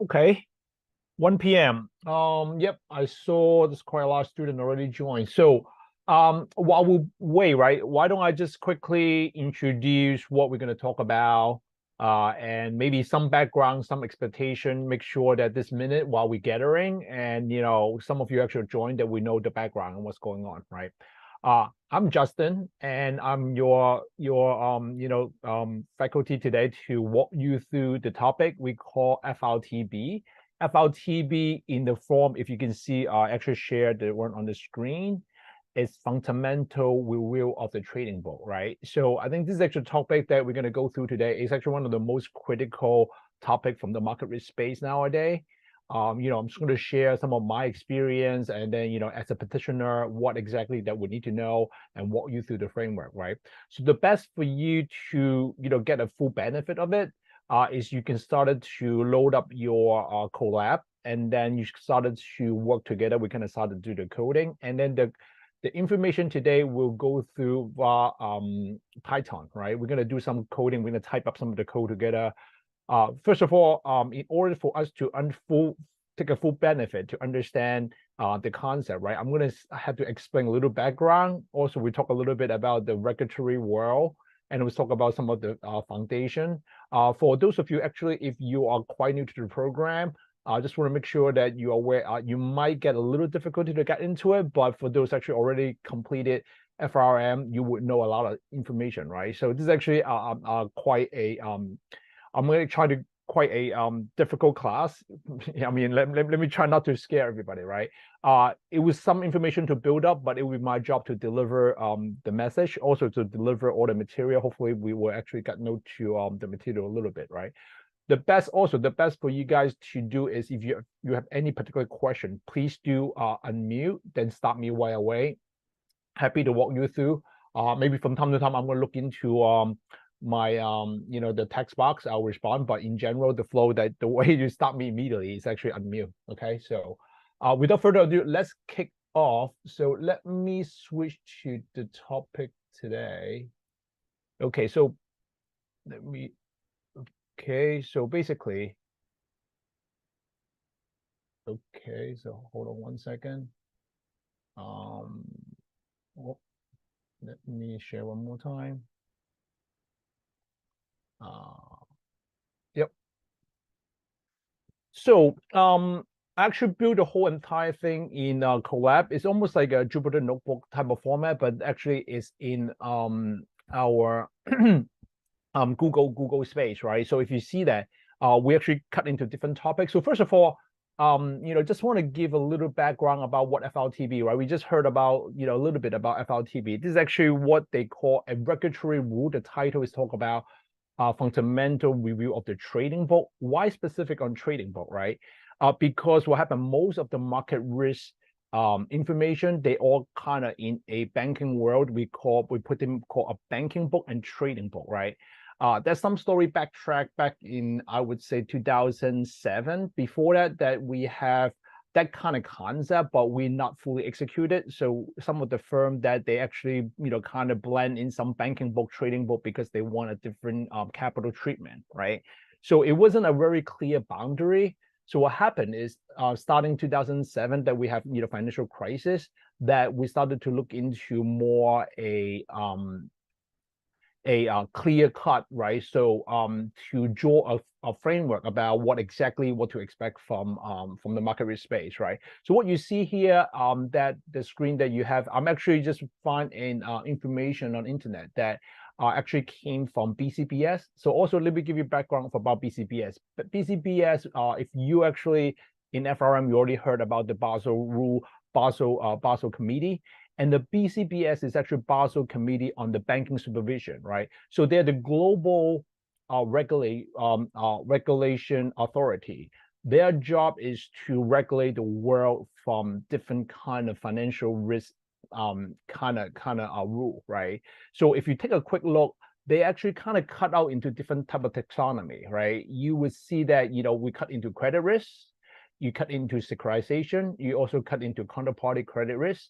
Okay, 1 p.m. Yep, I saw there's quite a lot of students already joined. So, while we wait, right, why don't I just quickly introduce what we're going to talk about, and maybe some background, some expectation, make sure that this minute while we're gathering, and some of you actually joined that we know the background and what's going on, right? I'm Justin, and I'm your faculty today to walk you through the topic we call FRTB. FRTB in the form, if you can see, I actually shared the one on the screen, is fundamental review of the trading book, right? So I think this is actually a topic that we're going to go through today. It's actually one of the most critical topic from the market risk space nowadays. I'm just going to share some of my experience, and then, as a practitioner, what exactly that we need to know and walk you through the framework, right? So the best for you to, get a full benefit of it, is you can start to load up your collab, and then you started to work together. We kind of started to do the coding, and then the information today will go through Python, right? We're going to do some coding. We're going to type up some of the code together. First of all, in order for us to take a full benefit to understand the concept, right? I'm going to have to explain a little background. Also, we talk a little bit about the regulatory world, and we talk about some of the foundation. For those of you, actually, if you are quite new to the program, I just want to make sure that you're aware, you might get a little difficulty to get into it, but for those actually already completed FRM, you would know a lot of information, right? So this is actually quite a I'm going to try to quite a difficult class. I mean, let me try not to scare everybody, right? It was some information to build up, but it will be my job to deliver the message, also to deliver all the material. Hopefully, we will actually get note to the material a little bit, right? The best for you guys to do is, if you have any particular question, please do unmute, then stop me right away. Happy to walk you through. Maybe from time to time, I'm going to look into my the text box. I'll respond, but in general, the flow, that the way you stop me immediately is actually unmute. Okay, so without further ado, let's kick off. So let me switch to the topic today. Okay, so let me. Okay, so basically. Okay, so hold on one second. Oh, let me share one more time. Yep. So I actually built the whole entire thing in Colab. It's almost like a Jupyter notebook type of format, but actually it's in our Google space, right? So if you see that, we actually cut into different topics. So first of all, just want to give a little background about what FRTB, right? We just heard about, a little bit about FRTB. This is actually what they call a regulatory rule. The title is talk about fundamental review of the trading book. Why specific on trading book, right? Because what happened, most of the market risk information, they all kind of in a banking world, we put them called a banking book and trading book, right? There's some story back in, I would say, 2007. Before that we have that kind of concept, but we're not fully executed. So some of the firm that they actually, kind of blend in some banking book, trading book, because they want a different capital treatment, right? So it wasn't a very clear boundary. So what happened is, starting 2007, that we have, financial crisis, that we started to look into more a clear cut, right? So to draw a framework about what to expect from the market risk space, right? So what you see here, that the screen that you have, I'm actually just finding information on internet that actually came from BCBS. So also let me give you background about BCBS. But BCBS, if you actually in FRM, you already heard about the Basel rule, Basel committee. And the BCBS is actually Basel Committee on the Banking Supervision, right? So they're the global regulation authority. Their job is to regulate the world from different kind of financial risk kind of rule, right? So if you take a quick look, they actually kind of cut out into different type of taxonomy, right? You would see that, we cut into credit risk, you cut into securitization, you also cut into counterparty credit risk,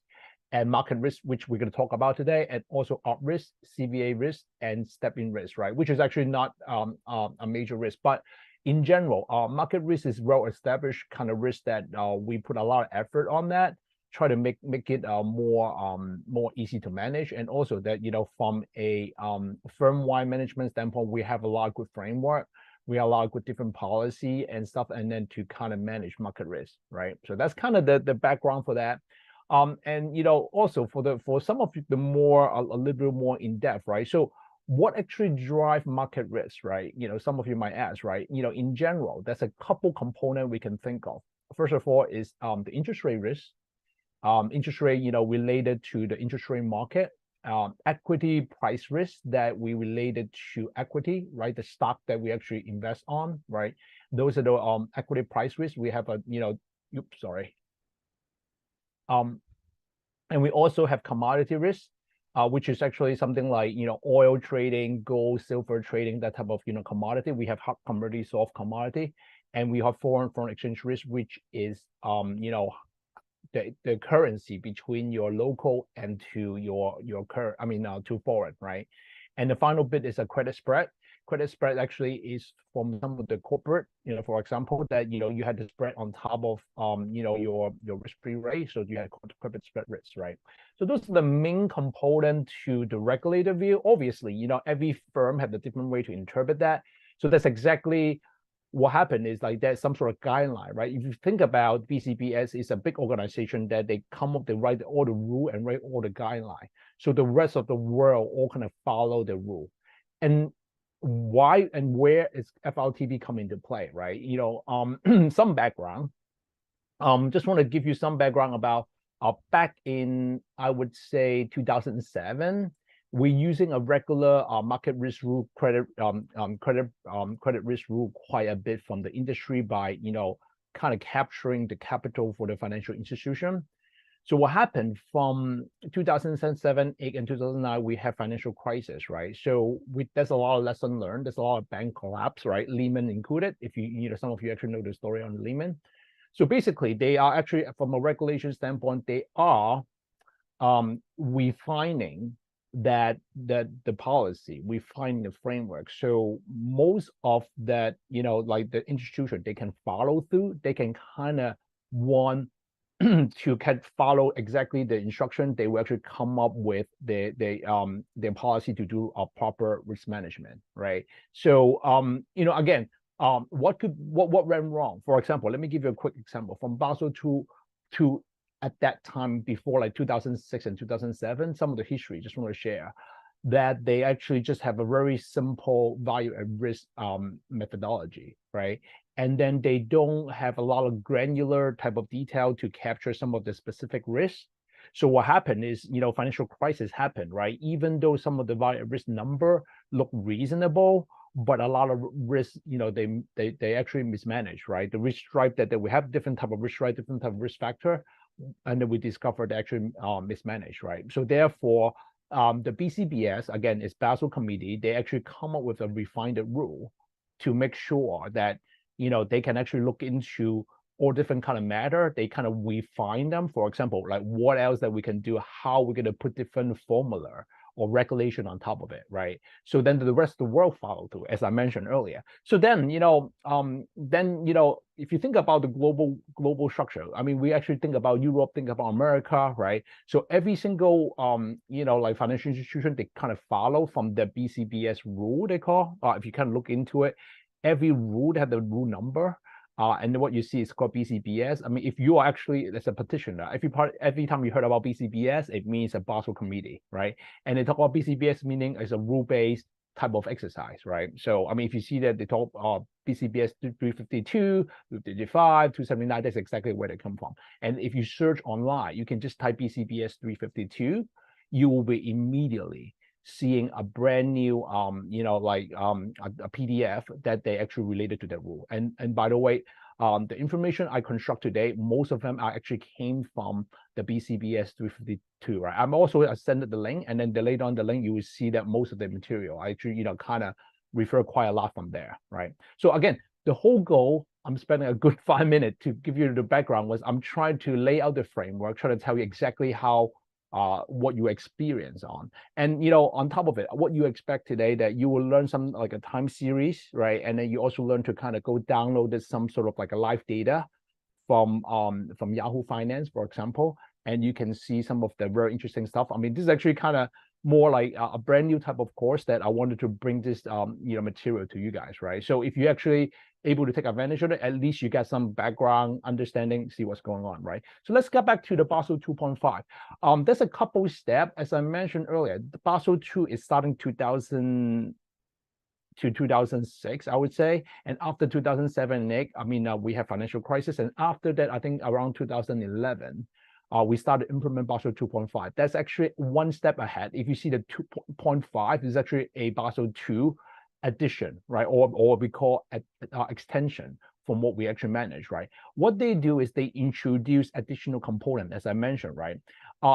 and market risk, which we're going to talk about today, and also op risk, CVA risk, and step-in risk, right? Which is actually not a major risk. But in general, market risk is well-established kind of risk that we put a lot of effort on that, try to make it more easy to manage, and also that from a firm-wide management standpoint, we have a lot of good framework, we have a lot of good different policy and stuff, and then to kind of manage market risk, right? So that's kind of the background for that. And also for some of the more a little bit more in depth, right? So what actually drive market risk, right? Some of you might ask, right? In general, there's a couple component we can think of. First of all is the interest rate risk. Interest rate, related to the interest rate market. Equity price risk that we related to equity, right? The stock that we actually invest on, right? Those are the equity price risk. We have oops, sorry. And we also have commodity risk, which is actually something like oil trading, gold, silver trading, that type of commodity. We have hard commodity, soft commodity, and we have foreign exchange risk, which is the currency between your local and to your current, to foreign, right? And the final bit is a credit spread. Credit spread actually is from some of the corporate, for example, that you had the spread on top of your risk-free rate, so you had credit spread risk, right? So those are the main component to the regulator view. Obviously, every firm have a different way to interpret that. So that's exactly what happened is like there's some sort of guideline, right? If you think about BCBS is a big organization that they come up, they write all the rule and write all the guideline. So the rest of the world all kind of follow the rule. And why and where is FRTB come into play, right? Some background. Just want to give you some background about back in, I would say 2007, we're using a regular market risk rule, credit risk rule quite a bit from the industry by kind of capturing the capital for the financial institution. So what happened from 2007, 8, and 2009, we have financial crisis, right? So there's a lot of lesson learned. There's a lot of bank collapse, right? Lehman included. If some of you actually know the story on Lehman. So basically, they are actually, from a regulation standpoint, they are refining the policy, refining the framework. So most of that, like the institution, they can follow through. They can kind of want to follow exactly the instruction. They will actually come up with their policy to do a proper risk management, right? So again, what went wrong? For example, let me give you a quick example from Basel II to at that time before like 2006 and 2007. Some of the history just want to share that they actually just have a very simple value at risk methodology, right? And then they don't have a lot of granular type of detail to capture some of the specific risks. So what happened is, financial crisis happened, right? Even though some of the value at risk number look reasonable, but a lot of risk, they actually mismanaged, right? The risk stripe that we have different type of risk stripe, different type of risk factor, and then we discovered they actually mismanaged, right? So therefore, the BCBS, again, is Basel Committee. They actually come up with a refined rule to make sure that they can actually look into all different kind of matter. They kind of refine them. For example, like what else that we can do, how we're going to put different formula or regulation on top of it, right? So then the rest of the world follow through, as I mentioned earlier. So then, if you think about the global structure, we actually think about Europe, think about America, right? So every single, like financial institution, they kind of follow from the BCBS rule, they call, if you kind of look into it, every rule had the rule number. And then what you see is called BCBS. If you are actually, as a petitioner, every time you heard about BCBS, it means a Basel Committee, right? And they talk about BCBS meaning it's a rule-based type of exercise, right? So, if you see that they talk BCBS 352, 355, 279, that's exactly where they come from. And if you search online, you can just type BCBS 352, you will be immediately seeing a brand new a PDF that they actually related to that rule. And by the way, the information I construct today, most of them actually came from the BCBS 352, right? I'm also sending the link, and then later on the link, you will see that most of the material I actually kind of refer quite a lot from there, right? So again, the whole goal, I'm spending a good 5 minutes to give you the background, was I'm trying to lay out the framework, trying to tell you exactly how what you experience on. And, you know, on top of it, what you expect today that you will learn some like a time series, right? And then you also learn to kind of go download some sort of like a live data from Yahoo Finance, for example, and you can see some of the very interesting stuff. I mean, this is actually kind of more like a brand new type of course that I wanted to bring this you know, material to you guys, right? So if you actually able to take advantage of it, at least you get some background understanding, see what's going on, right? So let's get back to the Basel 2.5. There's a couple steps, as I mentioned earlier. The Basel 2 is starting 2000 to 2006, I would say. And after 2007 and 8, I mean, we have financial crisis. And after that, I think around 2011, we started implement Basel 2.5. That's actually one step ahead. If you see the 2.5 is actually a Basel 2 addition, right? Or we call extension from what we actually manage, right? What they do is they introduce additional component, as I mentioned, right?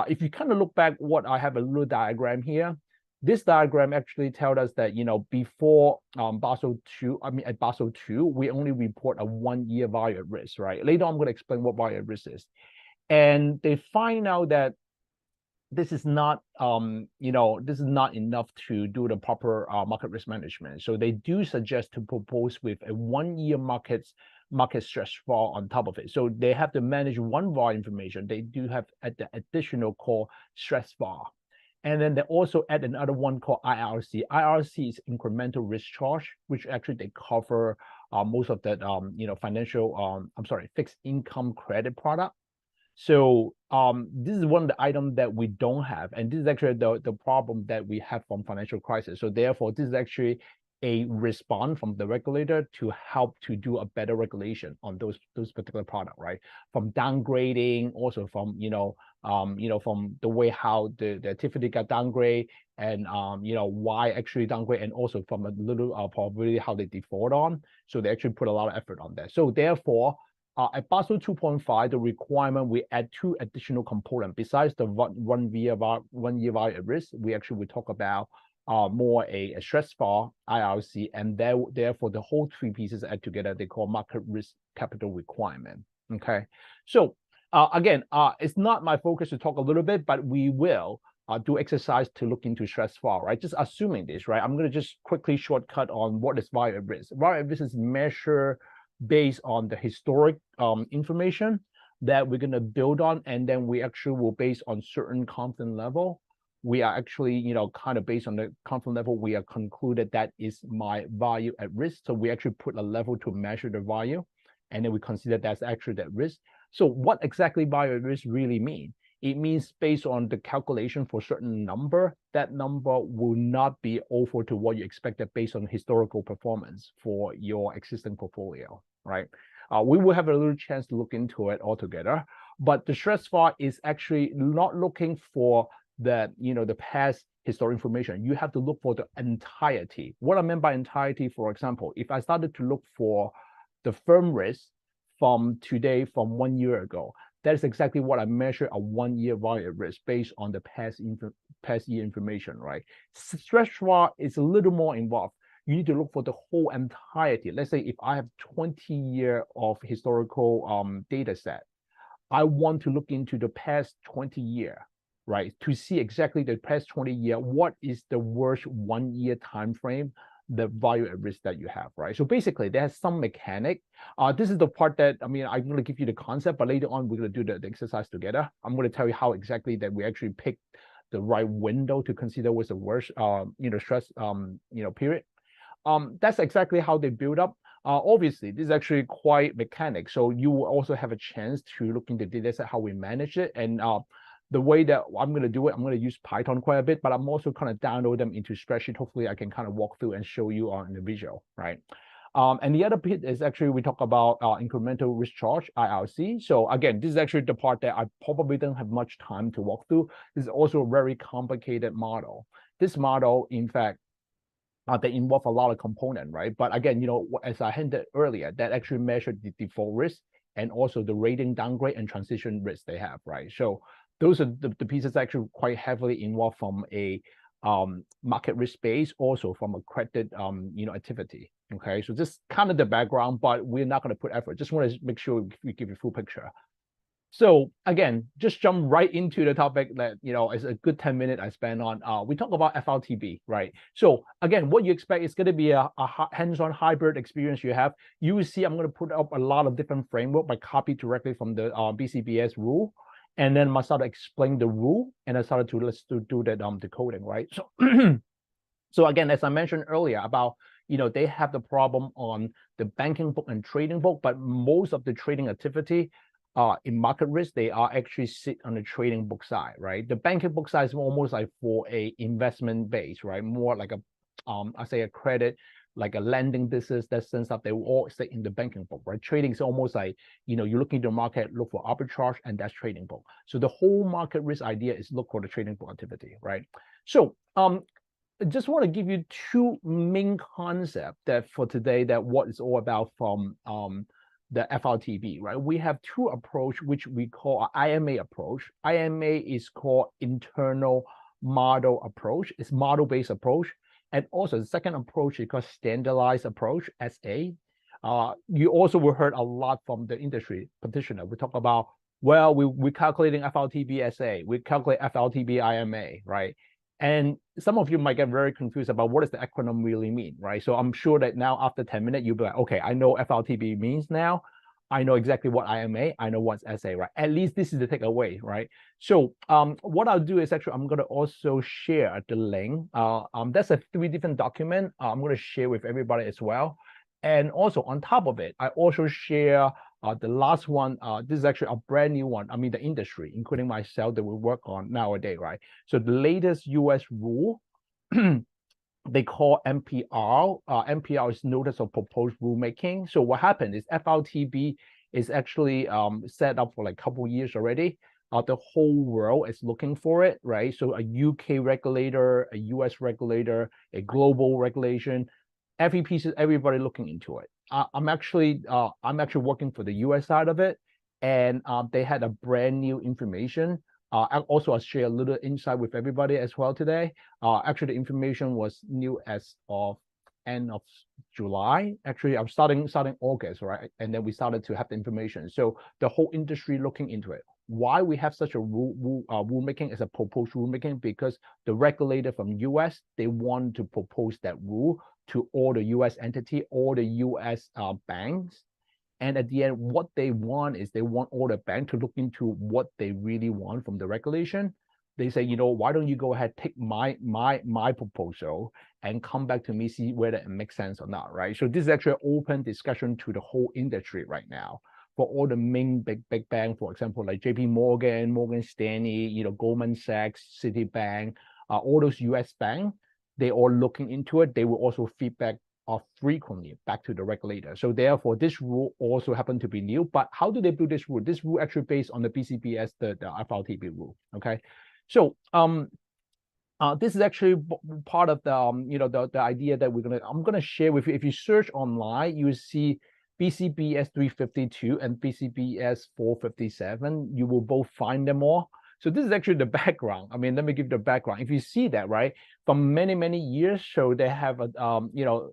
If you kind of look back, what I have a little diagram here. This diagram actually tells us that, you know, before Basel 2, I mean, at Basel 2, we only report a 1 year value at risk, right? Later I'm going to explain what value at risk is. And they find out that this is not, you know, this is not enough to do the proper market risk management. So they do suggest to propose with a 1 year market stress fall on top of it. So they have to manage one VAR information. They do have the additional called stress VAR. And then they also add another one called IRC. IRC is incremental risk charge, which actually they cover most of that, you know, financial, fixed income credit product. So this is one of the items that we don't have, and this is actually the problem that we have from financial crisis. So therefore, this is actually a response from the regulator to help to do a better regulation on those particular product, right? From downgrading, also from from the way how the activity got downgrade, and why actually downgrade, and also from a little probability how they default on. So they actually put a lot of effort on that. So therefore, at Basel 2.5, the requirement, we add 2 additional components. Besides the 1 year value at risk, we actually will talk about more a stress VAR, IRC, and therefore the whole 3 pieces add together, they call market risk capital requirement. Okay, so again, it's not my focus to talk a little bit, but we will do exercise to look into stress VAR, right? Just assuming this, right? I'm going to just quickly shortcut on what is value at risk. Value at risk is measure based on the historic information that we're going to build on, and then we actually will base on certain confidence level. We are actually, kind of based on the confidence level, we are concluded that is my value at risk. So we actually put a level to measure the value, and then we consider that's actually that risk. So what exactly value at risk really mean? It means based on the calculation for certain number, that number will not be over to what you expected based on historical performance for your existing portfolio, right? We will have a little chance to look into it altogether, but the stress VAR is actually not looking for the past historic information. You have to look for the entirety. What I meant by entirety, for example, if I started to look for the firm risk from today, from 1 year ago, that is exactly what I measure a 1 year value at risk based on the past year information, right? Stress VAR is a little more involved. You need to look for the whole entirety. Let's say if I have 20 years of historical data set, I want to look into the past 20 years, right? To see exactly the past 20 years, what is the worst 1 year time frame, the value at risk that you have, right? So basically, there's some mechanic. This is the part that, I'm going to give you the concept, but later on, we're going to do the exercise together. I'm going to tell you how exactly that we actually pick the right window to consider was the worst, stress, period. That's exactly how they build up. Obviously, this is actually quite mechanic. So you will also have a chance to look into the data set, how we manage it. And the way that I'm going to do it, I'm going to use Python quite a bit, but I'm also kind of download them into spreadsheet. Hopefully I can kind of walk through and show you on the visual, right? And the other bit is actually we talk about incremental risk charge, IRC. So again, this is actually the part that I probably don't have much time to walk through. This is also a very complicated model. This model, in fact, they involve a lot of component, right? But again, as I hinted earlier, that actually measured the default risk and also the rating downgrade and transition risk they have, right? So those are the pieces actually quite heavily involved from a market risk base, also from a credit activity. Okay, so just kind of the background, but we're not going to put effort. Just want to make sure we give you a full picture. So again, just jump right into the topic that, is a good 10 minutes I spend on. We talk about FRTB, right? So again, what you expect is going to be a hands-on hybrid experience you have. You will see I'm going to put up a lot of different framework by copy directly from the BCBS rule. And then I started to explain the rule, and I started to let's do that decoding, right? So so again, as I mentioned earlier about, they have the problem on the banking book and trading book, but most of the trading activity in market risk, they are actually sit on the trading book side, right? The banking book side is almost like for a investment base, right? More like a, I say a credit, like a lending business, that sense of they will all sit in the banking book, right? Trading is almost like, you look into the market, look for arbitrage, and that's trading book. So the whole market risk idea is look for the trading book activity, right? So I just want to give you two main concepts that for today that what it's all about from the FRTB, right? We have two approach which we call IMA approach. IMA is called internal model approach. It's model-based approach. And also the second approach is called standardized approach, SA. You also will heard a lot from the industry practitioner. We talk about, well, we're calculating FRTB SA, we calculate FRTB IMA, right? And some of you might get very confused about what does the acronym really mean, right? So I'm sure that now after 10 minutes, you'll be like, okay, I know FRTB means now. I know exactly what IMA, I know what's SA, right? At least this is the takeaway, right? So what I'll do is actually, I'm going to also share the link. That's a 3 different document I'm going to share with everybody as well. And also on top of it, I also share the last one. This is actually a brand new one. I mean, the industry, including myself, that we work on nowadays, right? So the latest US rule, they call NPR. NPR is Notice of Proposed Rulemaking. So what happened is FRTB is actually set up for like a couple of years already. The whole world is looking for it, right? So a UK regulator, a US regulator, a global regulation, every piece, everybody looking into it. I'm actually working for the US side of it, and they had a brand new information. Also, I'll share a little insight with everybody as well today. Actually, the information was new as of end of July. Actually, I'm starting August, right? And then we started to have the information. So the whole industry looking into it. Why we have such a rulemaking as a proposed rulemaking? Because the regulator from US, they want to propose that rule to all the US entity, all the US banks. And at the end, what they want is they want all the banks to look into what they really want from the regulation. They say, why don't you go ahead, take my proposal and come back to me, see whether it makes sense or not, right? So this is actually an open discussion to the whole industry right now for all the main big banks, for example, like JP Morgan, Morgan Stanley, Goldman Sachs, Citibank, all those US banks, they all looking into it. They will also feedback frequently back to the regulator. So therefore, this rule also happened to be new. But how do they build this rule? This rule actually based on the BCBS, the FRTB rule. Okay, so this is actually part of the the idea that I'm gonna share with you. If you search online, you will see BCBS 352 and BCBS 457. You will both find them all. So this is actually the background. I mean, let me give the background. If you see that, right, from many years, so they have a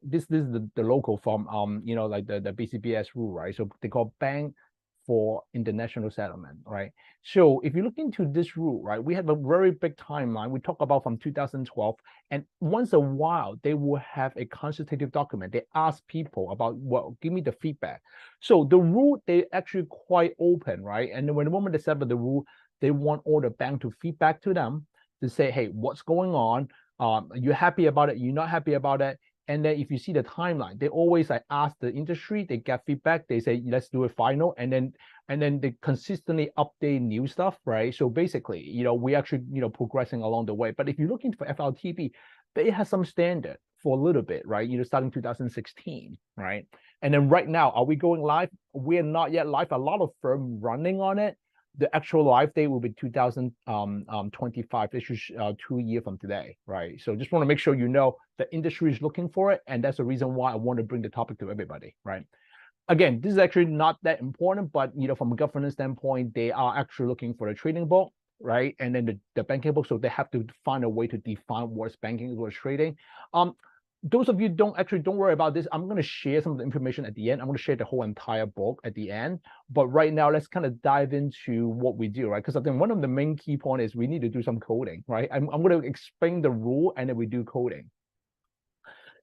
this is the logo from like the BCBS rule, right? So they call Bank for International Settlement, right? So if you look into this rule, right, we have a very big timeline. We talk about from 2012, and once a while they will have a consultative document. They ask people about, well, give me the feedback. So the rule, they actually quite open, right? And when the moment they set up the rule, they want all the bank to feedback to them to say, hey, what's going on? You're happy about it? You're not happy about it? And then if you see the timeline, they always like ask the industry, they get feedback, they say, let's do a final, and then they consistently update new stuff, right? So basically, we actually, progressing along the way. But if you look into FRTB, they have some standard for a little bit, right? Starting 2016, right? And then right now, are we going live? We're not yet live. A lot of firms running on it. The actual live date will be 2025. This is 2 years from today, right? So just want to make sure the industry is looking for it, and that's the reason why I want to bring the topic to everybody, right? Again, this is actually not that important, but from a governance standpoint, they are actually looking for the trading book, right? And then the banking book, so they have to find a way to define what's banking, what's trading. those of you don't worry about this. I'm going to share some of the information at the end. I'm going to share the whole entire book at the end. But right now, let's kind of dive into what we do, right? Because I think one of the main key points is we need to do some coding, right? I'm going to explain the rule and then we do coding.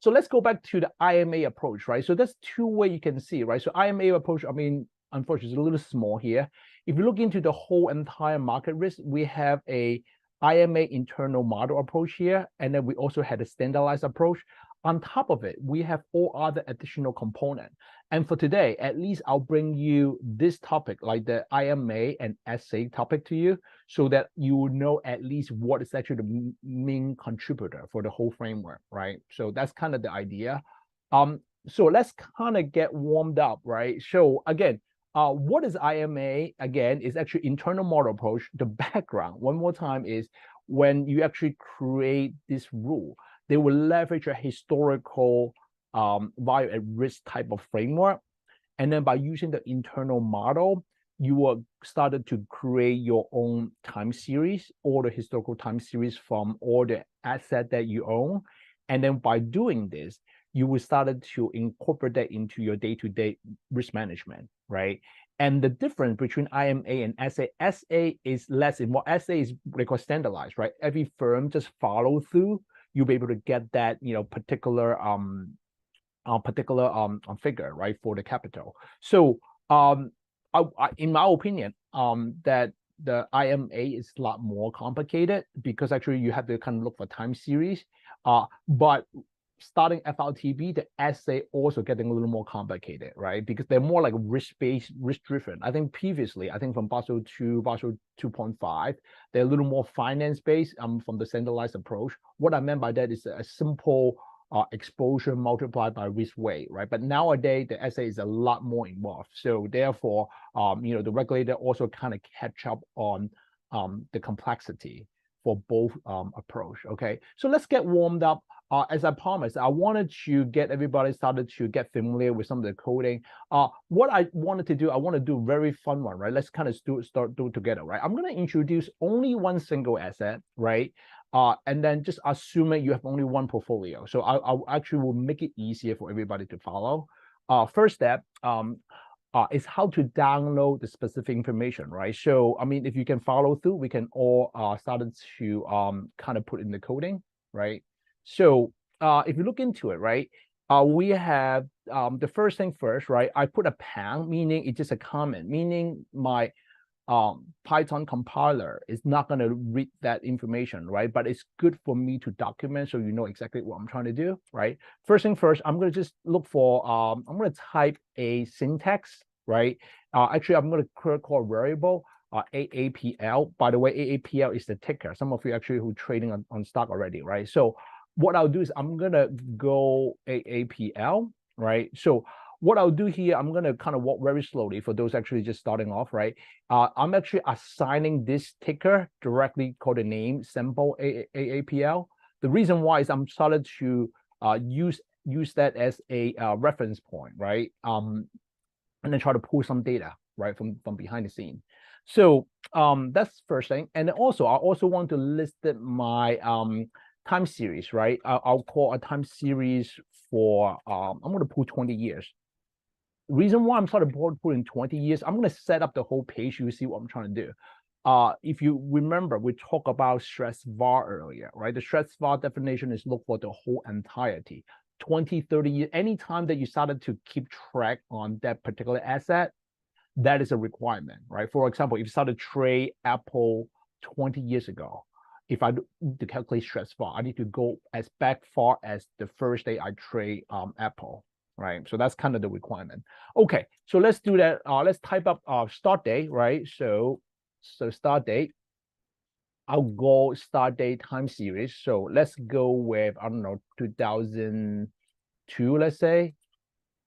So let's go back to the IMA approach, right? So there's two ways you can see, right? So IMA approach, I mean, unfortunately, it's a little small here. If you look into the whole entire market risk, we have a IMA internal model approach here, and then we also had a standardized approach. On top of it, we have all other additional components. And for today, at least I'll bring you this topic, like the IMA and SA topic to you, so that you will know at least what is actually the main contributor for the whole framework, right? So that's kind of the idea. So let's kind of get warmed up, right? So again, what is IMA? Again, is actually internal model approach. The background, one more time, is when you actually create this rule, they will leverage a historical value at risk type of framework. And then by using the internal model, you will started to create your own time series or the historical time series from all the asset that you own. And then by doing this, you will started to incorporate that into your day-to-day risk management, right? And the difference between IMA and SA is less involved. SA is they call standardized, right? Every firm just follow through. You'll be able to get that, particular figure, right, for the capital. So in my opinion, that the IMA is a lot more complicated because actually you have to kind of look for time series. But starting FRTB, the SA also getting a little more complicated, right? Because they're more like risk-based, risk-driven. I think previously, from Basel 2, Basel 2.5, they're a little more finance-based from the centralized approach. What I meant by that is a simple exposure multiplied by risk weight, right? But nowadays, the SA is a lot more involved. So therefore, the regulator also kind of catch up on the complexity for both approach, okay? So let's get warmed up. As I promised, I wanted to get everybody started to get familiar with some of the coding. What I wanted to do, I want to do a very fun one, right? Let's kind of start do it together, right? I'm going to introduce only one single asset, right? And then just assuming you have only one portfolio. So I actually will make it easier for everybody to follow. First step is how to download the specific information, right? So, I mean, if you can follow through, we can all started to kind of put in the coding, right? So if you look into it, right, we have the first thing first, right? I put a pound, meaning it's just a comment, meaning my Python compiler is not going to read that information, right? But it's good for me to document so you know exactly what I'm trying to do, right? First thing first, I'm going to just look for, I'm going to type a syntax, right? Actually, I'm going to call a variable AAPL. By the way, AAPL is the ticker. Some of you actually who trading on stock already, right? So what I'll do is I'm going to go AAPL, right? So what I'll do here, I'm going to kind of walk very slowly for those actually just starting off, right? I'm actually assigning this ticker directly called the name sample AAPL. The reason why is I'm started to use that as a reference point, right? And then try to pull some data, right, from behind the scene. So that's the first thing. And then also, I also want to list my time series, right? I'll call a time series for, I'm going to pull 20 years. The reason why I'm sort of putting 20 years, I'm going to set up the whole page. You see what I'm trying to do. If you remember, we talked about stress VAR earlier, right? The stress VAR definition is look for the whole entirety. 20, 30 years, anytime that you started to keep track on that particular asset, that is a requirement, right? For example, if you started to trade Apple 20 years ago, if I need to calculate stress VAR, I need to go as back far as the first day I trade Apple, right? So that's kind of the requirement. Okay, so let's do that. Let's type up start date, right? So start date. I'll go start date time series. So let's go with, I don't know, 2002, let's say,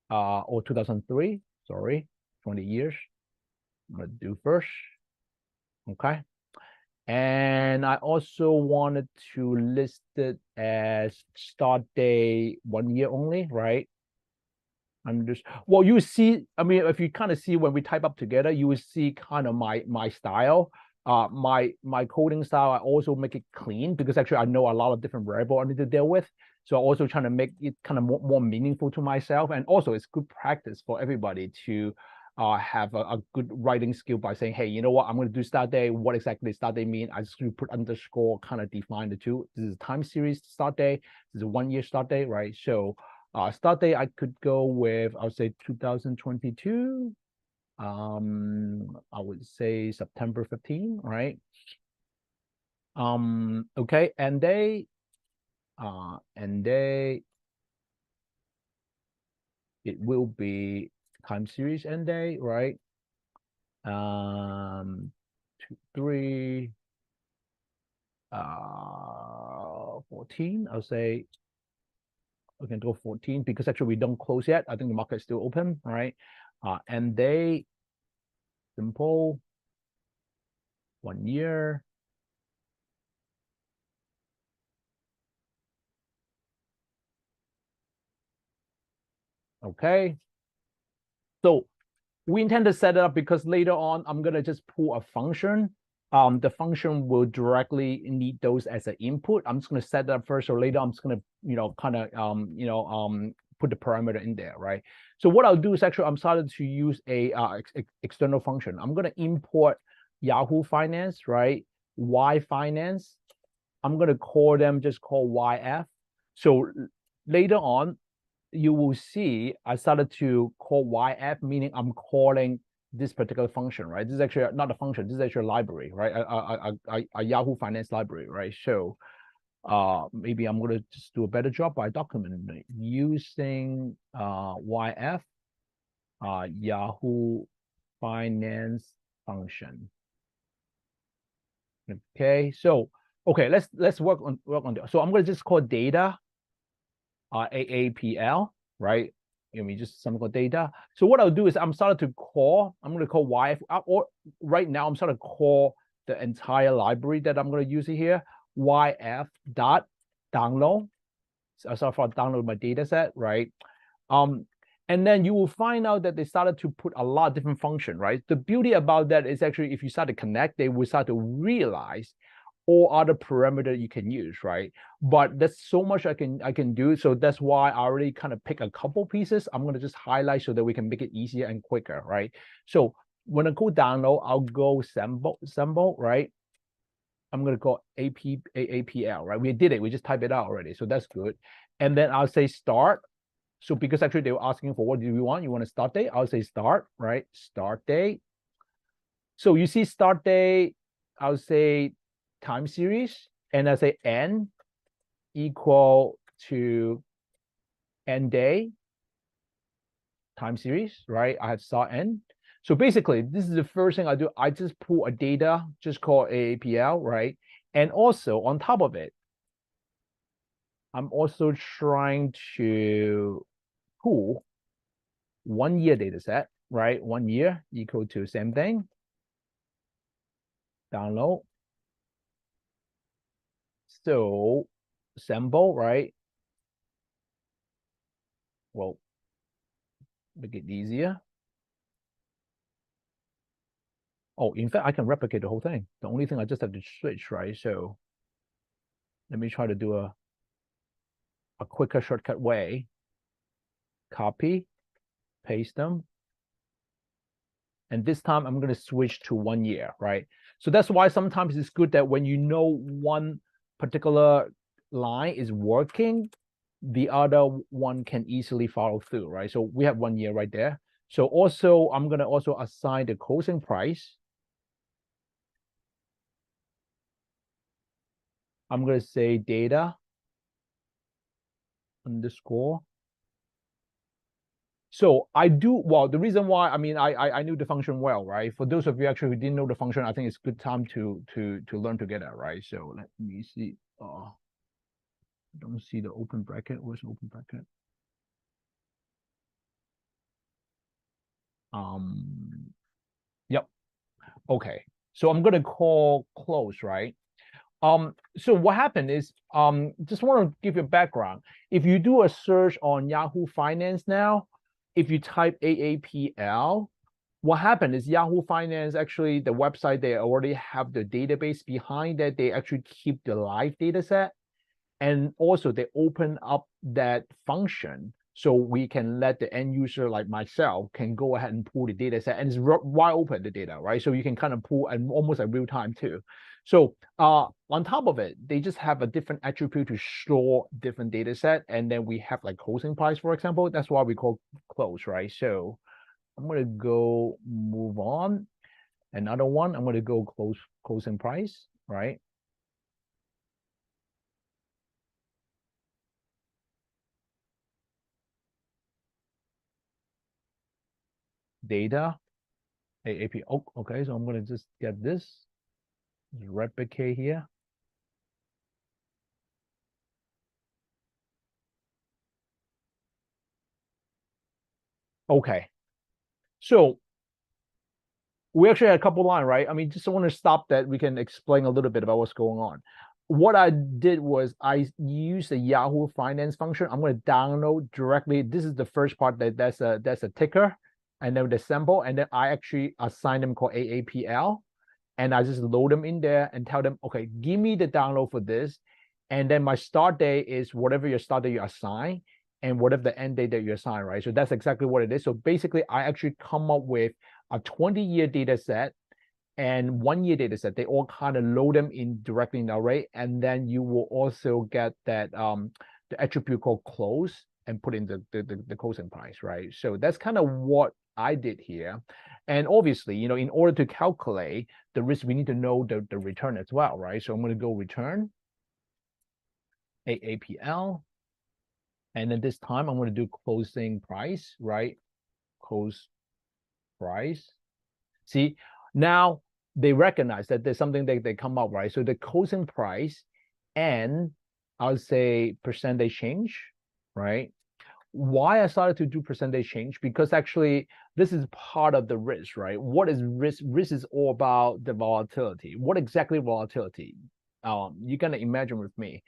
or 2003. Sorry, 20 years. I'm gonna do first. Okay. And I also wanted to list it as start date 1 year only, right? I'm just, well, you see, I mean, if you kind of see when we type up together, you will see kind of my style. My coding style, I also make it clean because actually I know a lot of different variables I need to deal with. So also trying to make it kind of more meaningful to myself. And also it's good practice for everybody to have a good writing skill by saying, hey, you know what, I'm going to do start day. What exactly does start day mean? I just put underscore, kind of define the two. This is time series start day. This is a 1 year start day, right? So start day, I could go with, I would say 2022. I would say September 15, right? Okay, and they it will be time series end day, right? 2, 3, 14. I'll say we can go 14 because actually we don't close yet. I think the market is still open, right? And they simple 1 year. Okay. So we intend to set it up because later on I'm gonna just pull a function. The function will directly need those as an input. I'm just gonna set that up first, so later I'm just gonna kind of put the parameter in there, right? So what I'll do is actually I'm starting to use a external function. I'm gonna import Yahoo Finance, right? Y Finance. I'm gonna call them, just call YF. So later on, you will see I started to call YF, meaning I'm calling this particular function, right? This is actually not a function, this is actually a library, right? A Yahoo Finance library, right? So maybe I'm going to just do a better job by documenting it using YF Yahoo Finance function. Okay, so okay, let's work on that. So I'm going to just call data AAPL, right? Let me just something called data. So what I'll do is I'm going to call YF, or right now I'm starting to call the entire library that I'm going to use it here, YF dot download. So I start for download my data set, right? And then you will find out that they started to put a lot of different functions, right? The beauty about that is actually if you start to connect, they will start to realize all other parameter you can use, right? But there's so much I can do. So that's why I already kind of pick a couple pieces. I'm going to just highlight so that we can make it easier and quicker, right? So when I go download, I'll go symbol, right? I'm going to go AAPL, right? We did it. We just typed it out already. So that's good. And then I'll say start. So because actually they were asking for what do you want? You want a start date? I'll say start, right? Start date. So you see start date, I'll say time series, and I say n equal to n day time series, right? I have start n. So basically, this is the first thing I do. I just pull a data, just call AAPL, right? And also on top of it, I'm also trying to pull 1 year data set, right? 1 year equal to same thing. Download. So sample, right? Well, make it easier. Oh, in fact, I can replicate the whole thing. The only thing I just have to switch, right? So let me try to do a quicker shortcut way. Copy, paste them. And this time I'm going to switch to 1 year, right? So that's why sometimes it's good that when you know one particular line is working, the other one can easily follow through, right? So we have 1 year right there. So also, I'm going to also assign the closing price. I'm going to say data underscore. So I do, well, the reason why, I mean, I knew the function well, right? For those of you actually who didn't know the function, I think it's a good time to learn together, right? So let me see. I don't see the open bracket. Where's the open bracket? Yep. Okay. So I'm gonna call close, right? So what happened is, just want to give you a background. If you do a search on Yahoo Finance now, if you type AAPL, what happened is Yahoo Finance, actually the website, they already have the database behind that. They actually keep the live data set. And also they open up that function so we can let the end user like myself can go ahead and pull the data set, and it's wide open, the data, right? So you can kind of pull and almost like real time too. So on top of it, they just have a different attribute to store different data set. And then we have like closing price, for example. That's why we call close, right? So I'm going to go move on. Another one, I'm going to go closing price, right? Data, AAP. Oh, okay. So I'm going to just get this, replicate here. Okay. So we actually had a couple lines, right? I mean, just want to stop that. We can explain a little bit about what's going on. What I did was I used the Yahoo Finance function. I'm going to download directly. This is the first part that's a ticker, and then the symbol, and then I actually assign them called AAPL, and I just load them in there and tell them, okay, give me the download for this, and then my start date is whatever your start date you assign, and whatever the end date that you assign, right? So that's exactly what it is. So basically, I actually come up with a 20-year data set and 1-year data set. They all kind of load them in directly in the array, and then you will also get that the attribute called close and put in the closing price, right? So that's kind of what I did here. And obviously, you know, in order to calculate the risk, we need to know the return as well, right? So I'm going to go return AAPL, and then this time I'm going to do closing price, right? Close price. See, now they recognize that there's something that they come up, right? So the closing price and I'll say percentage change, right? Why I started to do percentage change? Because actually this is part of the risk, right? What is risk? Risk is all about the volatility. What exactly volatility? You're gonna imagine with me,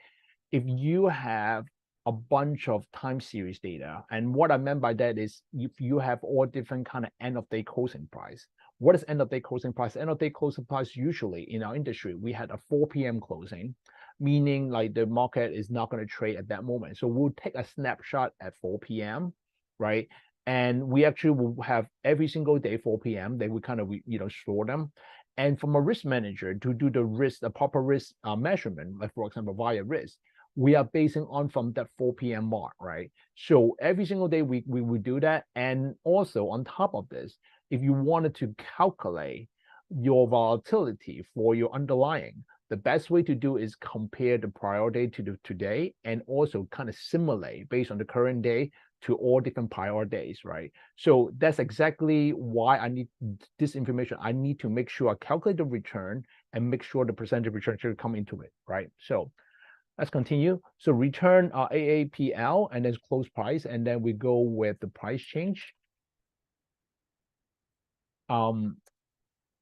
if you have a bunch of time series data, and what I meant by that is if you have all different kind of end of day closing price. What is end of day closing price? End of day closing price, usually in our industry, we had a 4 p.m. closing, meaning like the market is not going to trade at that moment. So we'll take a snapshot at 4 p.m., right? And we actually will have every single day 4 p.m. They will kind of store them. And from a risk manager to do the proper risk measurement, like for example via risk, we are basing on from that 4 p.m. mark, right? So every single day we would do that. And also on top of this, if you wanted to calculate your volatility for your underlying, the best way to do is compare the prior day to the today, and also kind of simulate based on the current day to all different prior days, right? So that's exactly why I need this information. I need to make sure I calculate the return and make sure the percentage return should come into it, right? So let's continue. So return AAPL and then close price, and then we go with the price change. And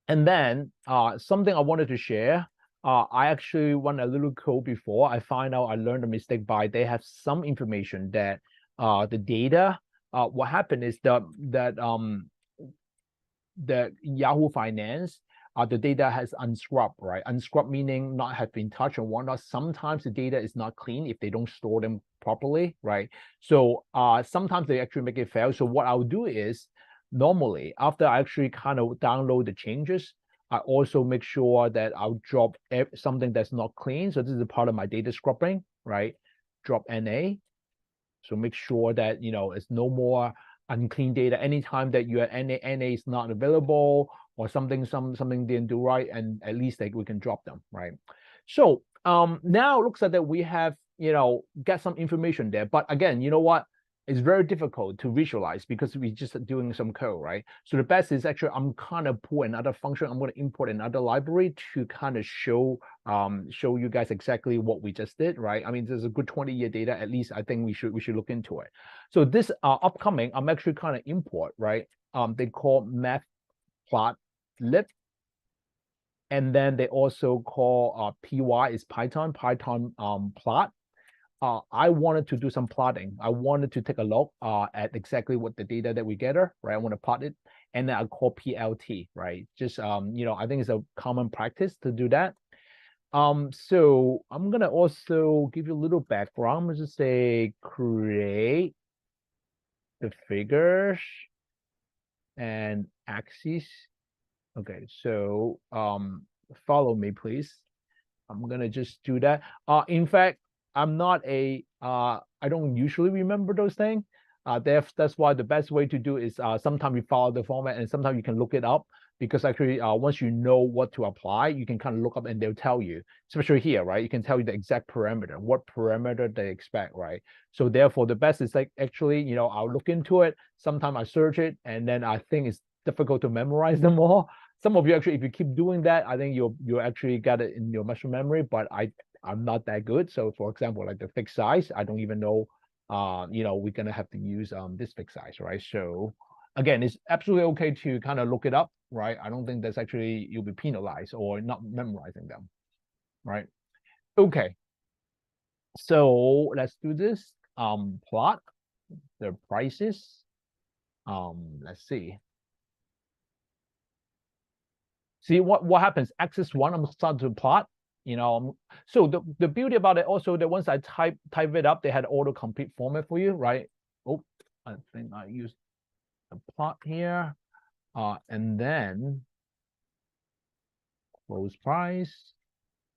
then something I wanted to share. I actually run a little code before. I find out I learned a mistake by they have some information that the data. What happened is that Yahoo Finance, the data has unscrubbed, right? Unscrubbed meaning not have been touched or whatnot. Sometimes the data is not clean if they don't store them properly, right? So sometimes they actually make it fail. So what I'll do is normally after I actually kind of download the changes, I also make sure that I'll drop something that's not clean. So this is a part of my data scrubbing, right? Drop NA. So make sure that, it's no more unclean data. Anytime that your NA is not available or something didn't do right, and at least we can drop them, right? So now it looks like that we have, get some information there. But again, you know what? It's very difficult to visualize because we're just doing some code, right? So the best is actually I'm kind of pull another function. I'm going to import another library to kind of show you guys exactly what we just did, right? I mean, there's a good 20-year data. At least I think we should look into it. So this upcoming, I'm actually kind of import, right? They call matplotlib, and then they also call py is Python plot. I wanted to do some plotting. I wanted to take a look at exactly what the data that we gather, right? I want to plot it. and then I call PLT, right? Just I think it's a common practice to do that. So I'm gonna also give you a little background. Let's just say create the figures and axes. Okay, so follow me, please. I'm gonna just do that. In fact, I'm not I don't usually remember those things. That's why the best way to do is sometimes you follow the format and sometimes you can look it up, because actually once you know what to apply, you can kind of look up and they'll tell you, especially here, right? You can tell you the exact parameter, what parameter they expect, right? So therefore the best is like actually, I'll look into it. Sometimes I search it and then I think it's difficult to memorize them all. Some of you actually, if you keep doing that, I think you'll actually get it in your muscle memory, but I'm not that good. So for example, like the fixed size, I don't even know we're gonna have to use this fixed size, right? So again, it's absolutely okay to kind of look it up, right? I don't think that's actually you'll be penalized or not memorizing them, right? Okay, so let's do this. Plot the prices. Let's see. See what happens. Axis one, I'm starting to plot. So the beauty about it also that once I type it up, they had auto complete format for you, right? Oh, I think I used the plot here. And then close price,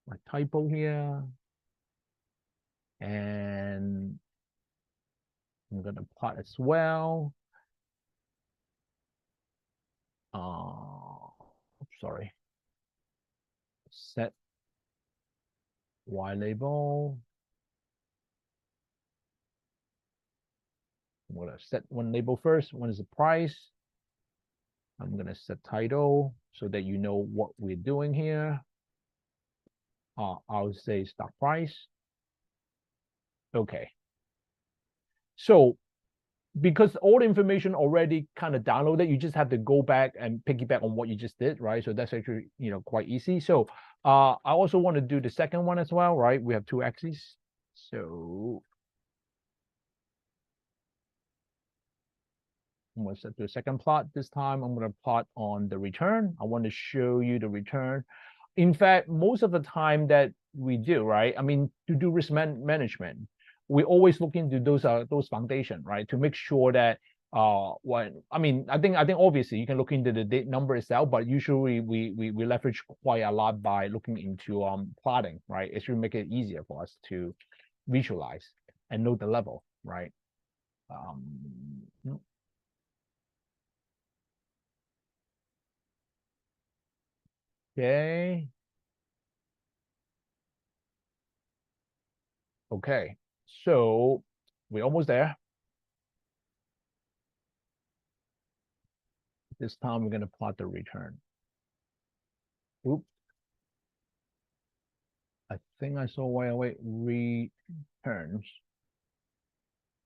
my typo here, and I'm gonna plot as well. Sorry. Set Y label. I'm gonna set one label first. One is the price. I'm gonna set title so that you know what we're doing here. I'll say stock price. Okay. So because all the information already kind of downloaded, you just have to go back and piggyback on what you just did, right? So that's actually quite easy. So I also want to do the second one as well, right? We have two axes. So I'm going to set to a second plot. This time I'm going to plot on the return. I want to show you the return. In fact, most of the time that we do, right? I mean, to do risk management, we always look into those foundation, right? To make sure that I think obviously you can look into the date number itself, but usually we leverage quite a lot by looking into plotting, right? It should make it easier for us to visualize and know the level, right? Okay. Okay. So we're almost there. This time we're going to plot the return. Oop. I think I saw wait, returns.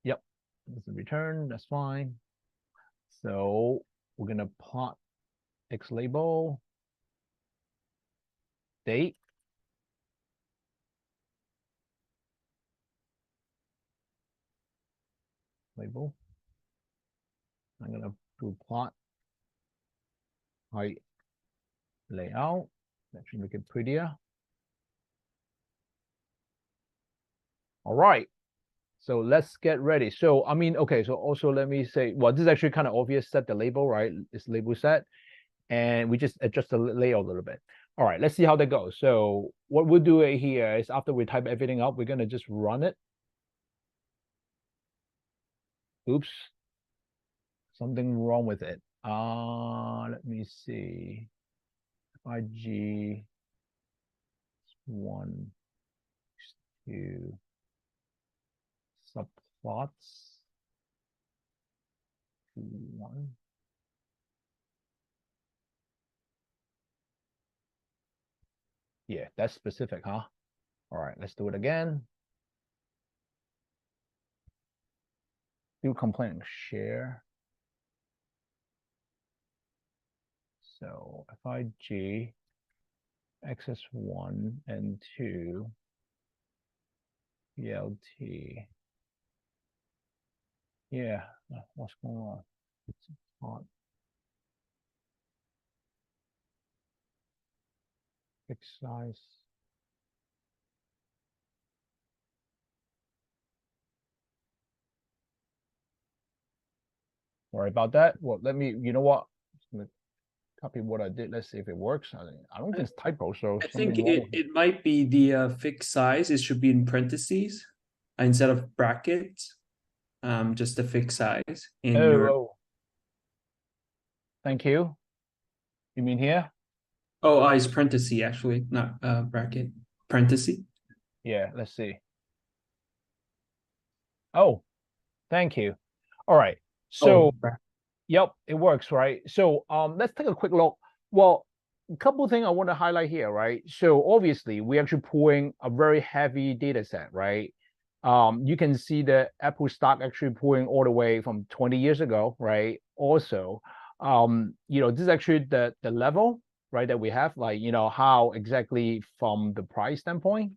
Yep. This is return. That's fine. So we're going to plot X label, date, label. I'm going to do plot height layout. That should make it prettier. All right. So let's get ready. So, I mean, okay. So also let me say, well, this is actually kind of obvious. Set the label, right? It's label set. And we just adjust the layout a little bit. All right, let's see how that goes. So what we'll do here is after we type everything up, we're gonna just run it. Oops, something wrong with it. Let me see. IG 1, 2 subplots 1. Yeah, that's specific, huh? All right, let's do it again. Do complaint share. So FIG XS1 and 2 PLT. Yeah, what's going on? It's hot. fixed size. Sorry about that. Well, let me, you know what? Copy what I did. Let's see if it works. I don't think it's typo, so I think something wrong. it might be the fixed size. It should be in parentheses instead of brackets. Just the fixed size in your. Oh, thank you. You mean here? Oh, it's parenthesis actually, not bracket. Parenthesis. Yeah, let's see. Oh, thank you. All right. So, Oh, yep, it works, right? So, let's take a quick look. Well, a couple of things I want to highlight here, right? So obviously we're actually pulling a very heavy data set, right? You can see the Apple stock actually pulling all the way from 20 years ago, right? Also, this is actually the level, right, that we have, like, how exactly from the price standpoint.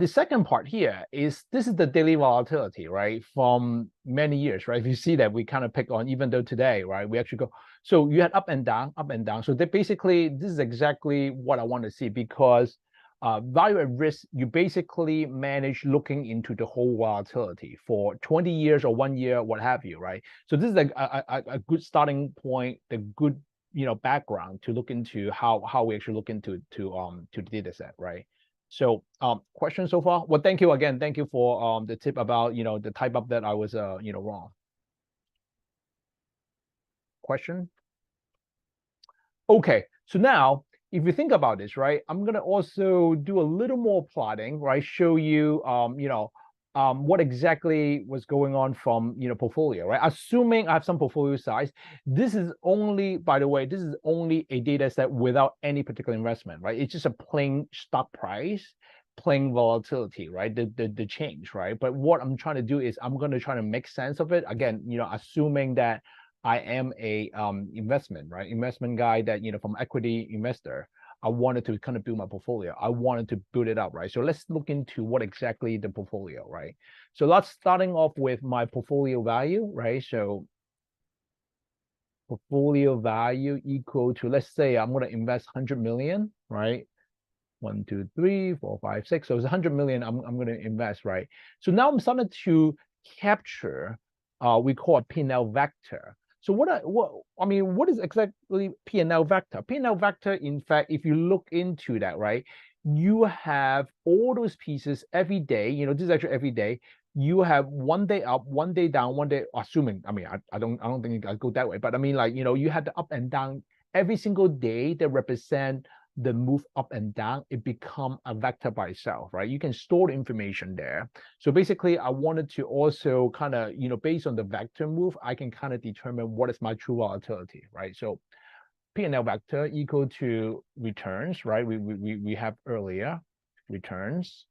The second part here is this is the daily volatility, right? From many years, right? If you see that we kind of pick on, even though today, right, we actually go, so you had up and down, up and down. So they basically, this is exactly what I want to see because value at risk, you basically manage looking into the whole volatility for 20 years or 1 year, what have you, right? So this is a good starting point, the good, background to look into how we actually look into to the data set, right? So, questions so far? Well, thank you again. Thank you for the tip about the type up that I was wrong. Question? Okay, so now if you think about this, right, I'm gonna also do a little more plotting, right? Show you what exactly was going on from portfolio, right? Assuming I have some portfolio size. This is only, by the way, this is only a data set without any particular investment, right? It's just a plain stock price, plain volatility, right? The change, right? But what I'm trying to do is I'm gonna try to make sense of it. Again, assuming that I am a investment, right? Investment guy that, from equity investor. I wanted to kind of build my portfolio. I wanted to build it up, right? So let's look into what exactly the portfolio, right? So let's starting off with my portfolio value, right? So portfolio value equal to, let's say I'm going to invest 100 million, right? 1, 2, 3, 4, 5, 6. So it's 100 million I'm going to invest, right? So now I'm starting to capture, we call it P&L vector. So what is exactly P&L vector? P&L vector, in fact, if you look into that, right, you have all those pieces every day. This is actually every day. You have one day up, one day down, one day, assuming, I don't think I go that way, but I mean, like, you had the up and down every single day that represent the move up and down. It become a vector by itself, right? You can store the information there. So basically, I wanted to also kind of, based on the vector move, I can kind of determine what is my true volatility, right? So P&L vector equal to returns, right? We have earlier returns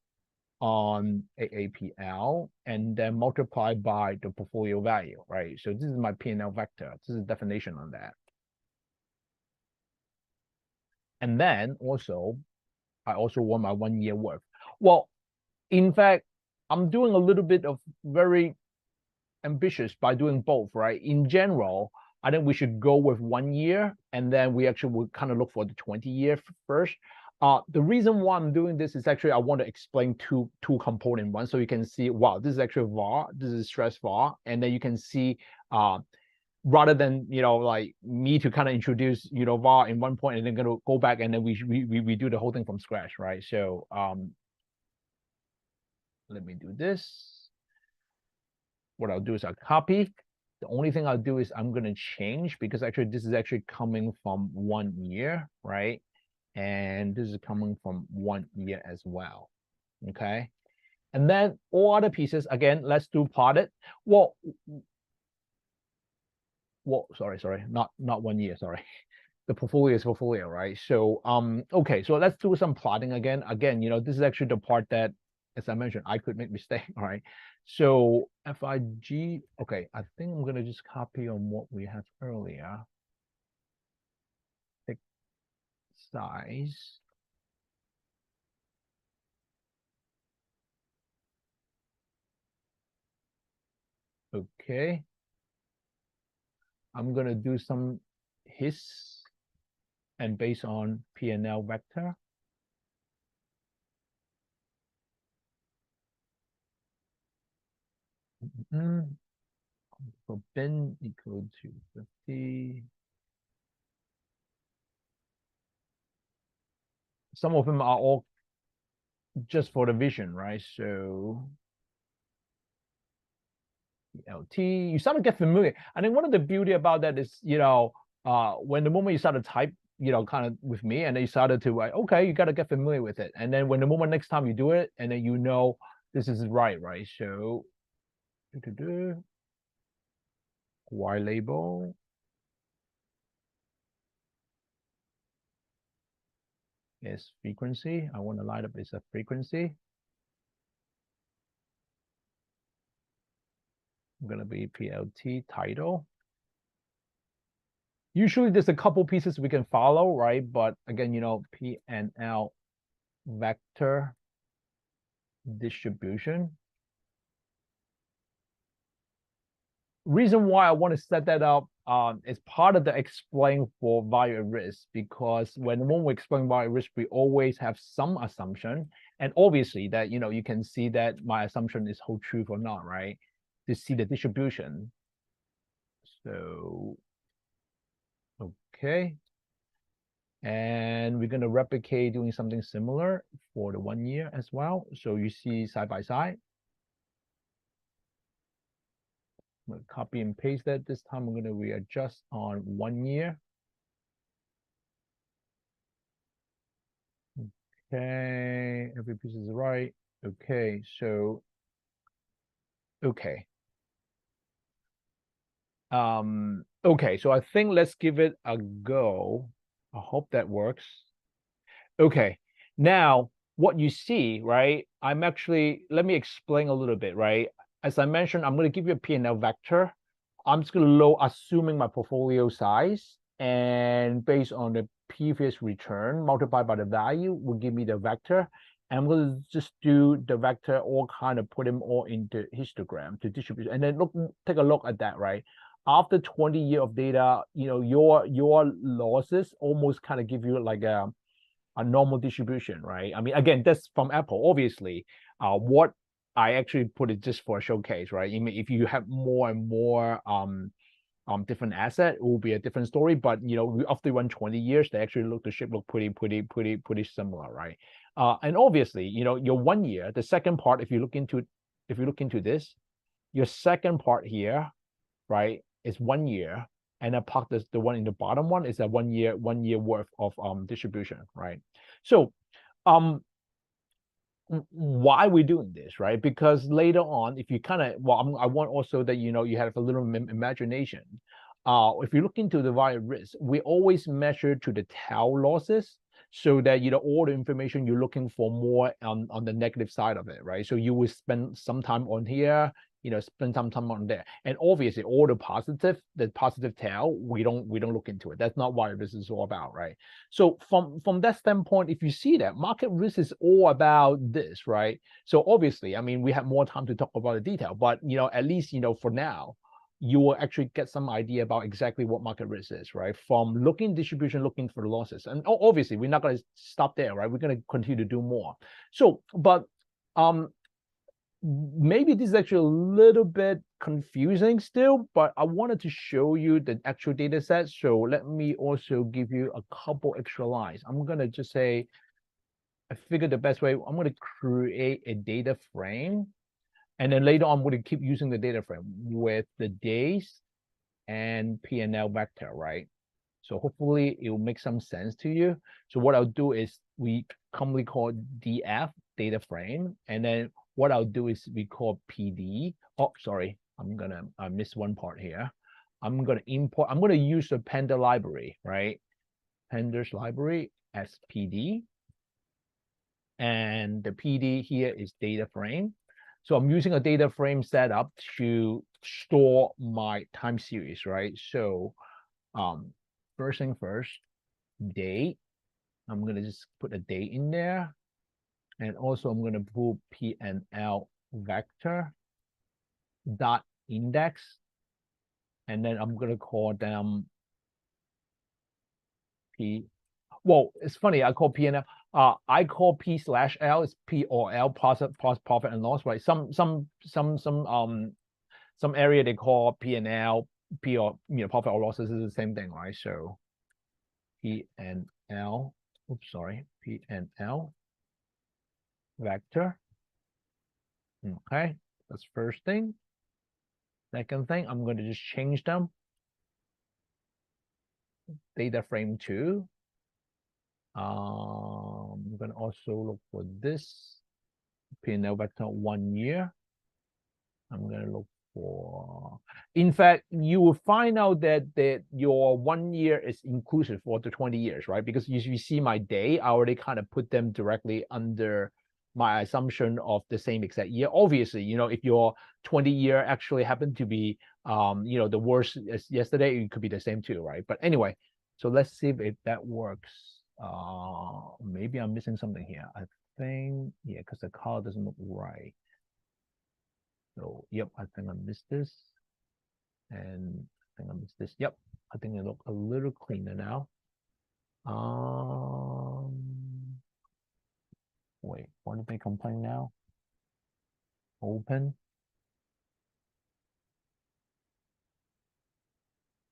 on AAPL and then multiplied by the portfolio value, right? So this is my P&L vector. This is definition on that. And then also, I also want my 1 year worth. Well, in fact, I'm doing a little bit of very ambitious by doing both, right? In general, I think we should go with 1 year, and then we actually will kind of look for the 20 year first. The reason why I'm doing this is actually I want to explain two component ones, so you can see, wow, this is actually VAR, this is stress VAR, and then you can see rather than like me to kind of introduce VAR in one point and then gonna go back and then we do the whole thing from scratch, right? So let me do this. What I'll do is I'll copy. The only thing I'll do is I'm gonna change because actually this is actually coming from 1 year, right? And this is coming from 1 year as well. Okay. And then all other pieces, again, let's do plotted. Well, sorry, not 1 year, sorry. The portfolio is portfolio, right? So okay, so let's do some plotting again. Again, this is actually the part that, as I mentioned, I could make mistake. All right. So FIG, okay, I think I'm gonna just copy on what we have earlier. Pick size. Okay. I'm gonna do some his and based on P&L vector. So bin equal to 50. Some of them are all just for the vision, right? So LT, you start to get familiar. I think one of the beauty about that is, when the moment you start to type, kind of with me, and then you started to like, okay, you got to get familiar with it. And then when the moment next time you do it, and then this is right? So Y label is frequency. I want to light up is a frequency. I'm gonna be PLT title. Usually there's a couple pieces we can follow, right? But again, P&L vector distribution. Reason why I want to set that up is part of the explain for value at risk, because when we explain value at risk, we always have some assumption, and obviously that you can see that my assumption is hold true or not, right? To see the distribution. So okay, and we're going to replicate doing something similar for the 1 year as well. So you see side by side. I'm going to copy and paste that. This time I'm going to readjust on 1 year. Okay, every piece is right. Okay, so okay. Okay, so I think let's give it a go. I hope that works. Okay, now what you see, right? Let me explain a little bit, right? As I mentioned, I'm going to give you a P&L vector. I'm just going to load, assuming my portfolio size, and based on the previous return multiplied by the value will give me the vector. And I'm going to just do the vector, all kind of put them all into histogram to distribute. And then take a look at that, right? After 20 years of data, your losses almost kind of give you like a normal distribution, right? I mean, again, that's from Apple, obviously. What I actually put it just for a showcase, right? I mean, if you have more and more different asset, it will be a different story. But after 20 years, they actually the shape look pretty similar, right? And obviously, your 1 year, the second part, if you look into this, your second part here, right, is 1 year, and apart the one in the bottom one is a 1 year worth of distribution, right? So why we're doing this, right? Because later on, if you kind of I want also that you have a little imagination. If you look into the value risk, we always measure to the tail losses, so that all the information you're looking for more on the negative side of it, right? So you will spend some time on here, spend some time on there, and obviously all the positive tail, we don't look into it. That's not what this is all about, right? So from that standpoint, if you see that market risk is all about this, right? So obviously, I mean, we have more time to talk about the detail, but at least for now, you will actually get some idea about exactly what market risk is, right? From looking distribution, looking for the losses. And obviously, we're not going to stop there, right? We're going to continue to do more. So, but maybe this is actually a little bit confusing still, but I wanted to show you the actual data set. So let me also give you a couple extra lines. I'm going to just say, I figured the best way, I'm going to create a data frame. And then later on, I'm going to keep using the data frame with the days and P&L vector, right? So hopefully it will make some sense to you. So what I'll do is we commonly call DF, data frame. And then what I'll do is we call PD. Oh, sorry, I missed one part here. I'm going to use the Panda library, right? Pandas library as PD. And the PD here is data frame. So I'm using a data frame setup to store my time series, right? So first thing first, date. I'm going to just put a date in there. And also I'm going to put P&L vector dot index. And then I'm going to call them P Well, it's funny. I call P&L. I call P/L is P or L, profit and loss, right? Some area they call P&L, P or profit or losses is the same thing, right? So P&L. Oops, sorry. P&L vector. Okay, that's first thing. Second thing, I'm going to just change them. Data frame 2. I'm going to also look for this P&L vector 1 year. I'm going to look for, in fact, you will find out that your 1 year is inclusive for the 20 years, right? Because you see my day, I already kind of put them directly under my assumption of the same exact year. Obviously, if your 20 year actually happened to be, the worst as yesterday, it could be the same too, right? But anyway, so let's see if that works. Maybe I'm missing something here. I think, yeah, because the color doesn't look right. So, yep, I think I missed this. And I think I missed this. Yep, I think it looks a little cleaner now. Wait, what did they complain now? Open.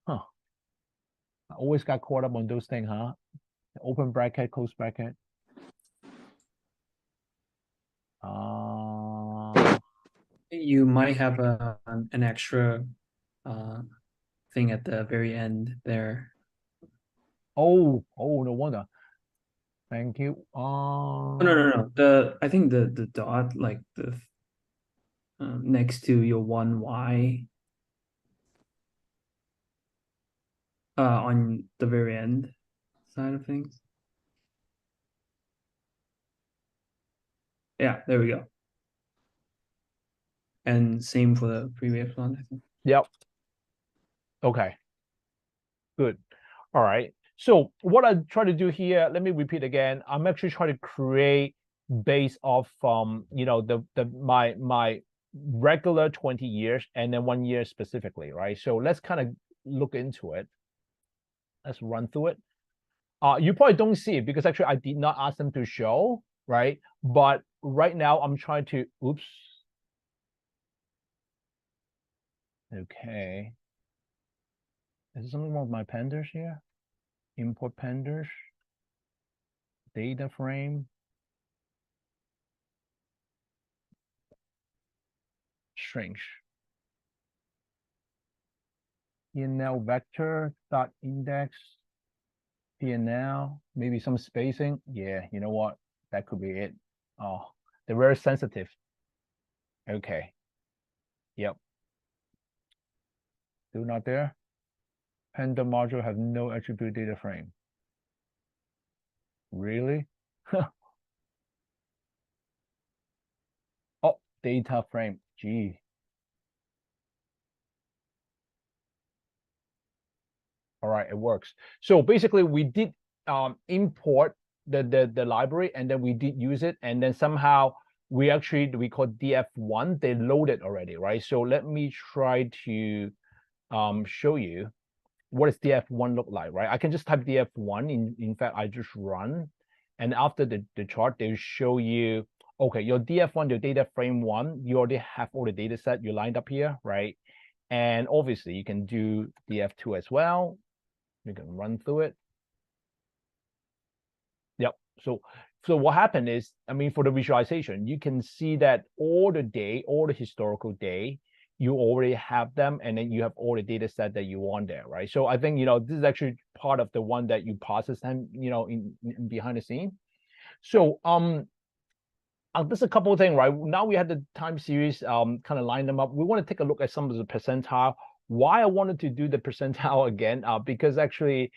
Huh. I always got caught up on those things, huh? Open bracket, close bracket. You might have an extra thing at the very end there. Oh, no wonder. Thank you. Oh, no. I think the dot, like the next to your 1y on the very end side of things. Yeah, there we go. And same for the previous one, I think. Yep. Okay. Good. All right. So what I try to do here, let me repeat again. I'm actually trying to create based off my regular 20 years and then 1 year specifically, right? So let's kind of look into it. Let's run through it. You probably don't see it because actually I did not ask them to show, right? But right now I'm trying to, oops. Okay. Is there something wrong with my pandas here? Import pandas. Data frame. Strange. P&L vector dot index. P&L, maybe some spacing. Yeah, you know what? That could be it. Oh, they're very sensitive. Okay. Yep. Still not there. Panda module have no attribute data frame. Really? Oh, data frame. Gee. All right, it works. So basically we did import the library and then we did use it and then somehow we call df1, they loaded already, right? So let me try to show you what does df1 look like, right? I can just type df1. In fact, I just run, and after the chart, they'll show you, okay, your df1, your data frame 1, you already have all the data set you lined up here, right? And obviously you can do df2 as well. You can run through it. Yep. So what happened is, I mean, for the visualization, you can see that all the historical day, you already have them, and then you have all the data set that you want there, right? So I think, this is actually part of the one that you process them, in behind the scene. So there's a couple of things, right? Now we had the time series kind of line them up. We want to take a look at some of the percentile. Why I wanted to do the percentile again, because actually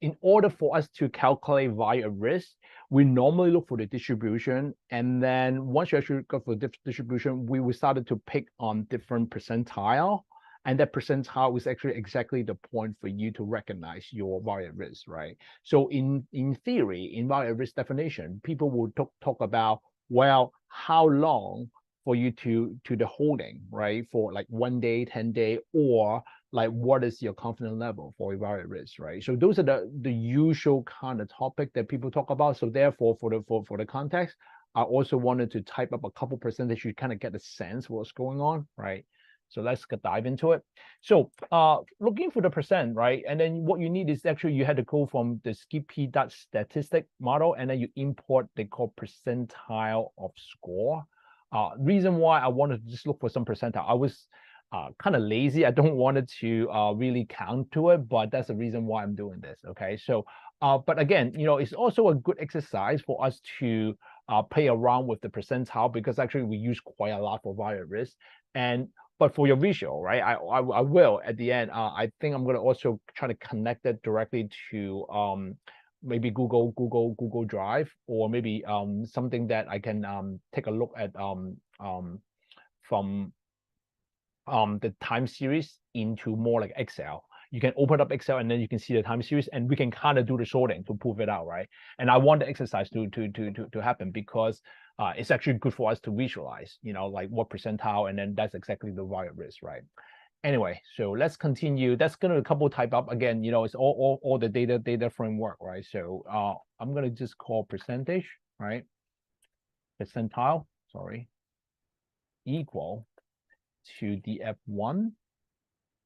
in order for us to calculate via risk, we normally look for the distribution. And then once you actually go for the distribution, we started to pick on different percentile. And that percentile is actually exactly the point for you to recognize your variant risk, right? So in theory, in variant risk definition, people will talk about, well, how long for you to the holding, right? For like 1 day, 10 day, or like what is your confidence level for a varied risk, right? So those are the usual kind of topic that people talk about. So therefore, for the context, I also wanted to type up a couple percentage. You kind of get a sense what's going on, right? So let's dive into it. So looking for the percent, right? And then what you need is actually you had to go from the skippy.statistic model, and then you import the called percentile of score. Reason why I wanted to just look for some percentile, I was kind of lazy. I don't want it to really count to it, but that's the reason why I'm doing this. Okay, so but again, it's also a good exercise for us to play around with the percentile, because actually we use quite a lot for varied risk. And but for your visual, right? I will at the end. I think I'm going to also try to connect it directly to maybe Google Drive, or maybe something that I can take a look at from the time series into more like Excel. You can open up Excel and then you can see the time series, and we can kind of do the sorting to prove it out, right? And I want the exercise to happen, because it's actually good for us to visualize, like what percentile, and then that's exactly the varied risk, right? Anyway, so let's continue. That's gonna a couple type up again. It's all the data framework, right? So I'm gonna just call percentage, right? Percentile, sorry, equal to df1,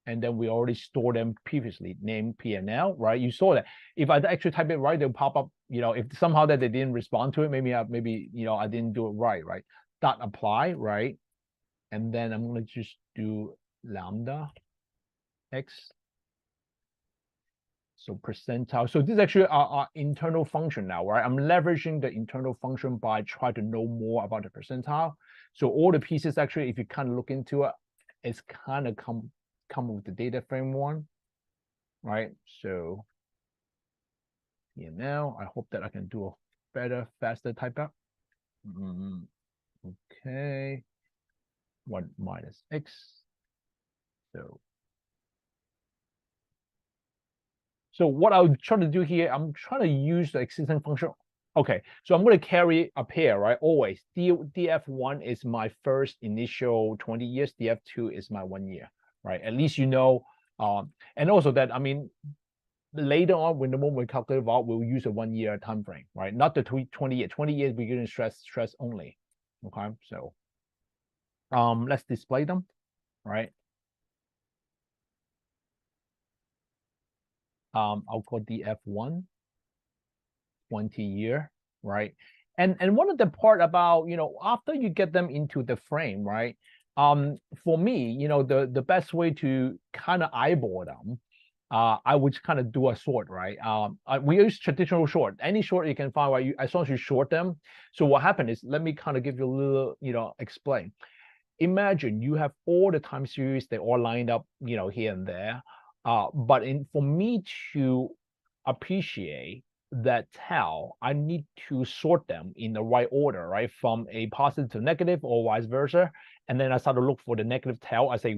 and then we already stored them previously, name P&L, right? You saw that. If I actually type it right, they'll pop up. If somehow that they didn't respond to it, maybe I didn't do it right? Dot apply, right? And then I'm gonna just do lambda x. So percentile. So this is actually our internal function now, right? I'm leveraging the internal function by trying to know more about the percentile. So all the pieces actually, if you kind of look into it, it's kind of come with the data frame one, right? So now I hope that I can do a better, faster type up. Okay, 1 minus x. So what I'll try to do here, I'm trying to use the existing function. Okay, so I'm going to carry a pair, right? Always. df1 is my first initial 20 years. df2 is my 1 year, right? At least and also that, later on, when the moment we calculate out, we'll use a 1 year time frame, right? Not the 20 years. 20 years, we're going to stress only. Okay, so let's display them, right? I'll call df1 20 year, right? And one of the part about, after you get them into the frame, right? For me, the best way to kind of eyeball them, I would kind of do a sort, right? We use traditional sort. Any sort you can find, right? As long as you sort them. So what happened is, let me kind of give you a little, explain. Imagine you have all the time series, they all lined up, here and there. But for me to appreciate that tell, I need to sort them in the right order, right? From a positive to negative or vice versa. And then I start to look for the negative tail. I say,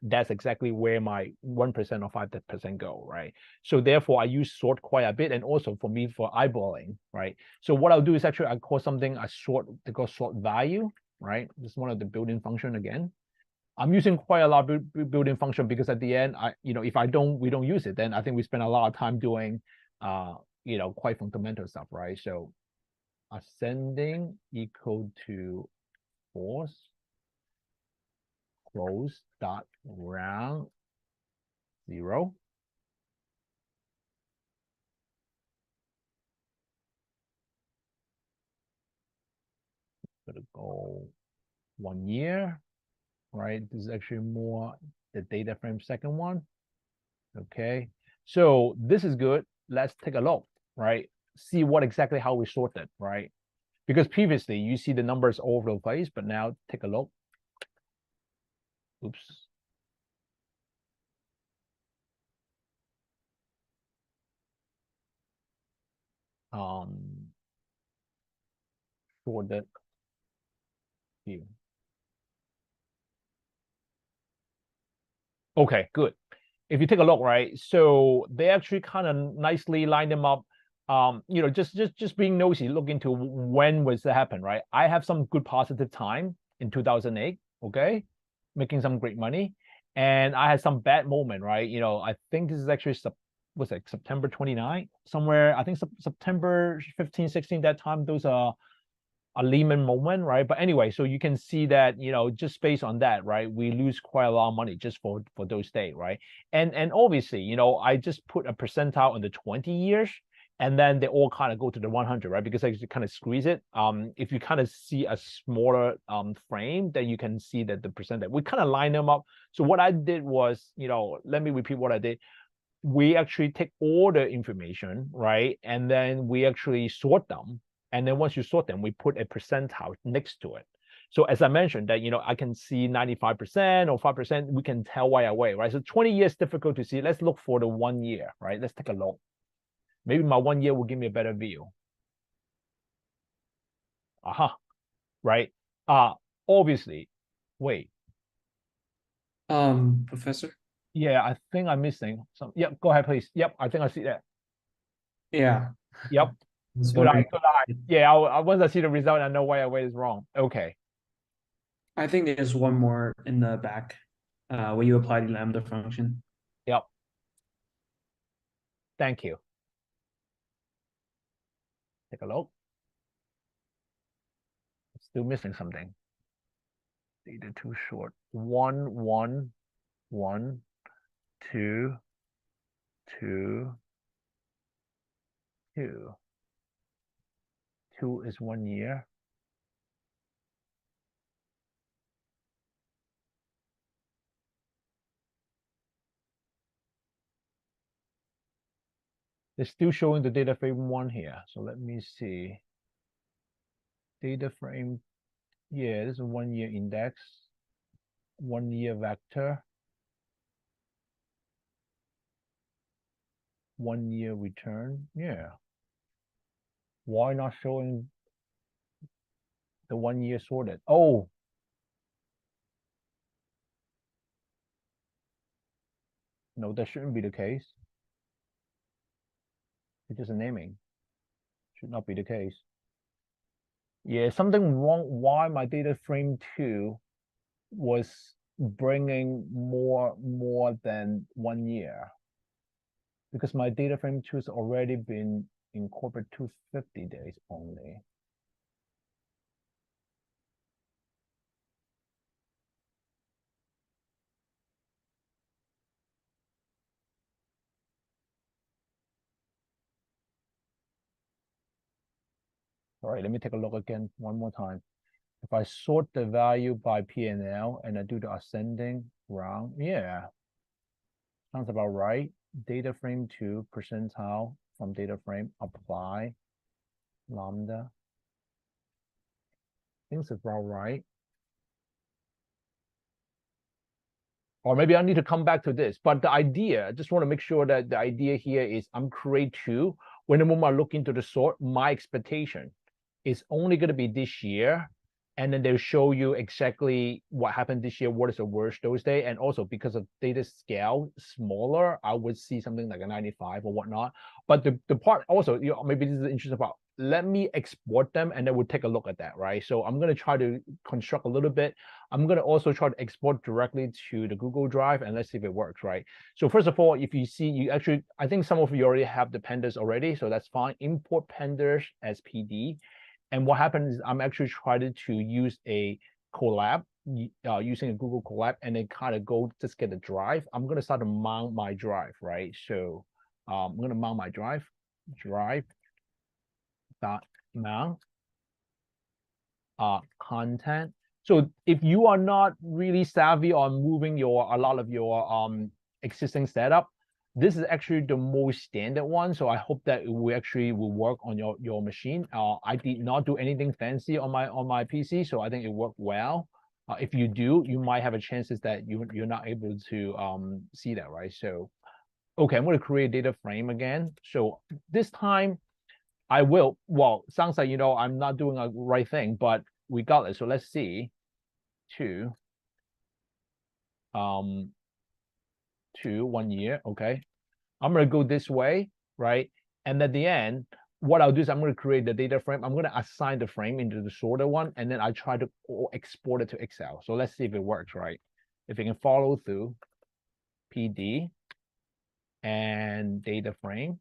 that's exactly where my 1% or 5% go, right? So therefore I use sort quite a bit. And also for me, for eyeballing, right? So what I'll do is actually I call something a sort, they call sort value, right? This is one of the built-in function again. I'm using quite a lot of built-in function, because at the end, if we don't use it, then I think we spend a lot of time doing quite fundamental stuff, right? So ascending equal to force close dot round 0. Gonna go 1 year, right? This is actually more the data frame second one. Okay, so this is good. Let's take a look, right? See what exactly how we sorted, right? Because previously you see the numbers all over the place, but now take a look. Oops. Sorted view. Okay, good. If you take a look, right? So they actually kind of nicely line them up. Just being nosy, look into when was that happen, right? I have some good positive time in 2008, okay, making some great money. and I had some bad moment, right? I think this is actually was it September 29th, somewhere. I think September 15, 16, that time. Those are a Lehman moment, right? But anyway, so you can see that, just based on that, right, we lose quite a lot of money just for those days, right? And obviously, I just put a percentile on the 20 years, and then they all kind of go to the 100, right? Because I kind of squeeze it. If you kind of see a smaller frame, then you can see that the percent that we kind of line them up. So what I did was, let me repeat what I did. We actually take all the information, right? And then we actually sort them. And then once you sort them, we put a percentile next to it. So as I mentioned that, I can see 95% or 5%, we can tell right away, right? So 20 years difficult to see. Let's look for the 1 year, right? Let's take a look. Maybe my 1 year will give me a better view. Aha, right? Obviously, wait. Professor? Yeah, I think I'm missing some. Yep, go ahead, please. Yep, I think I see that. Yeah. Yep. Was Good eye, wondering. good eye. Yeah, once I see the result, I know why I way is wrong. Okay. I think there's one more in the back, where you apply the lambda function. Yep. Thank you. Take a look. Still missing something. Data too short. 1, 1, 1, 2, 2, 2. 2 is 1 year. They're still showing the data frame 1 here. So let me see. Data frame, yeah, this is 1 year index, 1 year vector, 1 year return. Yeah. Why not showing the 1 year sorted? Oh, no, that shouldn't be the case. It's just a naming. Should not be the case. Yeah, something wrong. Why my data frame 2 was bringing more than 1 year? Because my data frame 2 has already been incorporated 250 days only. All right, let me take a look again one more time. If I sort the value by P&L and I do the ascending round, yeah, sounds about right. Data frame 2 percentile from data frame, apply lambda. Things about right. Or maybe I need to come back to this. But the idea, I just want to make sure that the idea here is I'm create 2. When the moment I look into the sort, my expectation is only going to be this year. And then they'll show you exactly what happened this year, what is the worst those days. And also because of data scale smaller, I would see something like a 95 or whatnot. But the part also, maybe this is interesting part. Let me export them and then we'll take a look at that, right? So I'm going to try to construct a little bit. I'm going to also try to export directly to the Google Drive and let's see if it works, right? So first of all, if you see, you actually, I think some of you already have the pandas already, so that's fine. Import pandas as PD. And what happens is I'm actually trying to use a collab, using a Google Colab, and then kind of go just get a drive. I'm going to start to mount my drive, right? So I'm going to mount my drive dot mount content. So if you are not really savvy on moving a lot of your existing setup, this is actually the most standard one. So I hope that it will actually will work on your machine. I did not do anything fancy on my PC, so I think it worked well. If you do, you might have a chances that you're not able to see that, right? So okay, I'm going to create a data frame again. So this time I will, well, sounds like, I'm not doing a right thing, but we got it. So let's see, 2, 1 year, okay. I'm going to go this way, right? And at the end, what I'll do is I'm going to create the data frame. I'm going to assign the frame into the sorter one, and then I try to export it to Excel. So let's see if it works, right? if you can follow through, PD and data frame.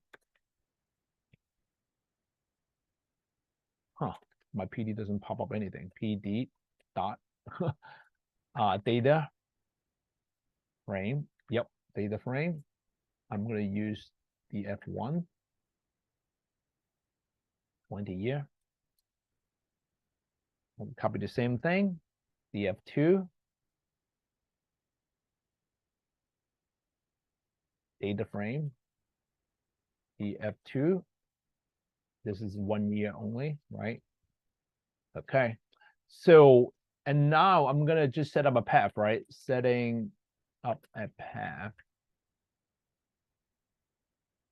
Huh, my PD doesn't pop up anything. PD dot data frame. Yep, data frame. I'm going to use the F1, 20 year. I'll copy the same thing, the F2, data frame, the F2. This is 1 year only, right? Okay. So, and now I'm going to just set up a path, right? Setting up a path.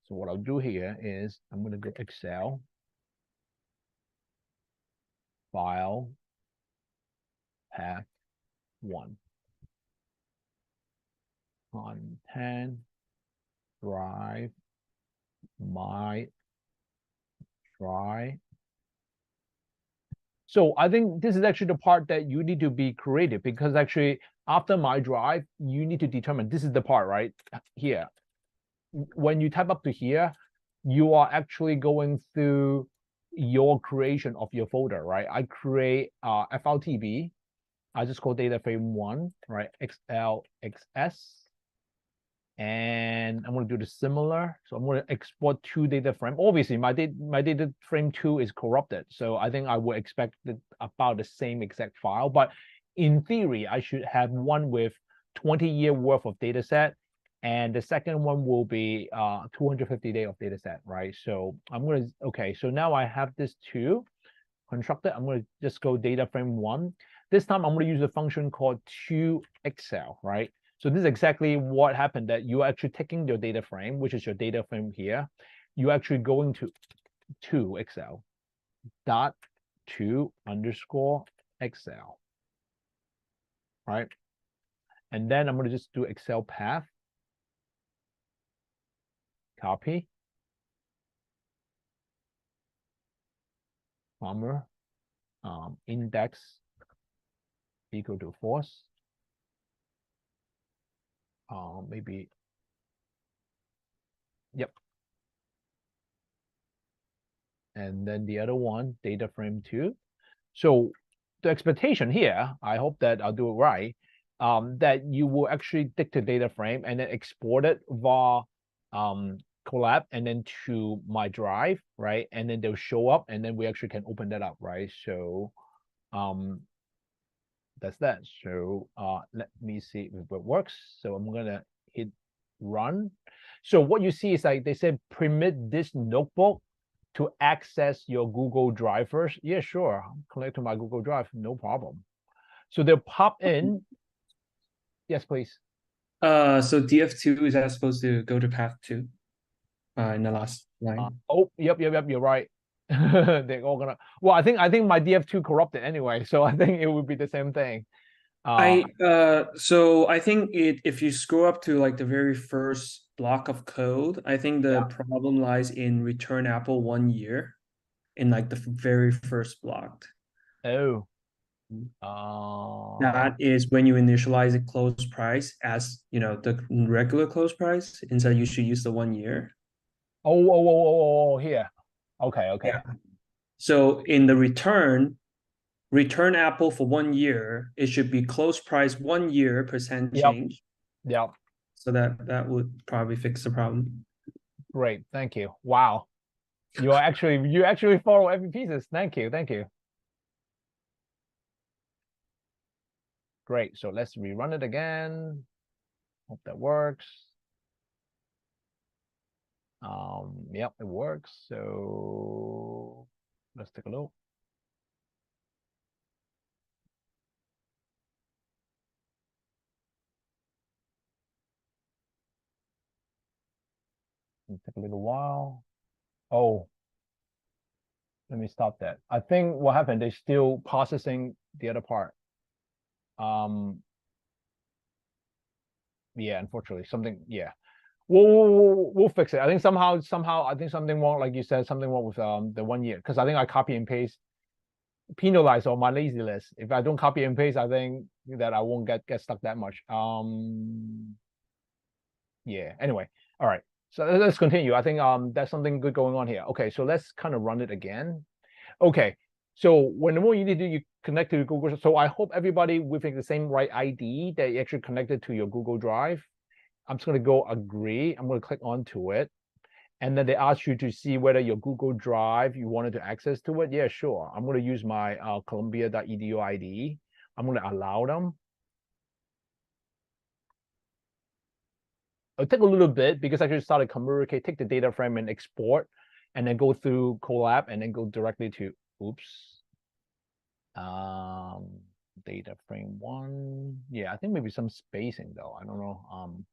So what I'll do here is I'm going to go Excel, File, Path 1, Content, Drive, My Drive. So I think this is actually the part that you need to be creative, because actually after My Drive, you need to determine, this is the part right here. When you type up to here, you are actually going through your creation of your folder, right? I create FLTB. I just call data frame 1, right? XLXS. And I'm going to do the similar. So I'm going to export 2 data frame. Obviously, my data frame 2 is corrupted. So I think I would expect about the same exact file. But in theory, I should have one with 20-year worth of data set. And the second one will be 250 day of data set, right? So I'm going to, okay, so now I have this 2 constructed. I'm going to just go data frame 1. This time I'm going to use a function called toExcel, right? So this is exactly what happened, that you're actually taking your data frame, which is your data frame here. You're actually going to Excel dot to underscore Excel, right? And then I'm going to just do Excel path, copy, comma, index equal to false. Maybe, yep. And then the other one, data frame 2. So the expectation here, I hope that I'll do it right, that you will actually dig the data frame and then export it via collab and then to my drive, right? And then they'll show up and then we actually can open that up, right? So that's that. So let me see if it works. So I'm gonna hit run. So what you see is like they said, permit this notebook to access your Google Drive first. Yeah, sure. Connect to my Google Drive, no problem. So they'll pop in. Yes, please. So DF2 is that supposed to go to path 2 in the last line? Oh, yep, you're right. They're all gonna. Well, I think my DF2 corrupted anyway, so I think it would be the same thing. So I think if you scroll up to like the very first block of code, I think the problem lies in return Apple 1 year in like the very first block. Oh. That is when you initialize the close price as the regular close price. Instead, you should use the 1 year. Oh, here. Okay. Yeah. So in the return Apple for 1 year, it should be close price 1 year % change. Yep. So that would probably fix the problem. Great, thank you. Wow, you actually follow every pieces. Thank you. Great. So let's rerun it again. Hope that works. Yep, it works. So let's take a look. It'll take a little while. Oh, let me stop that. I think what happened, they're still processing the other part. Yeah, unfortunately, something, yeah. We'll fix it. I think somehow I think something wrong, like you said, something wrong with the 1 year, because I think I copy and paste penalized on my lazy list. If I don't copy and paste, I think that I won't get stuck that much. Yeah, anyway, all right. So let's continue. I think there's something good going on here. Okay, so let's kind of run it again. Okay, so whenever you need to you connect to Google, so I hope everybody within the same right ID that you actually connected to your Google Drive. I'm just gonna go agree. I'm gonna click onto it. And then they ask you to see whether your Google Drive, you wanted to access to it. Yeah, sure. I'm gonna use my Columbia.edu ID. I'm gonna allow them. It'll take a little bit because I just started communicate, take the data frame and export, and then go through Colab and then go directly to, oops. Data frame one. Yeah, I think maybe some spacing though. I don't know.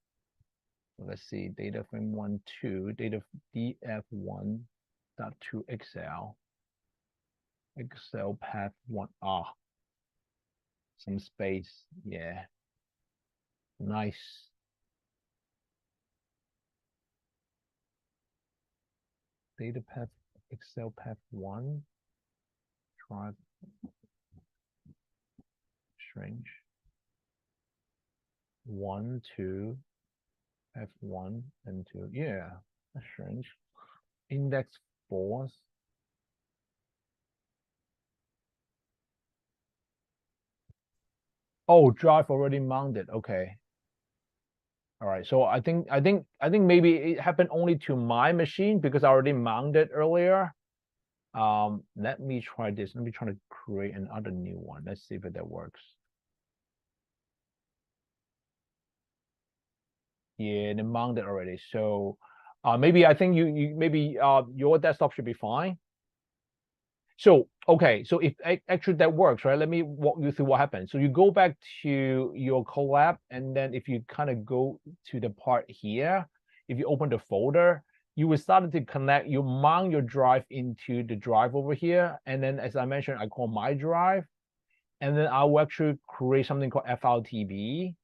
Let's see, data frame 1, 2, data df1.2 Excel path 1. Ah, some space. Yeah, nice. Data path Excel path 1. Try strange. 1, 2, F1 and 2. Yeah, that's strange. Index 4. Oh, drive already mounted. Okay. All right. So I think maybe it happened only to my machine because I already mounted earlier. Let me try this. Let me try to create another new one. Let's see if that works. Yeah, they mounted already. So maybe I think you maybe your desktop should be fine. So okay, so if actually that works, right? Let me walk you through what happens. So you go back to your collab, and then if you kind of go to the part here, if you open the folder, you will start to connect, you mount your drive into the drive over here. And then as I mentioned, I call my drive. And then I will actually create something called FLTB.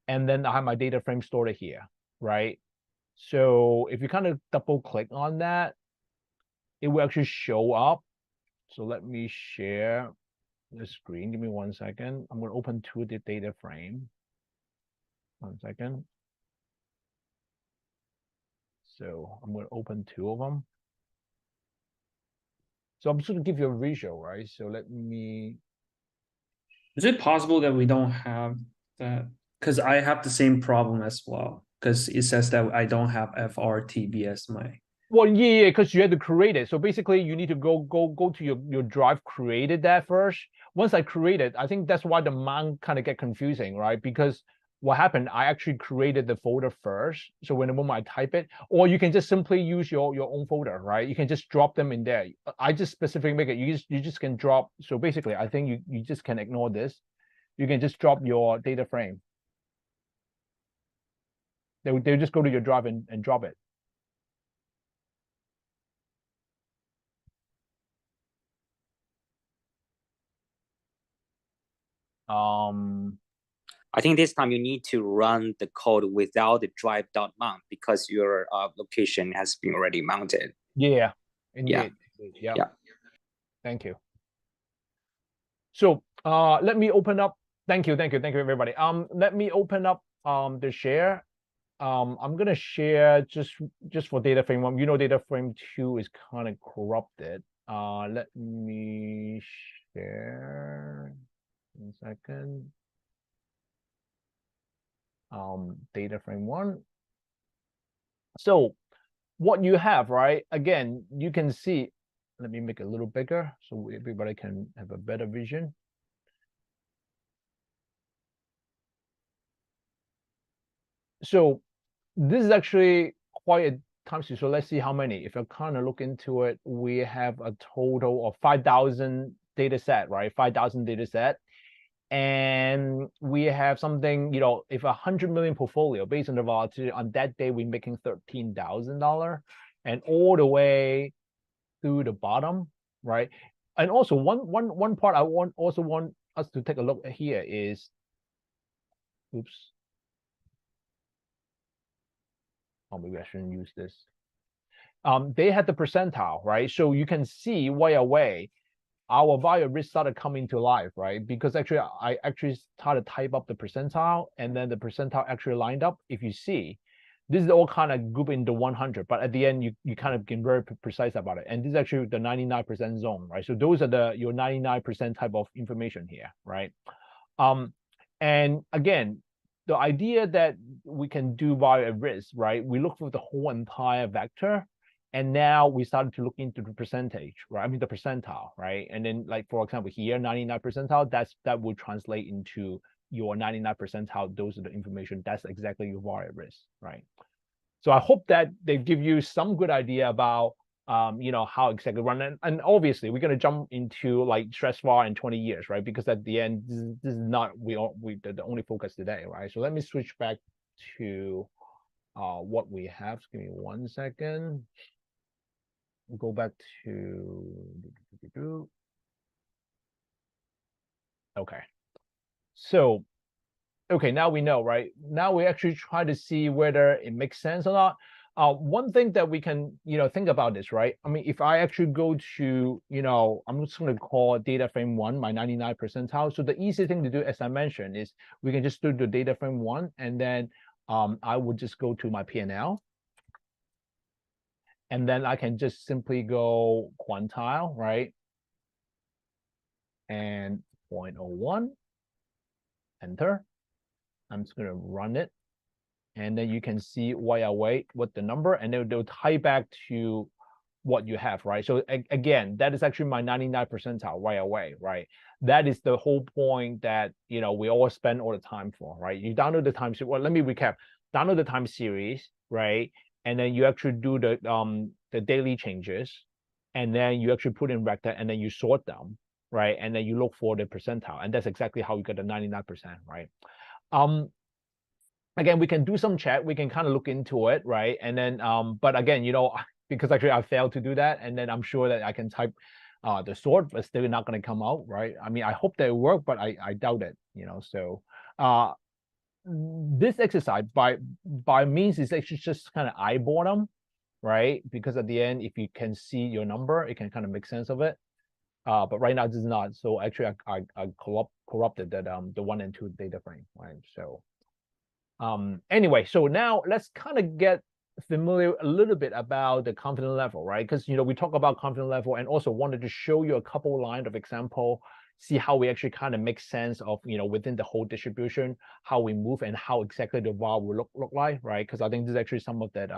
And then I have my data frame stored here, right? So if you kind of double click on that, it will actually show up. So let me share the screen. Give me 1 second. I'm going to open to the data frame. 1 second. So I'm going to open 2 of them. So I'm just going to give you a visual, right? So let me. Is it possible that we don't have that? Because I have the same problem as well. Because it says that I don't have FRTB as my. Well, yeah, because you had to create it. So basically, you need to go to your drive, created that first. Once I created, I think that's why the mount kind of get confusing, right? Because what happened, I actually created the folder first. So when the moment I type it, or you can just simply use your own folder, right? You can just drop them in there. I just specifically make it. You just can drop. So basically, I think you just can ignore this. You can just drop your data frame. They'll just go to your drive and drop it. I think this time you need to run the code without the drive.mount because your location has been already mounted. Yeah, indeed. Yeah. Yeah. Thank you. So let me open up. Thank you, everybody. Let me open up the share. I'm gonna share just for data frame 1. You know, data frame 2 is kind of corrupted. Let me share 1 second. Data frame 1. So what you have, right? Again, you can see. Let me make it a little bigger so everybody can have a better vision. So this is actually quite a time series. So let's see how many. If I kind of look into it, we have a total of 5,000 data set, right? 5,000 data set. And we have something, you know, if 100 million portfolio based on the volatility on that day, we're making $13,000 and all the way through the bottom, right? And also one part I want us to take a look at here is, oops. Oh, maybe I shouldn't use this. They had the percentile, right? So you can see way away. our value at risk started coming to life, right? Because actually, I actually started to type up the percentile, and then the percentile actually lined up. If you see, this is all kind of grouped into 100, but at the end, you kind of get very precise about it. And this is actually the 99% zone, right? So those are your 99% type of information here, right? And again, the idea that we can do value at risk, right? We look for the whole entire vector, and now we started to look into the percentage, right? I mean the percentile, right? And then, like, for example, here 99 percentile, that would translate into your 99 percentile. Those are the information. That's exactly your value at risk, right? So I hope that they give you some good idea about how exactly run. And obviously we're going to jump into like stress VAR in 20 years, right? Because at the end, this is not the only focus today, right? So let me switch back to what we have. Just give me 1 second. We'll go back to okay. So okay, now we know, right? Now we actually try to see whether it makes sense or not. One thing that we can, think about this, right? I mean, if I actually go to, I'm just going to call data frame 1 my 99 percentile. So the easy thing to do, as I mentioned, is we can just do the data frame 1, and then I would just go to my P&L. And then I can just simply go quantile, right? And 0.01, enter. I'm just going to run it. And then you can see right away what the number, and they'll tie back to what you have, right? So again, that is actually my 99 percentile right away, right? That is the whole point that, we all spend all the time for, right? You download the time series. Well, let me recap. Download the time series, right? And then you actually do the daily changes, and then you actually put in vector, and then you sort them, right? And then you look for the percentile, and that's exactly how you get the 99%, right? Again, we can do some chat. We can kind of look into it, right? And then, but again, because actually I failed to do that, and then I'm sure that I can type the sort, but still not going to come out, right? I mean, I hope that it work, but I doubt it, So this exercise by means is actually just kind of eyeball them, right? Because at the end, if you can see your number, it can kind of make sense of it. But right now this is not. So actually, I corrupted that the 1 and 2 data frame, right? So. Anyway, so now let's kind of get familiar a little bit about the confidence level, right? Because we talk about confidence level, and also wanted to show you a couple lines of example, see how we actually kind of make sense of within the whole distribution, how we move, and how exactly the VAR will look like, right? Because I think this is actually some of that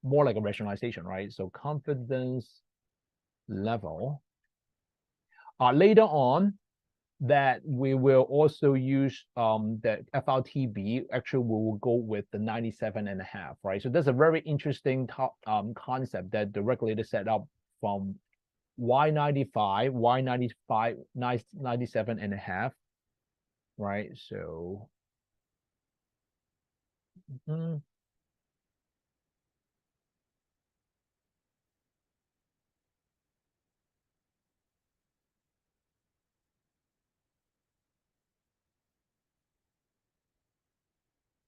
more like a rationalization, right? So confidence level. Later on, that we will also use the FRTB. Actually, we will go with the 97.5, right? So that's a very interesting concept that the regulator set up from Y95, Y95, 97.5, right? So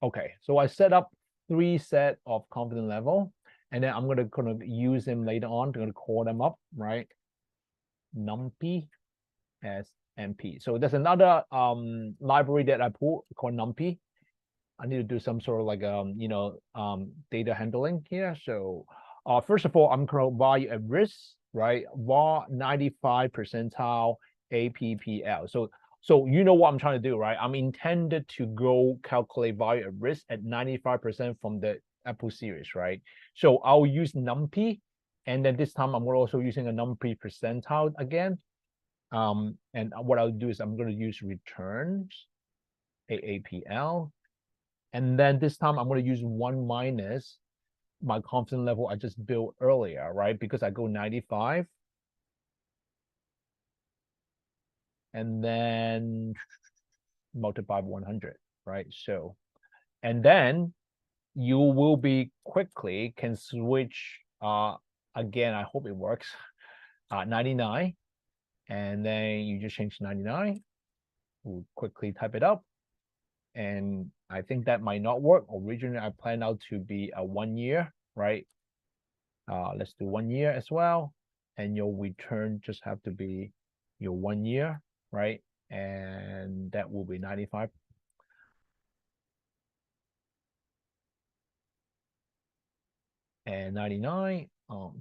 okay, so I set up 3 set of confidence level, and then I'm going to use them later on. I'm going to call them up, right? NumPy as MP. So there's another library that I put called NumPy. I need to do some sort of like data handling here. So first of all, I'm going to value at risk, right? VAR 95 percentile APPL. So you know what I'm trying to do, right? I'm intended to go calculate value at risk at 95% from the Apple series, right? So I'll use NumPy, and then this time I'm also using a NumPy percentile again. And what I'll do is I'm going to use returns AAPL, and then this time I'm going to use 1 minus my confidence level I just built earlier, right? Because I go 95, and then multiply by 100, right? So, and then you will be quickly can switch again. I hope it works. 99, and then you just change 99. We'll quickly type it up, and I think that might not work. Originally, I planned out to be a 1 year, right? Let's do 1 year as well, and your return just have to be your 1 year, right? And that will be 95. And 99,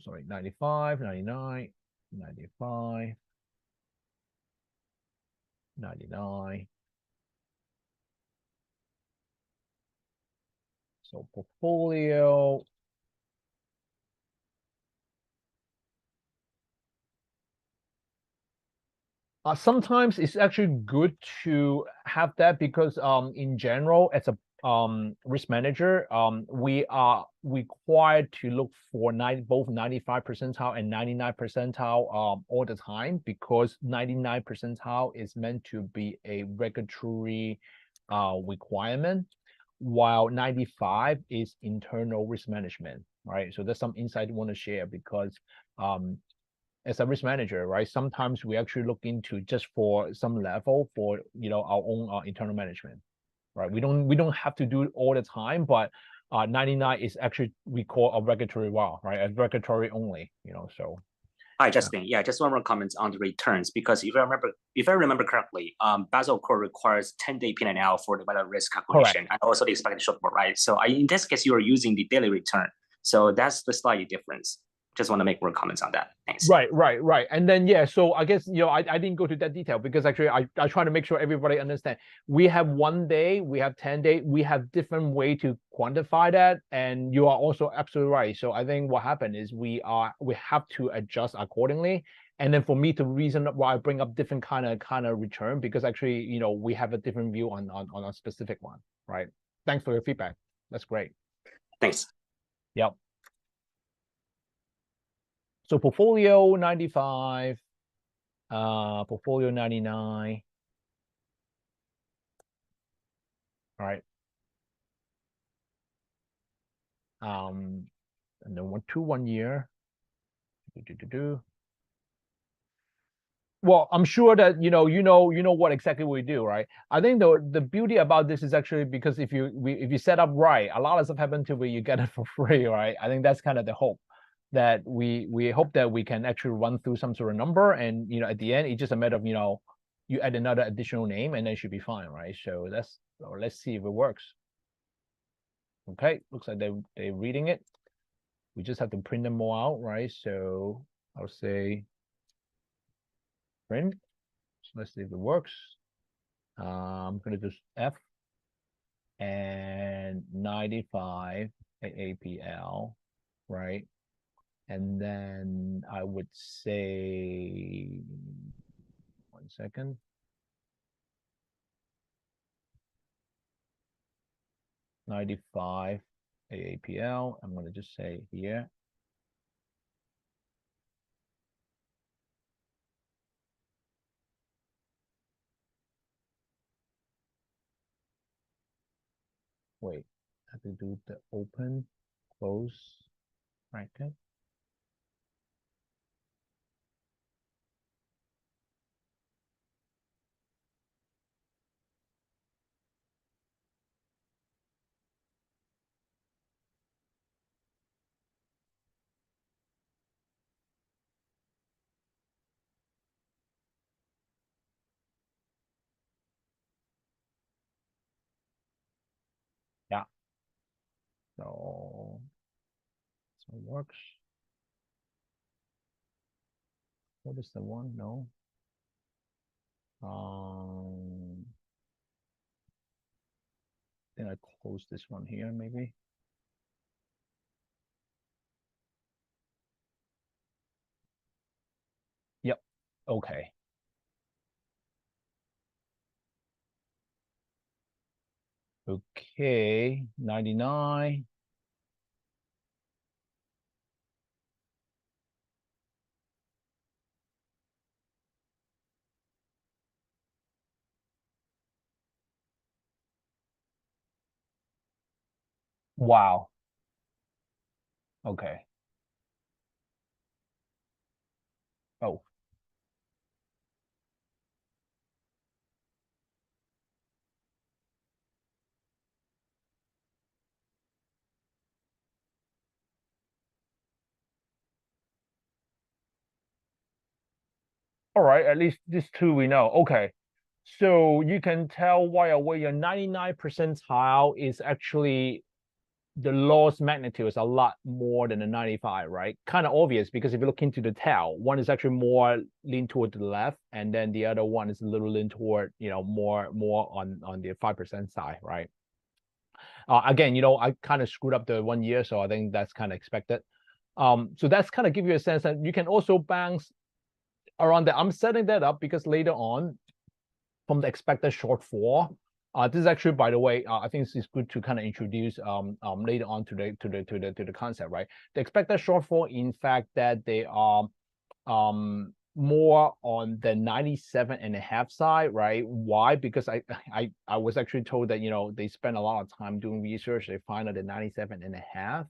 sorry, 95, 99, 95, 99. So portfolio, sometimes it's actually good to have that because in general, as a risk manager, we are required to look for both 95 percentile and 99 percentile all the time, because 99 percentile is meant to be a regulatory requirement, while 95 is internal risk management, right? So that's some insight I want to share, because as a risk manager, right, sometimes we actually look into just for some level for our own internal management, right? We don't have to do it all the time, but 99 is actually we call a regulatory law, right? A regulatory only, so. Hi, Justin. Yeah, just one more comment on the returns, because if I remember correctly, Basel Core requires 10-day P&L for the value risk calculation, Correct. and also the expected shortfall, right? So in this case, you are using the daily return. So that's the slight difference. Just want to make more comments on that. Thanks. Right. And then, yeah, so I guess, I didn't go to that detail because actually I try to make sure everybody understand. We have 1 day, we have 10 days, we have different way to quantify that. And you are also absolutely right. So I think what happened is we have to adjust accordingly. And then for me to reason why I bring up different kind of return, because actually, we have a different view on a specific one, right? Thanks for your feedback. That's great. Thanks. Yep. So portfolio 95, portfolio 99. All right. And then 1 year. Well, I'm sure that you know what exactly we do, right? I think the beauty about this is actually because if you set up right, a lot of stuff happen to where you get it for free, right? I think that's kind of the hope, that we hope that we can actually run through some sort of number, and at the end it's just a matter of you add another additional name and then it should be fine, right? So let's see if it works. Okay, looks like they're reading it. We just have to print them all out, right? So I'll say print. So let's see if it works. I'm gonna do F and 95 AAPL, right? And then I would say 1 second. $95 AAPL. I'm gonna just say here. Wait, I have to do the open, close bracket. Yeah. So it works. What is the one? No. Then I close this one here, maybe. Yep. Okay. Okay. 99. Wow. Okay. Oh, All right, at least these two we know. Okay. So you can tell right away your 99 percentile is actually the loss magnitude is a lot more than the 95, right? Kind of obvious because if you look into the tail, one is actually more lean toward the left, and then the other one is a little lean toward, more on the 5% side, right? Again, I kind of screwed up the 1 year, so I think that's kind of expected. So that's kind of give you a sense that you can also bounce around that. I'm setting that up because later on, from the expected shortfall, this is actually, by the way, I think it's good to kind of introduce later on to the concept, right? The expected shortfall, in fact, that they are more on the 97.5 side, right? Why? Because I was actually told that they spend a lot of time doing research. They find that the 97.5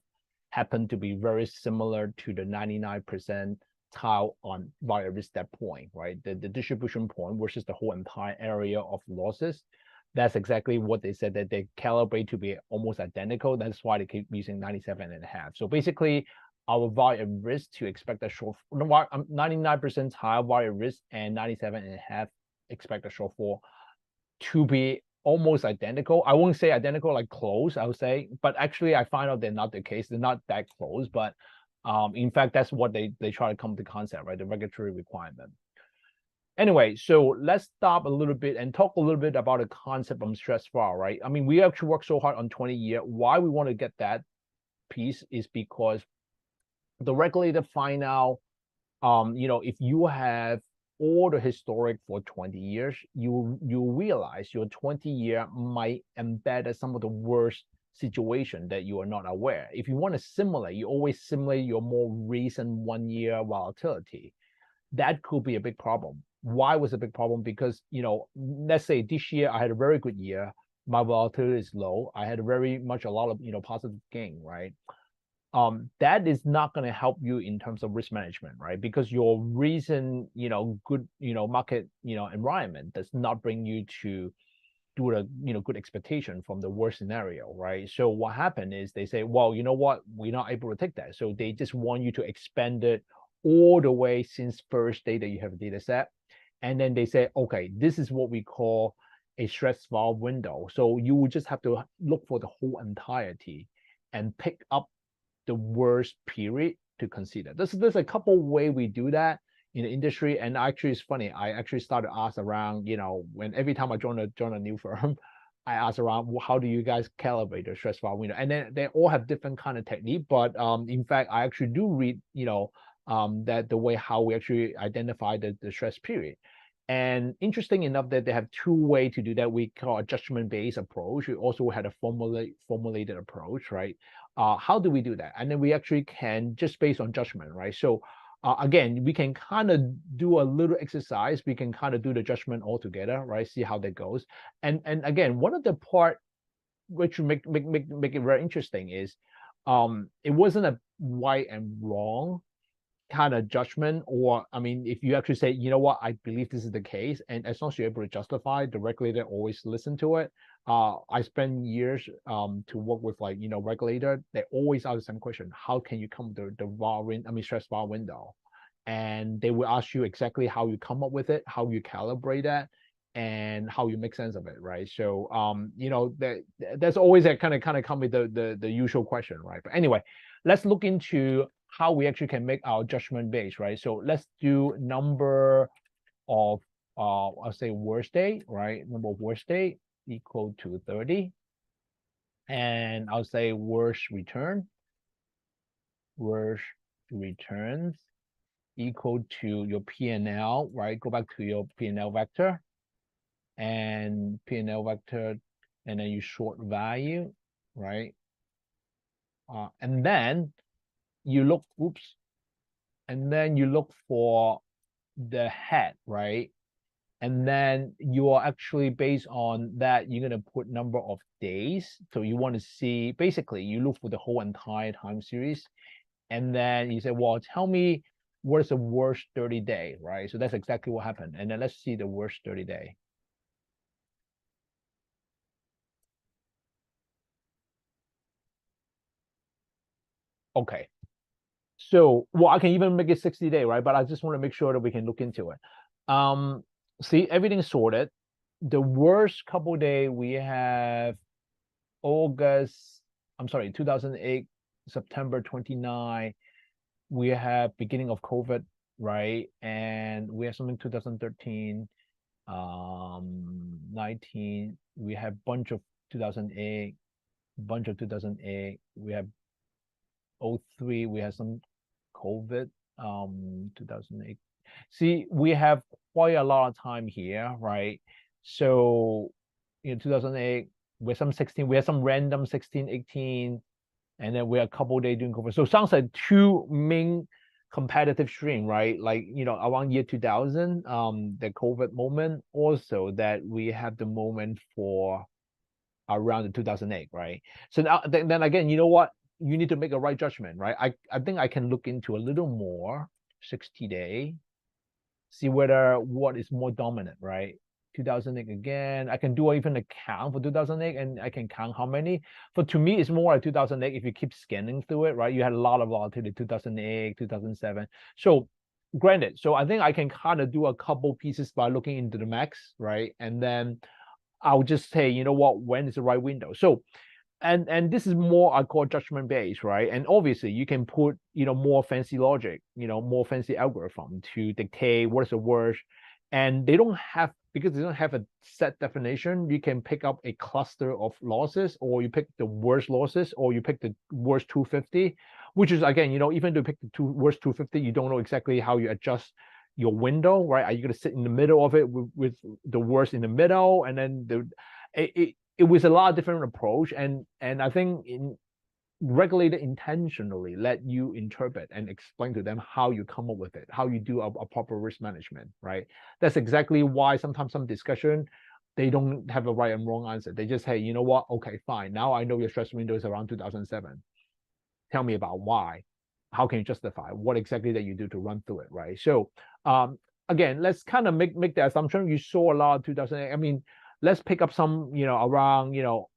happen to be very similar to the 99% tile on via step point, right? The distribution point versus the whole entire area of losses. That's exactly what they said, that they calibrate to be almost identical. That's why they keep using 97.5. So basically, our via risk to expect a short 99% higher via risk and 97.5 expect a shortfall to be almost identical. I won't say identical, like close, I would say, but actually I find out they're not the case. They're not that close, but in fact, that's what they try to come to concept, right? The regulatory requirement. Anyway, so let's stop a little bit and talk a little bit about the concept of stress VaR, right? I mean, we actually worked so hard on 20 year. Why we want to get that piece is because the regulator find out, if you have all the historic for 20 years, you realize your 20 year might embed some of the worst situation that you are not aware. If you want to simulate, you always simulate your more recent 1 year volatility. That could be a big problem. Why was a big problem? Because, let's say this year I had a very good year, my volatility is low, I had very much a lot of, positive gain, right? That is not going to help you in terms of risk management, right? Because your recent, good, market, environment does not bring you to do a, good expectation from the worst scenario, right? So what happened is they say, well, you know what, we're not able to take that. So they just want you to expand it all the way since first day that you have a data set. And then they say, okay, this is what we call a stress VaR window. So you would just have to look for the whole entirety and pick up the worst period to consider. There's a couple way we do that in the industry, and actually it's funny. I actually started to ask around, when every time I join a new firm, I ask around, well, how do you guys calibrate the stress VaR window? And then they all have different kind of technique, but in fact, I actually do read, that the way how we actually identify the stress period. And interesting enough that they have two ways to do that. We call a judgment-based approach. We also had a formulated approach, right? How do we do that? And then we actually can just based on judgment, right? So again, we can kind of do a little exercise. We can kind of do the judgment all together, right? See how that goes. And again, one of the part which make it very interesting is it wasn't a right and wrong kind of judgment, or I mean, if you actually say, you know what, I believe this is the case, and as long as you're able to justify, the regulator always listen to it. I spent years to work with regulator. They always ask the same question: how can you come to the stress VaR window? And they will ask you exactly how you come up with it, how you calibrate that, and how you make sense of it, right? So there's always that kind of come with the usual question, right? But anyway, let's look into how we actually can make our judgment base, right? So let's do number of I'll say worst day, right? Number of worst day equal to 30. And I'll say worst returns equal to your P&L, right? Go back to your P&L vector and P&L vector, and then you short value, right? And then you look, and then you look for the head, right? And then you are actually based on that, you're going to put number of days. So you want to see, basically you look for the whole entire time series. And then you say, well, tell me what's the worst 30 day, right? So that's exactly what happened. And then let's see the worst 30 day. Okay. So, well, I can even make it 60 day, right? But I just want to make sure that we can look into it. See, everything's sorted. The worst couple day we have August, I'm sorry, 2008, September 29. We have beginning of COVID, right? And we have something 2013, 19. We have bunch of 2008, bunch of 2008. We have 03. We have some COVID, 2008. See, we have quite a lot of time here, right? So in 2008, with some 16, we had some random 16, 18, and then we had a couple days doing COVID. So it sounds like two main competitive stream, right? Like, around year 2000, the COVID moment, also that we have the moment for around the 2008, right? So now, then again, you know what? You need to make a right judgment, right? I think I can look into a little more 60-day, see whether what is more dominant, right? 2008 again. I can do even a count for 2008, and I can count how many. But to me, it's more like 2008. If you keep scanning through it, right? You had a lot of volatility, 2008, 2007. So granted, so I think I can kind of do a couple pieces by looking into the max, right? And then I'll just say, you know what, when is the right window? So and this is more I call judgment based, right? And obviously you can put more fancy logic, more fancy algorithm to dictate what is the worst. And they don't have, because they don't have a set definition, you can pick up a cluster of losses, or you pick the worst losses, or you pick the worst 250, which is again, even to pick the worst 250, you don't know exactly how you adjust your window, right? Are you going to sit in the middle of it with the worst in the middle, and then it was a lot of different approach, and I think regulator intentionally let you interpret and explain to them how you come up with it, how you do a proper risk management, right? That's exactly why sometimes some discussion, they don't have a right and wrong answer. They just, hey, you know what? Okay, fine. Now I know your stress window is around 2007. Tell me about why. How can you justify what exactly that you do to run through it, right? So again, let's kind of make the assumption you saw a lot of 2008. I mean, let's pick up some, around,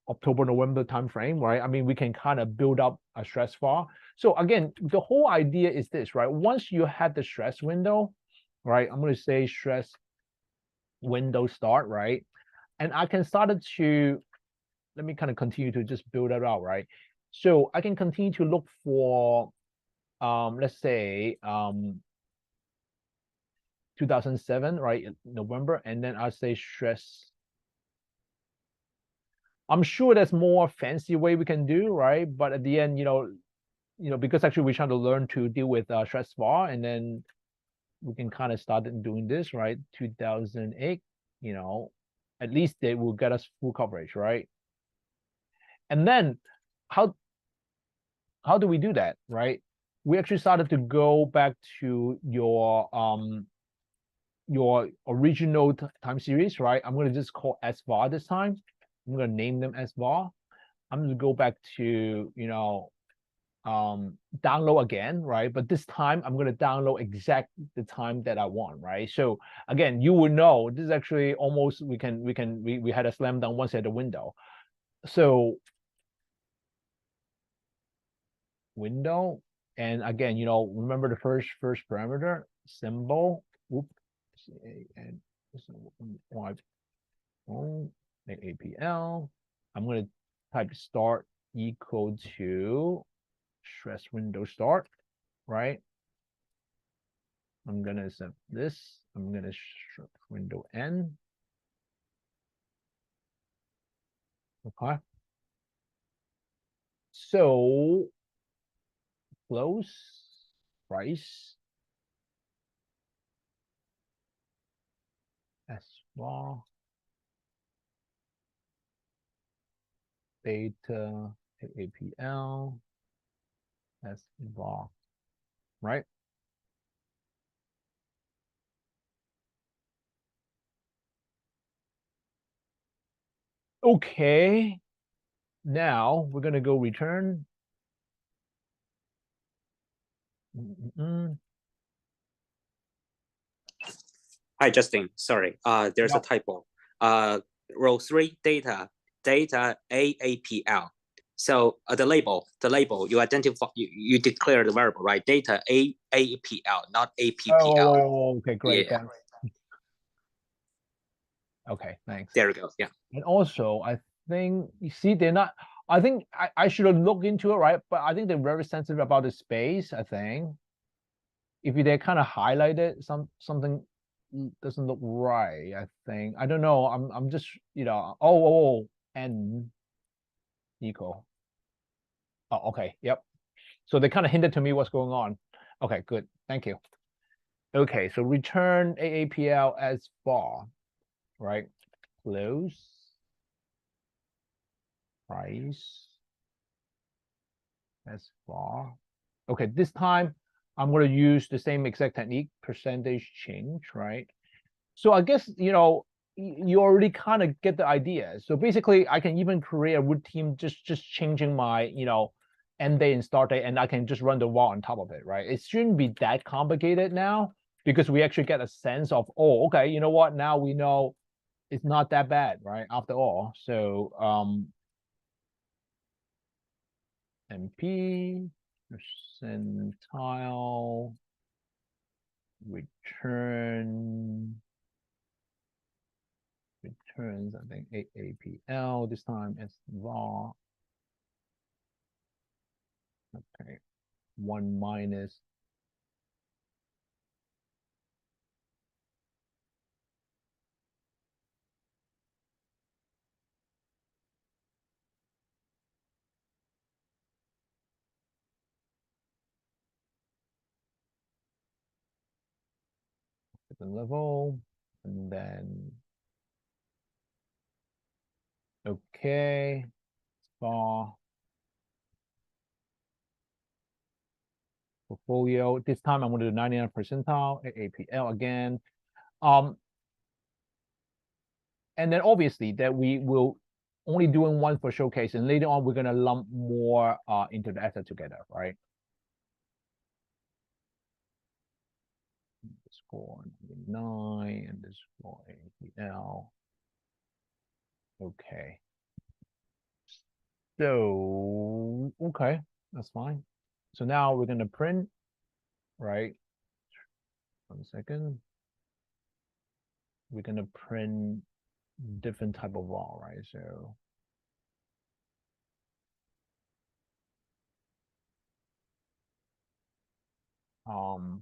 October, November timeframe, right? I mean, we can kind of build up a stress bar. So again, the whole idea is this, right? Once you have the stress window, right? I'm going to say stress window start, right? And I can start to, let me kind of continue to just build it out, right? So I can continue to look for, let's say, 2007, right? November, and then I'll say stress. I'm sure there's more fancy way we can do, right? But at the end, because actually we're trying to learn to deal with stress bar, and then we can kind of start doing this, right? 2008, at least they will get us full coverage, right? And then how do we do that, right? We actually started to go back to your original time series, right? I'm going to just call SVAR this time. I'm going to name them as VAR. I'm going to go back to, download again, right? But this time I'm going to download exact the time that I want, right? So again, you will know this is actually almost, we had a slam dunk once at the window. So window, and again, remember the first parameter, symbol, oops, and APL. I'm going to type start equal to stress window start, right? I'm going to set this. I'm going to stress window N. Okay. So close price as well. Data APL as well, right? Okay, now we're gonna go return. Hi, Justin. Sorry, there's a typo. Row 3 data AAPL. So the label you identify, you declare the variable, right? Data AAPL, not APPL. Oh, okay, great. Yeah. Okay, thanks. There we go. Yeah. And also, I think you see they're not. I think I should have looked into it, right? But I think they're very sensitive about the space. I think if they kind of highlighted something doesn't look right. I think I don't know. I'm just and equal. Oh, okay. Yep. So they kind of hinted to me what's going on. Okay, good. Thank you. Okay, so return AAPL as var, right? Close. Price as var. Okay, this time I'm going to use the same exact technique, percentage change, right? So I guess, you already kind of get the idea. So basically I can even create a routine just changing my, end date and start date, and I can just run the var on top of it, right? It shouldn't be that complicated now because we actually get a sense of, oh, okay, you know what? Now we know it's not that bad, right? After all. So MP percentile returns, I think AAPL this time as var. Okay, 1 minus the level, and then okay, var portfolio. This time I'm going to do 99 percentile AAPL again. And then obviously that we will only doing one for showcase, and later on we're going to lump more into the asset together, right? Score 9 and this score APL. Okay. So okay, that's fine. So now we're gonna print, right? 1 second. We're gonna print different type of var, right? So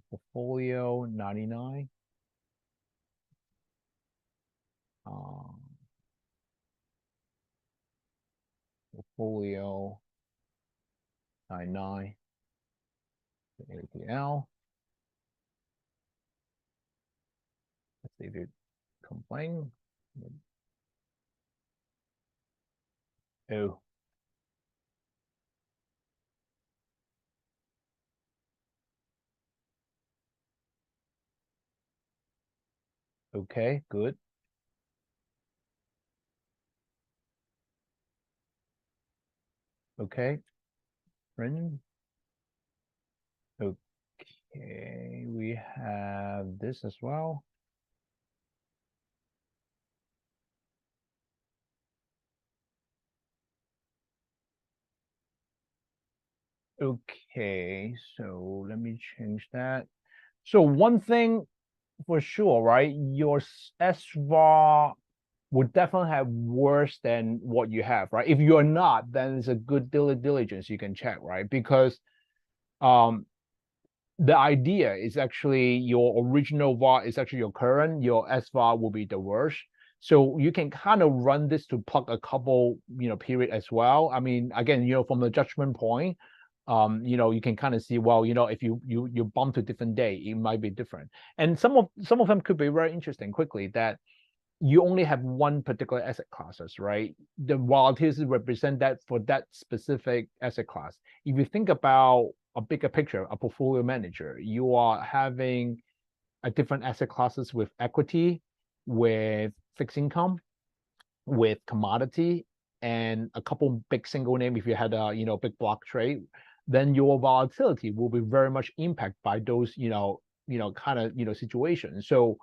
portfolio 99. Portfolio 99 APL. Let's see if it complain. Oh. Okay, good. Okay, print. Okay, we have this as well. Okay, so let me change that. So one thing for sure, right? Your SVAR would definitely have worse than what you have, right? If you're not, then it's a good diligence you can check, right? Because the idea is actually your original VAR is actually your current, your SVAR will be the worst. So you can kind of run this to plug a couple, period as well. I mean, again, from the judgment point, you can kind of see, well, if you bump to different day, it might be different. And some of them could be very interesting quickly that you only have one particular asset classes, right? The volatility represent that for that specific asset class. If you think about a bigger picture, a portfolio manager, you are having a different asset classes with equity, with fixed income, with commodity, and a couple big single name. If you had a big block trade, then your volatility will be very much impacted by those kind of situations. So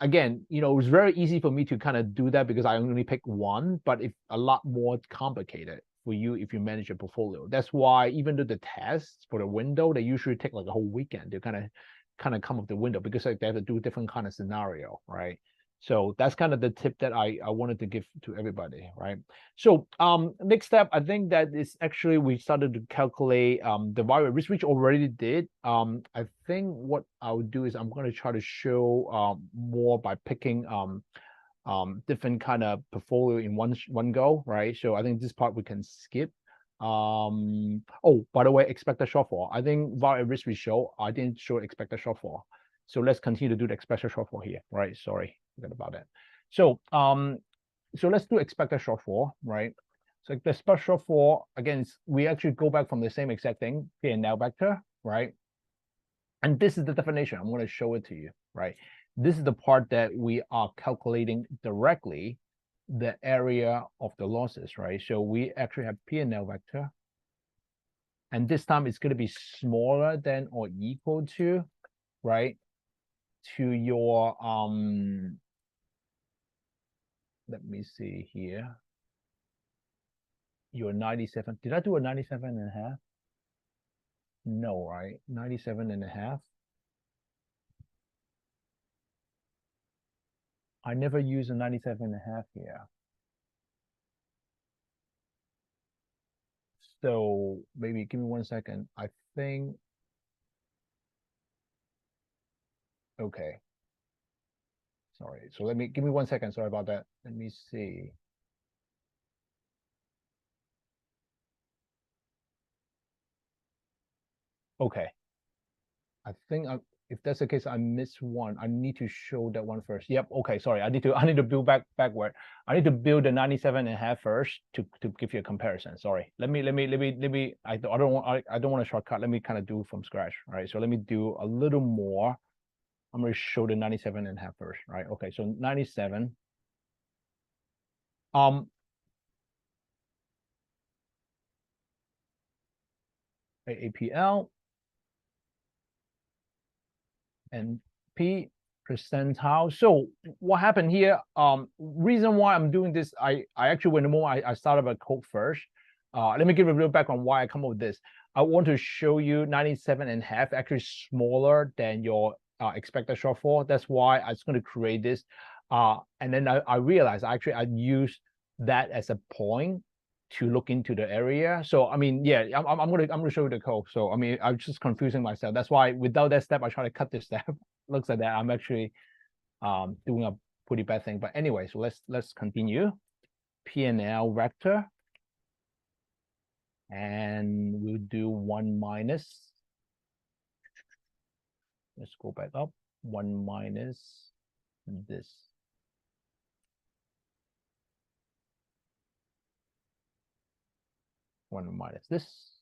again, it was very easy for me to kind of do that because I only pick one, but it's a lot more complicated for you if you manage a portfolio. That's why even though the tests for the window, they usually take like a whole weekend to kind of come up the window because like they have to do different kind of scenario, right? So that's kind of the tip that I wanted to give to everybody, right? So next step, I think that is actually we started to calculate the variable risk, which already did. I think what I'll do is I'm going to try to show more by picking different kind of portfolio in one go, right? So I think this part we can skip. Oh, by the way, expected shortfall. I think variable risk we show, I didn't show expected shortfall. So let's continue to do the expected shortfall here, right? Sorry, forget about that. So so let's do expected shortfall, right? So the expected shortfall, again, we actually go back from the same exact thing, P&L vector, right? And this is the definition. I'm going to show it to you, right? This is the part that we are calculating directly the area of the losses, right? So we actually have P&L vector. And this time it's going to be smaller than or equal to, right? To your, let me see here. Your 97. Did I do a 97.5? No, right? 97.5. I never use a 97.5 here. So maybe give me 1 second. I think, okay. Sorry. So give me 1 second. Sorry about that. Let me see. Okay. I think if that's the case, I missed one. I need to show that one first. Yep. Okay. Sorry. I need to build backward. I need to build the 97.5 first to give you a comparison. Sorry. Let me. I don't want a shortcut. Let me kind of do from scratch. Right. So let me do a little more. I'm going to show the 97.5 first. Right. Okay. So 97. AAPL and P percentile. So what happened here? Reason why I'm doing this, I actually went more. I started by code first. Let me give a real background why I come up with this. I want to show you 97.5 actually smaller than your expected shortfall. That's why I was going to create this. And then I realized actually I use that as a point to look into the area. So I mean, yeah, I'm gonna show you the code. So I mean, I'm just confusing myself. That's why without that step, I try to cut this step. Looks like that I'm actually doing a pretty bad thing. But anyway, so let's continue. P&L vector, and we'll do 1 minus. Let's go back up. 1 minus this. One minus this,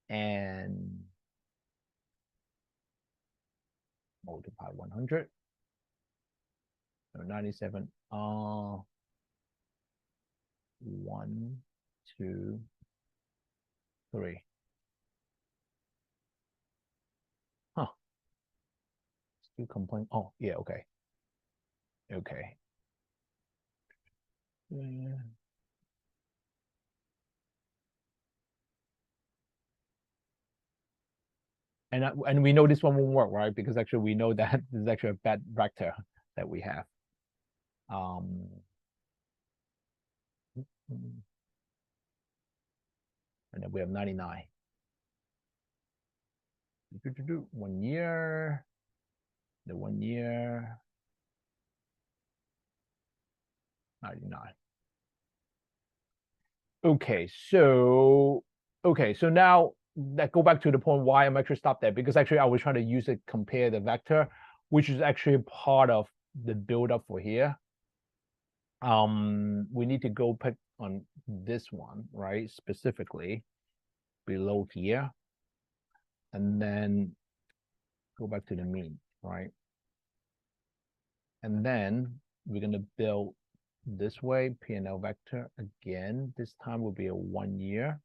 and multiply 100. So 97. 1, 2, 3. Huh. Still complain. Oh, yeah, okay. Okay. Yeah. And we know this one won't work, right? Because actually we know that this is actually a bad vector that we have. And then we have 99. 1 year. The 1 year. 99. Okay, so now that go back to the point why I'm actually stopped there, because actually I was trying to use it compare the vector, which is actually part of the build-up for here. We need to go pick on this one, right? Specifically below here, and then go back to the mean, right? And then we're gonna build this way, P&L vector again. This time will be a 1 year.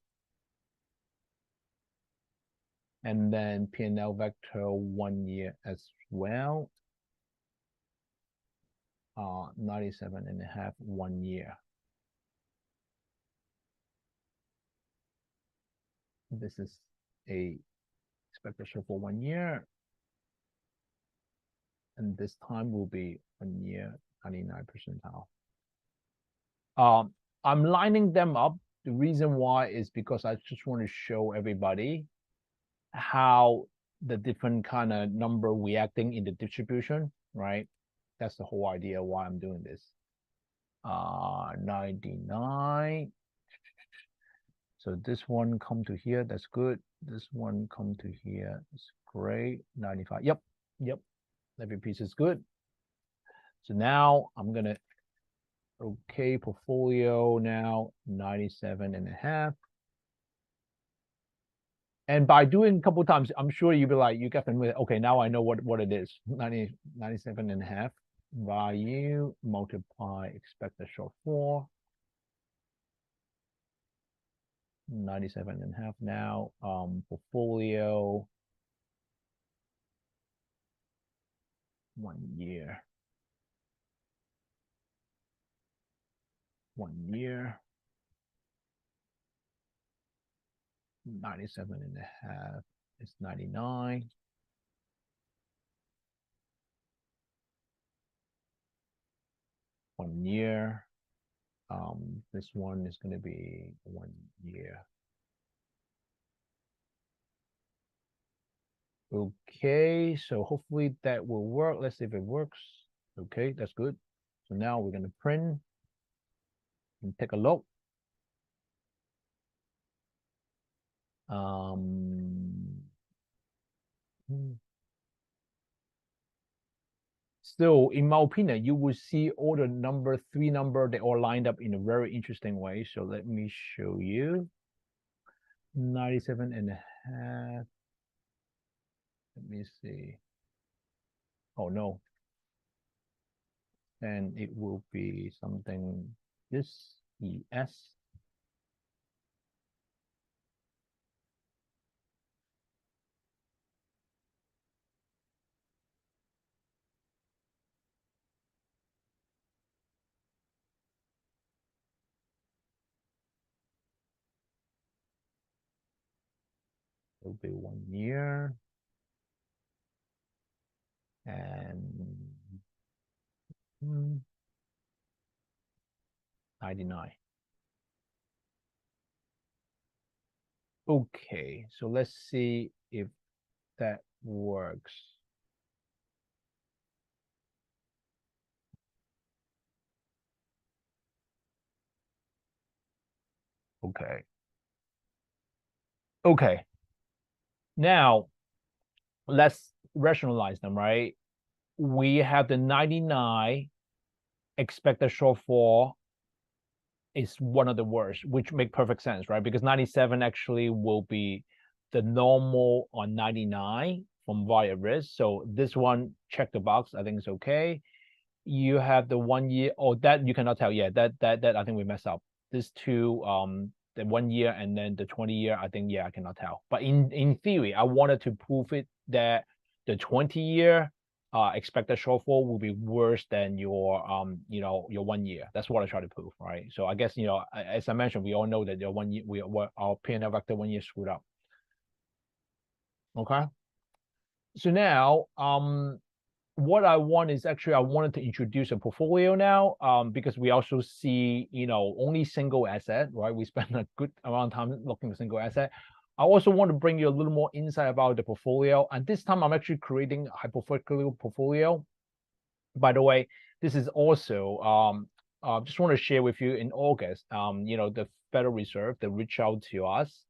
And then P&L vector 1 year as well. 97.5 1 year. This is a expected short for 1 year. And this time will be 1 year 99 percentile. I'm lining them up. The reason why is because I just want to show everybody how the different kind of number reacting in the distribution, right? That's the whole idea why I'm doing this. 99. So this one come to here, that's good. This one come to here, it's great. 95, yep. Every piece is good. So now I'm gonna, okay, portfolio now 97.5. And by doing a couple of times, I'm sure you'll be like, you get familiar. Okay, now I know what it is. 97.5 value multiply expected shortfall. 97.5 now. Portfolio 1 year. 1 year. 97.5 is 99. One year. This one is going to be 1 year. Okay, so hopefully that will work. Let's see if it works. Okay, that's good. So now we're going to print and take a look. So in my opinion, you will see all the three number, they all lined up in a very interesting way. So let me show you. 97.5. Let me see. Oh no. And it will be something this ES. It'll be 1 year. And 99. Okay, so let's see if that works. Okay. Okay. Now, let's rationalize them, right? We have the 99 expected shortfall is one of the worst, which make perfect sense, right? Because 97 actually will be the normal on 99 from via risk. So this one, check the box, I think it's okay. You have the 1 year, oh, that you cannot tell. Yeah, that I think we messed up. These two, the 1 year and then the 20 year, I think, yeah, I cannot tell. But in theory, I wanted to prove it that the 20 year expected shortfall will be worse than your your 1 year. That's what I try to prove, right? So I guess, as I mentioned, we all know that your 1 year, our P&L vector 1 year screwed up. Okay. So now, what I want is actually, I wanted to introduce a portfolio now, because we also see, only single asset, right? We spend a good amount of time looking at single asset. I also want to bring you a little more insight about the portfolio. And this time I'm actually creating a hypothetical portfolio. By the way, this is also, just want to share with you in August, the Federal Reserve, they reached out to us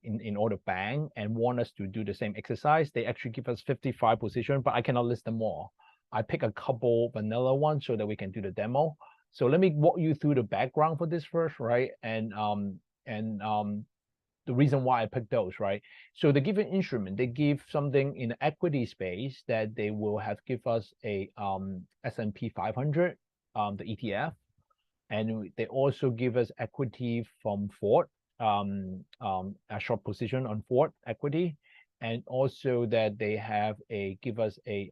in order bank and want us to do the same exercise. They actually give us 55 positions, but I cannot list them all. I pick a couple vanilla ones so that we can do the demo. So let me walk you through the background for this first, right? And the reason why I picked those, right? So they give an instrument, they give something in the equity space that they will have give us a S&P 500, the ETF, and they also give us equity from Ford, a short position on Ford equity, and also that they have give us a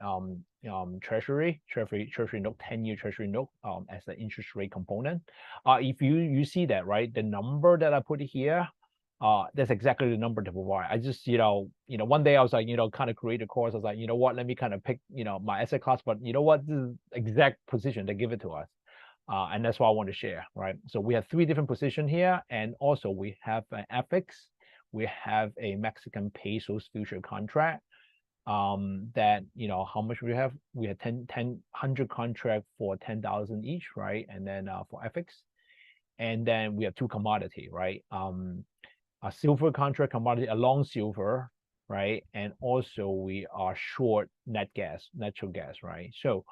treasury note, 10-year treasury note as the interest rate component. If you see that, right, the number that I put here, that's exactly the number to provide. I just, one day I was like, kind of create a course. I was like, you know what, let me kind of pick, my asset class, but you know what, this is exact position they give it to us. And that's what I want to share, right? So we have 3 different positions here. And also we have an FX, we have a Mexican pesos future contract, that, how much we have? We have 100 contract for 10,000 each, right? And then for FX. And then we have 2 commodity, right? A silver contract commodity, a long silver, right? And also we are short natural gas, right? So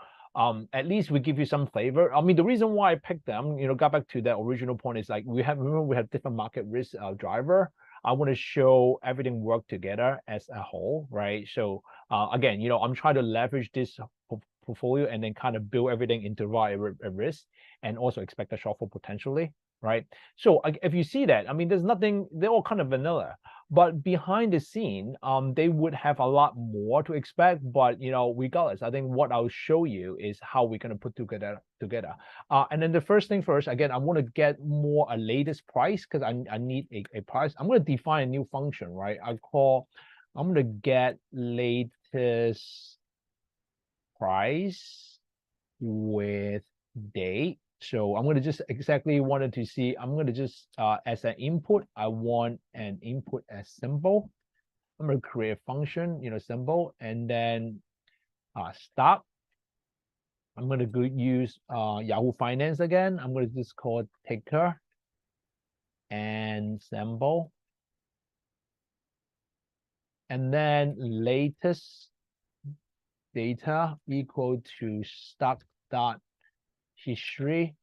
at least we give you some flavor. I mean, the reason why I picked them, got back to that original point is like remember we have different market risk driver. I want to show everything work together as a whole, right? So again, I'm trying to leverage this portfolio and then kind of build everything into right risk and also expect a shortfall potentially, right? So if you see that, I mean, there's nothing, they're all kind of vanilla, but behind the scene, they would have a lot more to expect. But regardless, I think what I'll show you is how we're going to put together. And then the first thing first, again, I want to get more a latest price because I need a price. I'm going to define a new function, right? I'm going to get latest price with date. So I'm going to just exactly wanted to see, I'm going to just, as an input, I want an input as symbol. I'm going to create a function, symbol, and then stop. I'm going to go use Yahoo Finance again. I'm going to just call it ticker and symbol. And then latest data equal to stock dot history.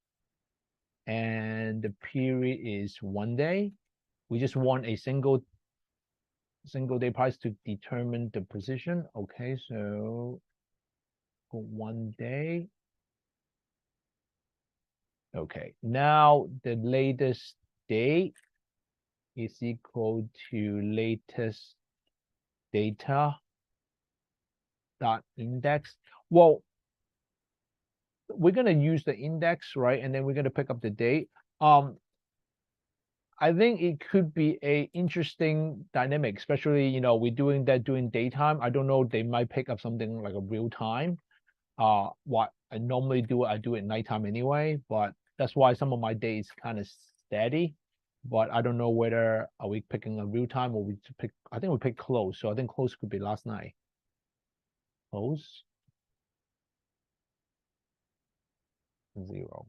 And the period is 1 day. We just want a single day price to determine the position. Okay, so for 1 day. Okay, now the latest date is equal to latest data dot index. Well, we're going to use the index, right? And then we're going to pick up the date. I think it could be a interesting dynamic, especially, we're doing that during daytime. I don't know, they might pick up something like a real time. What I normally do, I do it nighttime anyway, but that's why some of my days kind of steady. But I don't know whether are we picking a real time or we pick, I think we pick close. So I think close could be last night. Close 0.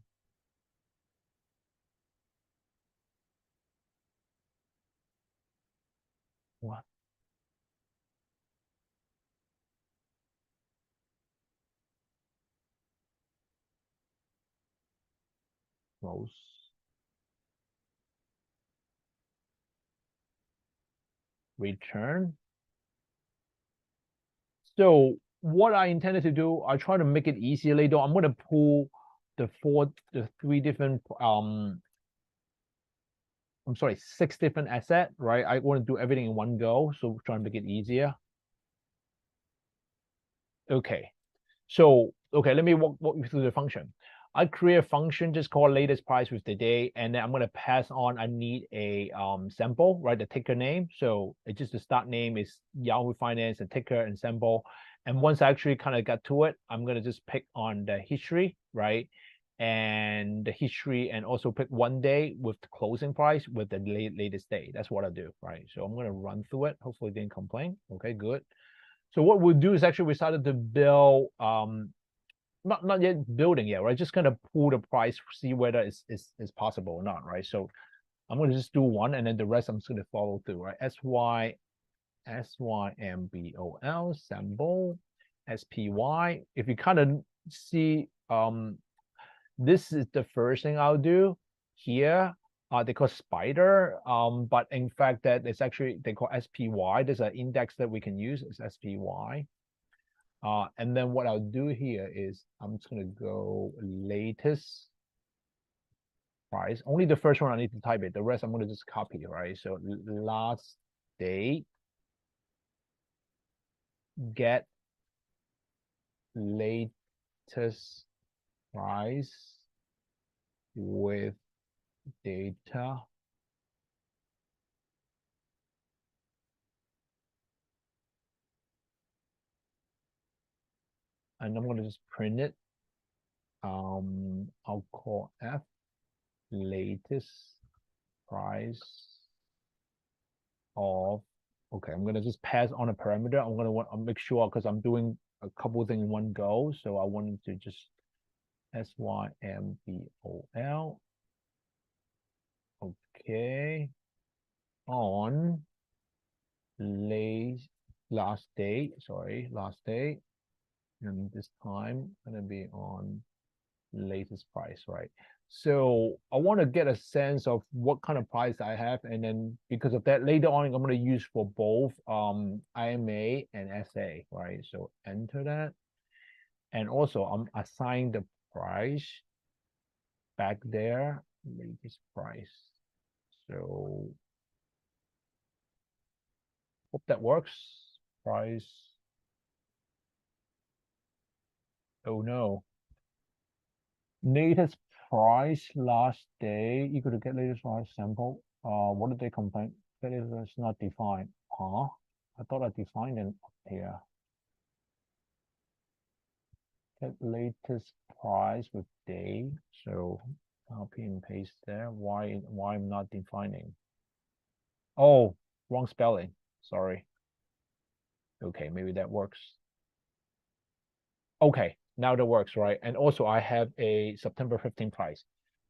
What? Close. Return. So what I intended to do, I try to make it easier later. I'm going to pull the 3 different, I'm sorry, 6 different asset, right? I want to do everything in one go. So try to make it easier. Okay. So, okay, let me walk you through the function. I create a function just called latest price with the day, and then I'm going to pass on, I need a sample, right? The ticker name. So it's just the start name is Yahoo Finance and ticker and sample. And once I actually kind of got to it, I'm going to just pick on the history, right? And the history, and also pick 1 day with the closing price with the latest day. That's what I do, right? So I'm going to run through it. Hopefully it didn't complain. Okay, good. So what we'll do is actually we started to build, not yet building yet, right? Just kind of pull the price, see whether it's possible or not, right? So I'm going to just do one, and then the rest I'm just going to follow through, right? SYMBOL symbol SPY. If you kind of see, this is the first thing I'll do here. They call spider, but in fact that it's actually they call SPY. There's an index that we can use. It's SPY. And then what I'll do here is I'm just gonna go latest price. Only the first one I need to type it. The rest I'm gonna just copy, right? So last date, get latest price with data and I'm gonna just print it. I'll call F latest price of, okay, I'm gonna just pass on a parameter. I'll make sure, because I'm doing a couple things in one go, so I wanted to just SYMBOL. Okay, on last day, and this time gonna be on latest price, right? So I want to get a sense of what kind of price I have, and then because of that, later on I'm going to use for both IMA and SA, right? So enter that, and also I'm assigning the price back there, latest price. So hope that works. Price. Oh no. Latest price last day equal to get latest price sample. What did they complain? That is not defined. Huh? I thought I defined it up here. Get latest price with day. So copy and paste there. Why I'm not defining? Oh, wrong spelling. Sorry. Okay, maybe that works. Okay, now that works, right? And also I have a September 15 price.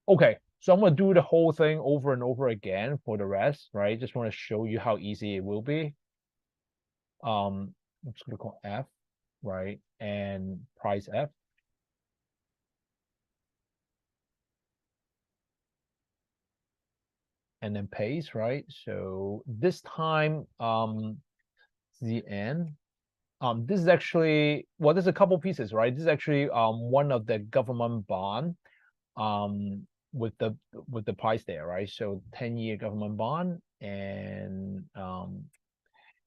Okay, so I'm gonna do the whole thing over and over again for the rest, right? Just want to show you how easy it will be. I'm just gonna call F, right? And price F. And then paste, right? So this time, ZN. This is actually, well, there's a couple pieces, right? This is actually one of the government bond with the price there, right? So 10-year government bond, and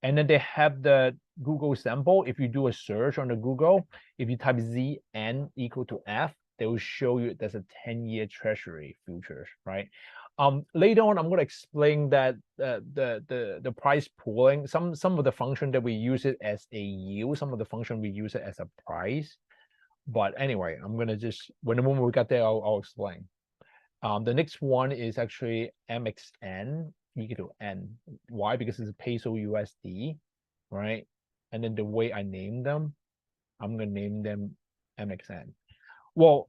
then they have the Google sample. If you do a search on the Google, if you type ZN equal to F, they will show you there's a 10-year treasury futures, right? Later on, I'm going to explain that the price pooling, some of the function that we use it as a yield, some of the function we use it as a price. But anyway, I'm going to just, when the moment we got there, I'll explain. The next one is actually MXN equal to N. Why? Because it's a peso USD, right? And then the way I name them, I'm going to name them MXN. Well,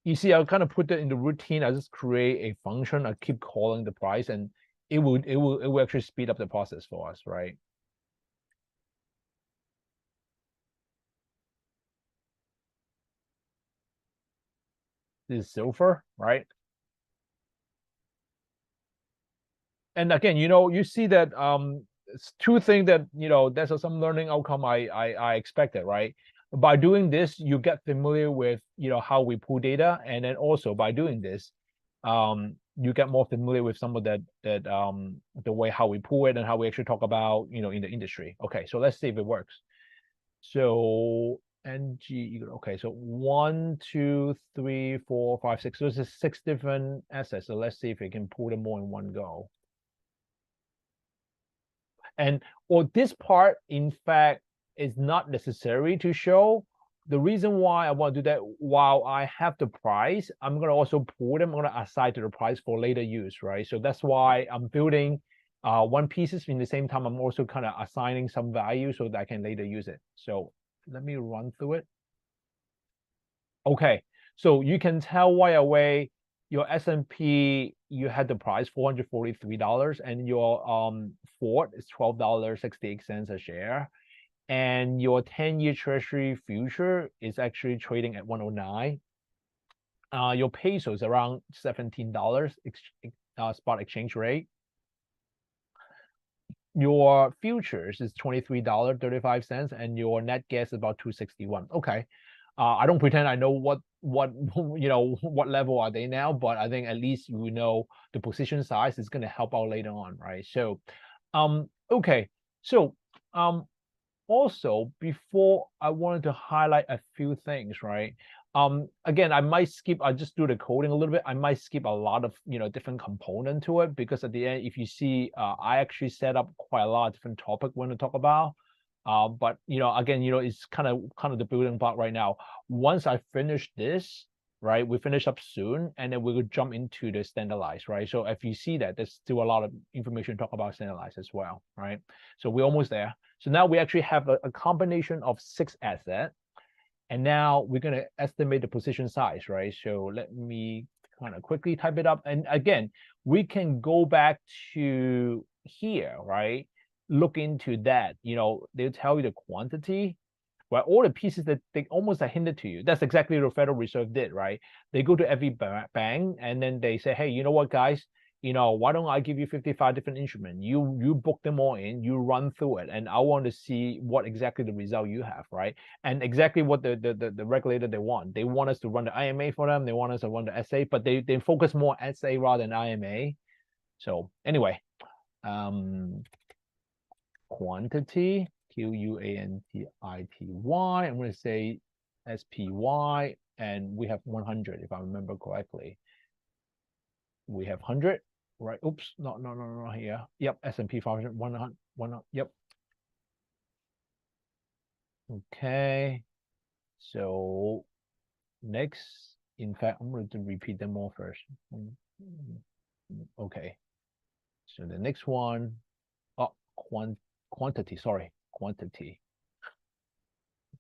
you see, I'll kind of put that in the routine. I just create a function. I keep calling the price, and it will actually speed up the process for us, right? This is silver, right? And again, you see that it's two things that there's some learning outcome I expected, right? By doing this, you get familiar with how we pull data, and then also by doing this, you get more familiar with some of that the way how we pull it and how we actually talk about in the industry. Okay, so let's see if it works. So NG, okay, so 1, 2, 3, 4, 5, 6. So this is 6 different assets. So let's see if we can pull them all in one go. And this part, in fact, is not necessary to show. The reason why I want to do that, while I have the price, I'm going to also pull them. I'm going to assign to the price for later use, right? So that's why I'm building one pieces in the same time. I'm also kind of assigning some value so that I can later use it. So let me run through it. Okay, so you can tell right away your S&P, you had the price $443, and your Ford is $12.68 a share, and your 10-year Treasury future is actually trading at 109. Your peso is around $17 spot exchange rate. Your futures is $23.35, and your net gas is about 261. Okay. I don't pretend I know what what level are they now, but I think at least we know the position size is going to help out later on, right? So okay, so also before, I wanted to highlight a few things, right? Again, I might skip, I just do the coding a little bit. I might skip a lot of different component to it, because at the end, if you see, I actually set up quite a lot of different topic we want to talk about. But again, it's kind of the building block right now. Once I finish this, right, we finish up soon, and then we will jump into the standardized, right? So if you see that, there's still a lot of information to talk about standardized as well, right? So we're almost there. So now we actually have a combination of 6 assets, and now we're going to estimate the position size, right? So let me kind of quickly type it up. And again, we can go back to here, right? Look into that. They'll tell you the quantity, right? All the pieces that they almost are hinted to you. That's exactly what the Federal Reserve did, right? They go to every bank and then they say, hey, you know what, guys? Why don't I give you 55 different instruments? You book them all in, you run through it, and I want to see what exactly the result you have, right? And exactly what the regulator they want. They want us to run the IMA for them. They want us to run the SA, but they focus more SA rather than IMA. So anyway, quantity, quantity. I'm going to say SPY, and we have 100 if I remember correctly. We have 100, right? Oops, no here. Yep, S&P 500, 100, yep. Okay, so next, in fact, I'm going to repeat them all first. Okay, so the next one, quantity, sorry, quantity.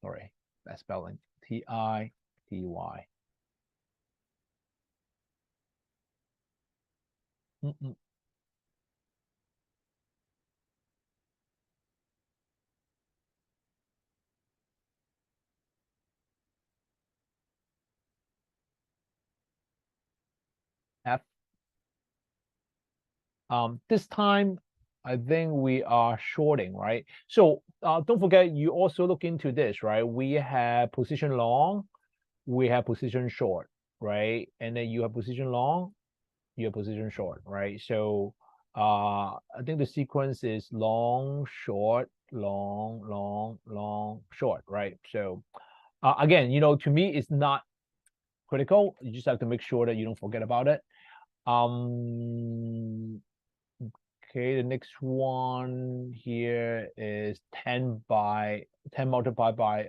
Sorry, that spelling, TITY. F. This time, I think we are shorting, right? So don't forget, you also look into this, right? We have position long, we have position short, right? And then you have position long, you have position short, right? So I think the sequence is long, short, long, long, long, short, right? So again, to me, it's not critical. You just have to make sure that you don't forget about it. Okay, the next one here is 10 multiplied by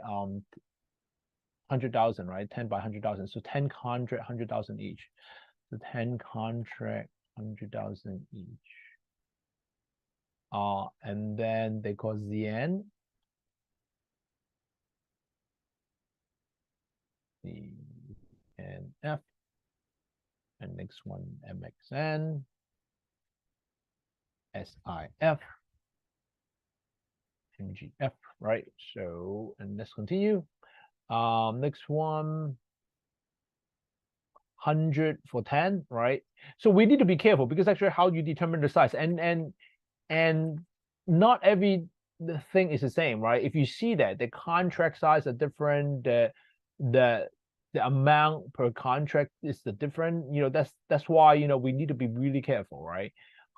100,000, right? 10 by 100,000. So 10 contract, 100,000 each. So 10 contract, 100,000 each. And then they call ZN. ZNF. And next one, MXN. SIF. MGF, right? So, and let's continue. Next one, 100 for 10, right? So we need to be careful because actually how you determine the size and not every thing is the same, right? If you see that the contract size are different, the amount per contract is the different, that's why we need to be really careful, right?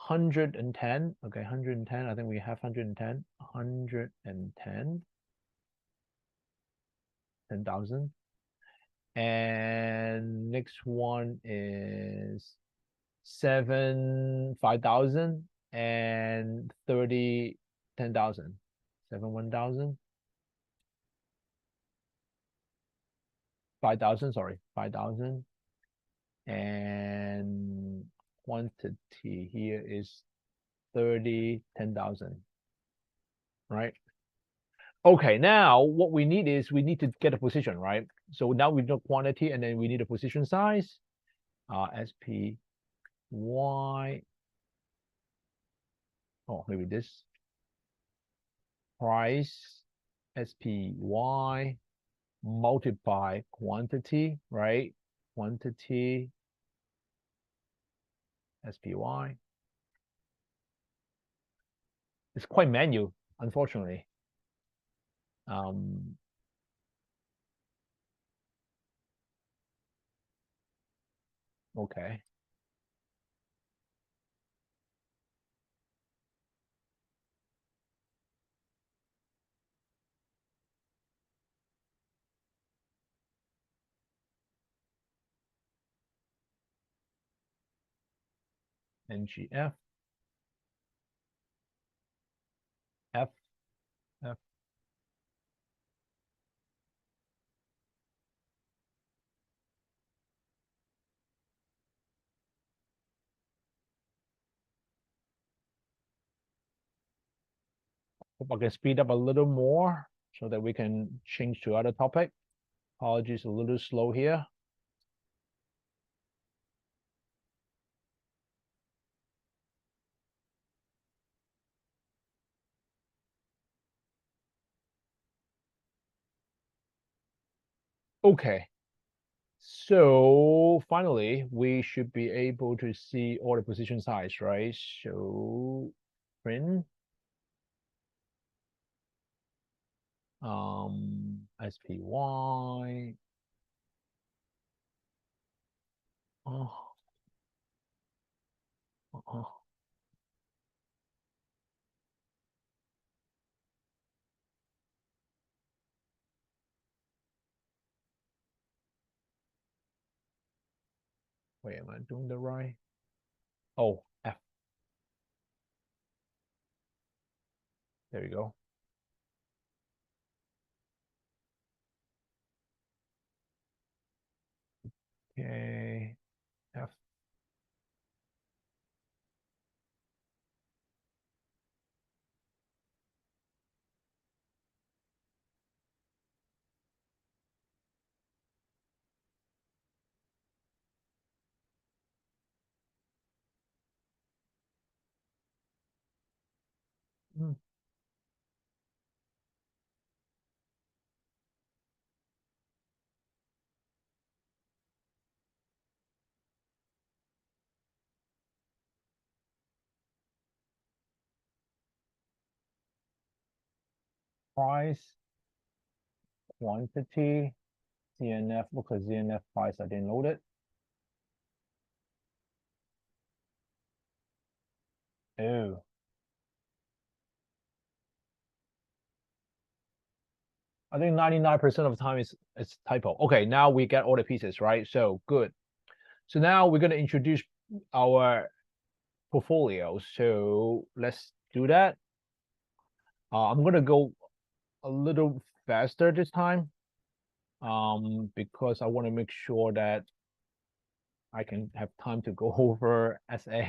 110, okay, 110. I think we have 110, 110, 10,000. And next one is 5,000 and 30, 10,000, 1,000, 5,000, sorry, 5,000. And quantity here is 30, 10,000, right? Okay, now what we need is we need to get a position, right? So now we know quantity and then we need a position size. SPY. Oh, maybe this. Price SPY multiply quantity, right? Quantity SPY. It's quite manual, unfortunately. Okay. NGF. F. Hope I can speed up a little more so that we can change to other topic. Apologies, a little slow here. Okay. So finally, we should be able to see all the position size, right? So print SPY. Oh, wait, am I doing the right? Oh, F. There you go. Okay, F. Hmm. Price, quantity, CNF. Look at CNF price. I didn't load it. Oh. I think 99% of the time it's typo. Okay, now we get all the pieces, right? So good. So now we're going to introduce our portfolio. So let's do that. I'm going to go a little faster this time because I want to make sure that I can have time to go over SA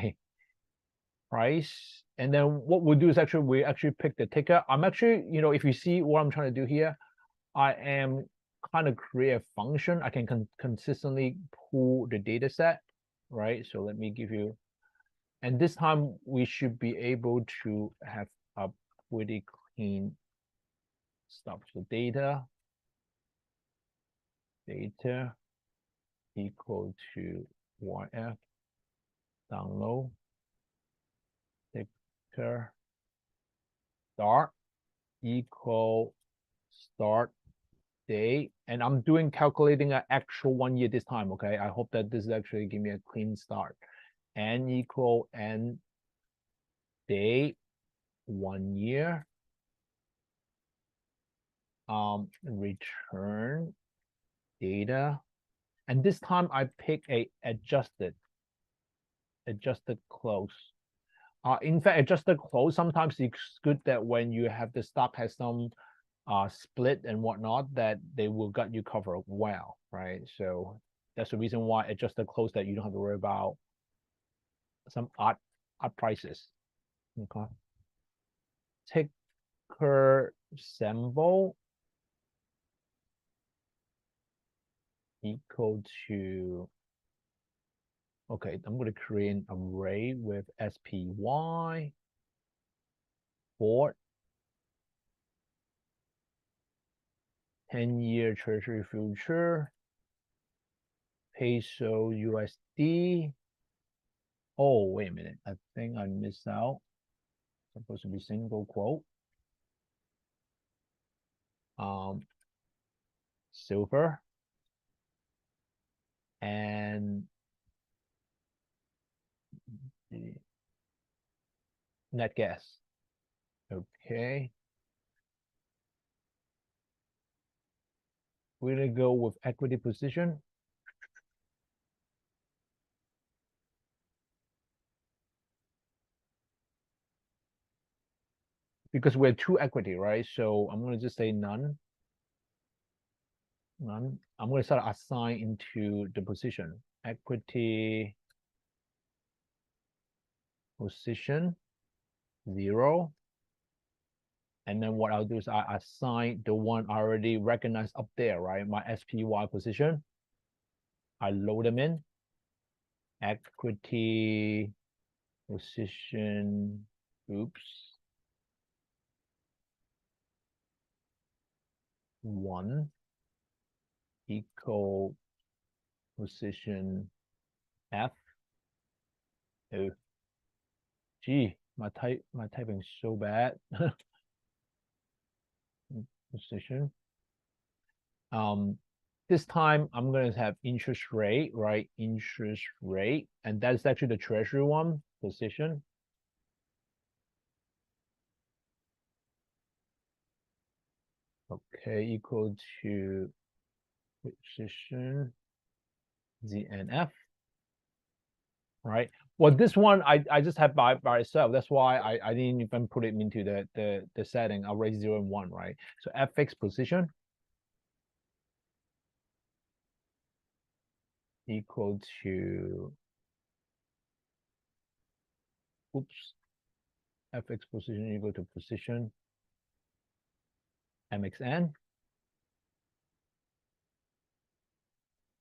price. And then what we'll do is we actually pick the ticker. I'm actually, if you see what I'm trying to do here, I am kind of create a function. I can consistently pull the data set, right? So let me give you, and this time we should be able to have a pretty clean stuff. So data equal to YF download ticker start equal start day, and I'm doing calculating an actual 1 year this time. Okay, I hope that this is actually give me a clean start. N equal N day 1 year. Return data, and this time I pick a adjusted close. In fact, adjusted close, sometimes it's good that when you have the stock has some split and whatnot, that they will get you covered well, right? So that's the reason why adjusted close, that you don't have to worry about some odd prices. Okay. Ticker symbol equal to, okay, I'm going to create an array with SPY for 10-year treasury future, peso USD. Oh, wait a minute. I think I missed out. Supposed to be single quote. Silver and the net gas. Okay. We're gonna go with equity position. Because we're two equity, right? So I'm gonna just say none. None. I'm gonna start assign into the position. Equity position 0. And then what I'll do is I assign the one I already recognized up there, right? My SPY position. I load them in. Equity position, oops. 1 equal position F. Oh, gee, my typing is so bad. Position. This time I'm gonna have interest rate, right? Interest rate, and that's actually the treasury one position. Okay, equal to position ZNF. Right. Well, this one I just have by itself. That's why I didn't even put it into the setting. I'll raise 0 and 1, right? So FX position equal to, oops, FX position equal to position MXN.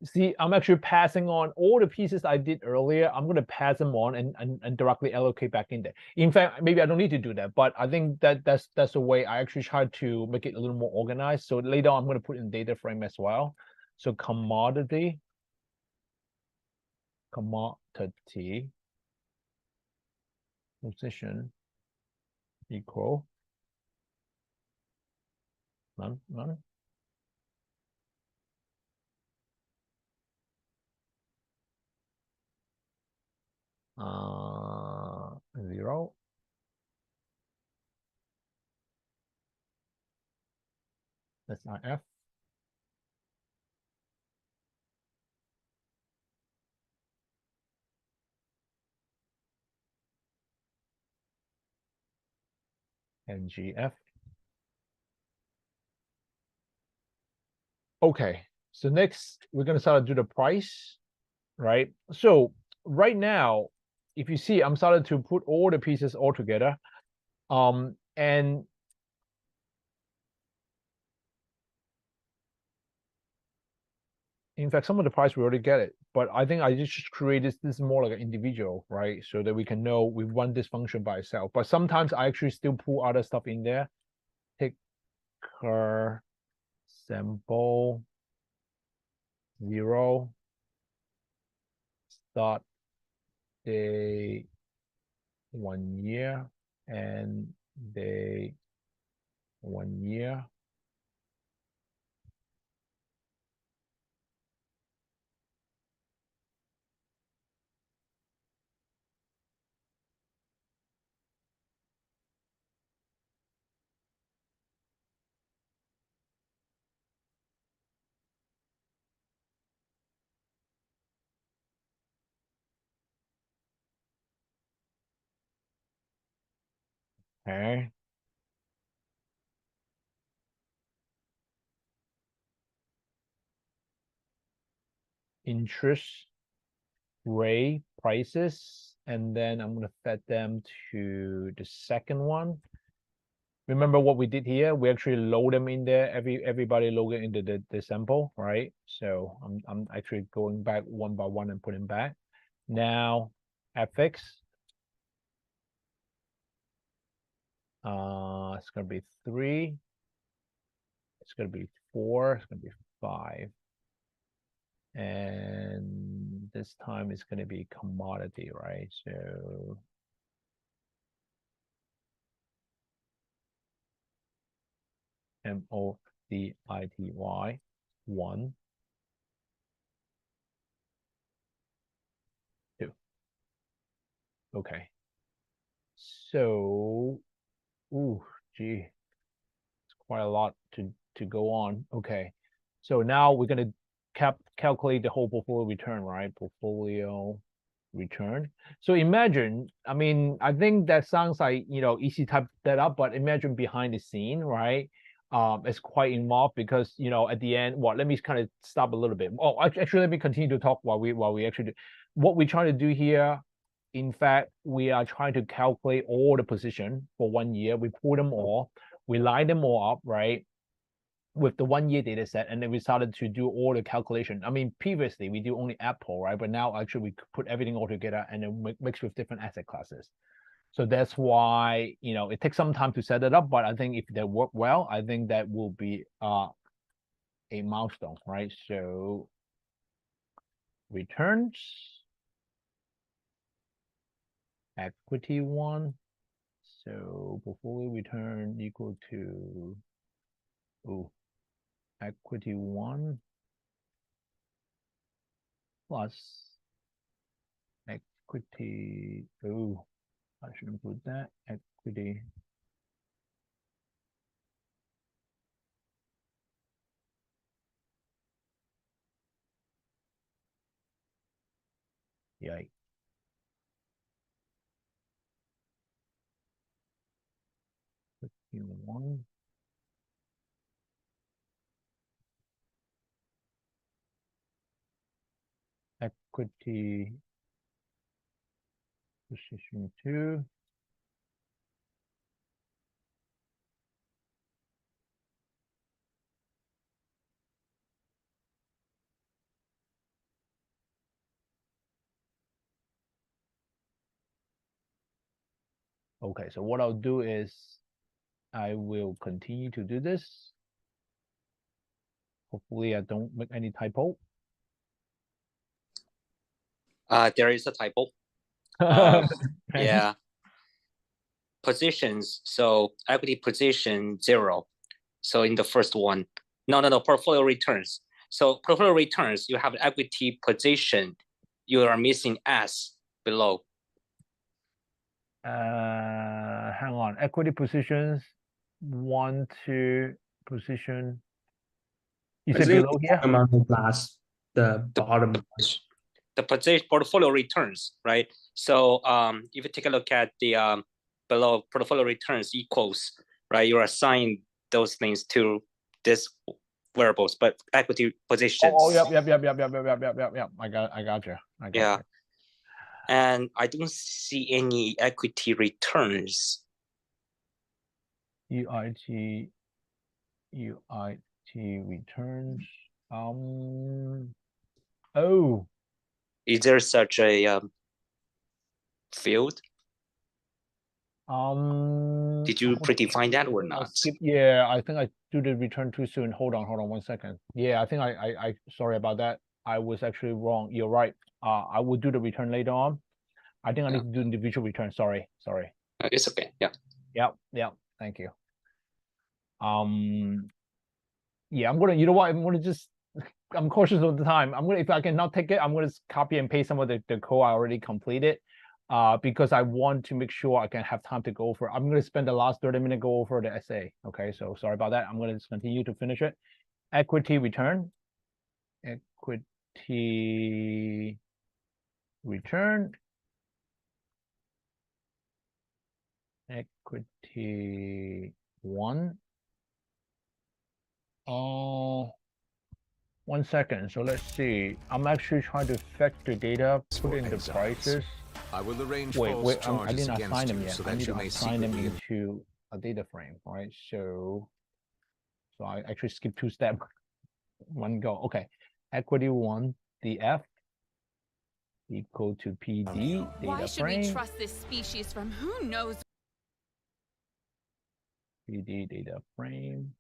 See, I'm actually passing on all the pieces I did earlier. I'm going to pass them on and directly allocate back in there. In fact, maybe I don't need to do that, but I think that's the way I actually try to make it a little more organized. So later on, I'm going to put in data frame as well. So commodity position equal none. 0. That's our F. And GF. Okay, so next we're gonna start to do the price, right? So right now, if you see, I'm starting to put all the pieces all together. And in fact, some of the price we already get it, but I think I just create this more like an individual, right? So that we can know we run this function by itself. But sometimes I actually still pull other stuff in there. Ticker sample 0 start day 1 year and day 1 year. Okay. Interest rate prices, and then I'm going to fed them to the second one. Remember what we did here? We actually load them in there. Everybody loaded into the sample, right? So I'm actually going back one by one and putting back. Now FX. It's gonna be 3. It's gonna be 4. It's gonna be 5. And this time it's gonna be commodity, right? So MODITY 1, 2. Okay. So, ooh, gee, it's quite a lot to go on. Okay. So now we're gonna calculate the whole portfolio return, right? Portfolio return. So imagine, I mean, I think that sounds like, easy type that up, but imagine behind the scene, right? It's quite involved because, at the end, let me kind of stop a little bit. Oh, actually, let me continue to talk while we actually do. What we're trying to do here, in fact, we are trying to calculate all the position for 1 year. We pull them all. we lined them all up, right? With the 1 year data set, and then we started to do all the calculation. I mean, previously we do only Apple, right? But now actually we put everything all together and then mix with different asset classes. So that's why, you know, it takes some time to set it up, but I think if they work well, I think that will be a milestone, right? So returns, equity one. So portfolio return equal to equity one plus equity. I shouldn't put that. Equity. Yikes. One. Equity position 2. Okay, so what I'll do is I will continue to do this. Hopefully I don't make any typo. There is a typo. Okay. Yeah. Positions. So equity position 0. So in the first one, no, portfolio returns. So portfolio returns, you have equity position. You are missing S below. Hang on. Equity positions 1, 2 position. You I said think below here? I'm on the last, the bottom. The position portfolio returns, right? So if you take a look at the below portfolio returns equals, right? You assign those things to this variables, but equity positions. Oh, yep. I got you. Yeah. And I don't see any equity returns. UIT returns. Oh. Is there such a field? Did you predefine that or not? Yeah, I think I do the return too soon. Hold on 1 second. Yeah, I think I sorry about that. I was actually wrong. You're right. I will do the return later on. I think I need to do individual return. Sorry. It's okay. Yeah. Yep. Thank you. Yeah, I'm gonna. You know what? I'm cautious of the time. if I cannot take it, I'm gonna copy and paste some of the code I already completed. Because I want to make sure I can have time to go over. I'm going to spend the last 30 minutes go over the essay. Okay, so sorry about that. I'm going to just continue to finish it. Equity return. Equity return. Equity 1. 1 second. So let's see. I'm actually trying to fetch the data, put in the prices. I will arrange Wait, I charges didn't assign them yet. so I that need you to may assign them secretly into a data frame, right? So I actually skipped 2 steps. 1 go. Okay. Equity 1 df equal to PD data Why should frame. we trust this species from who knows? PD data frame.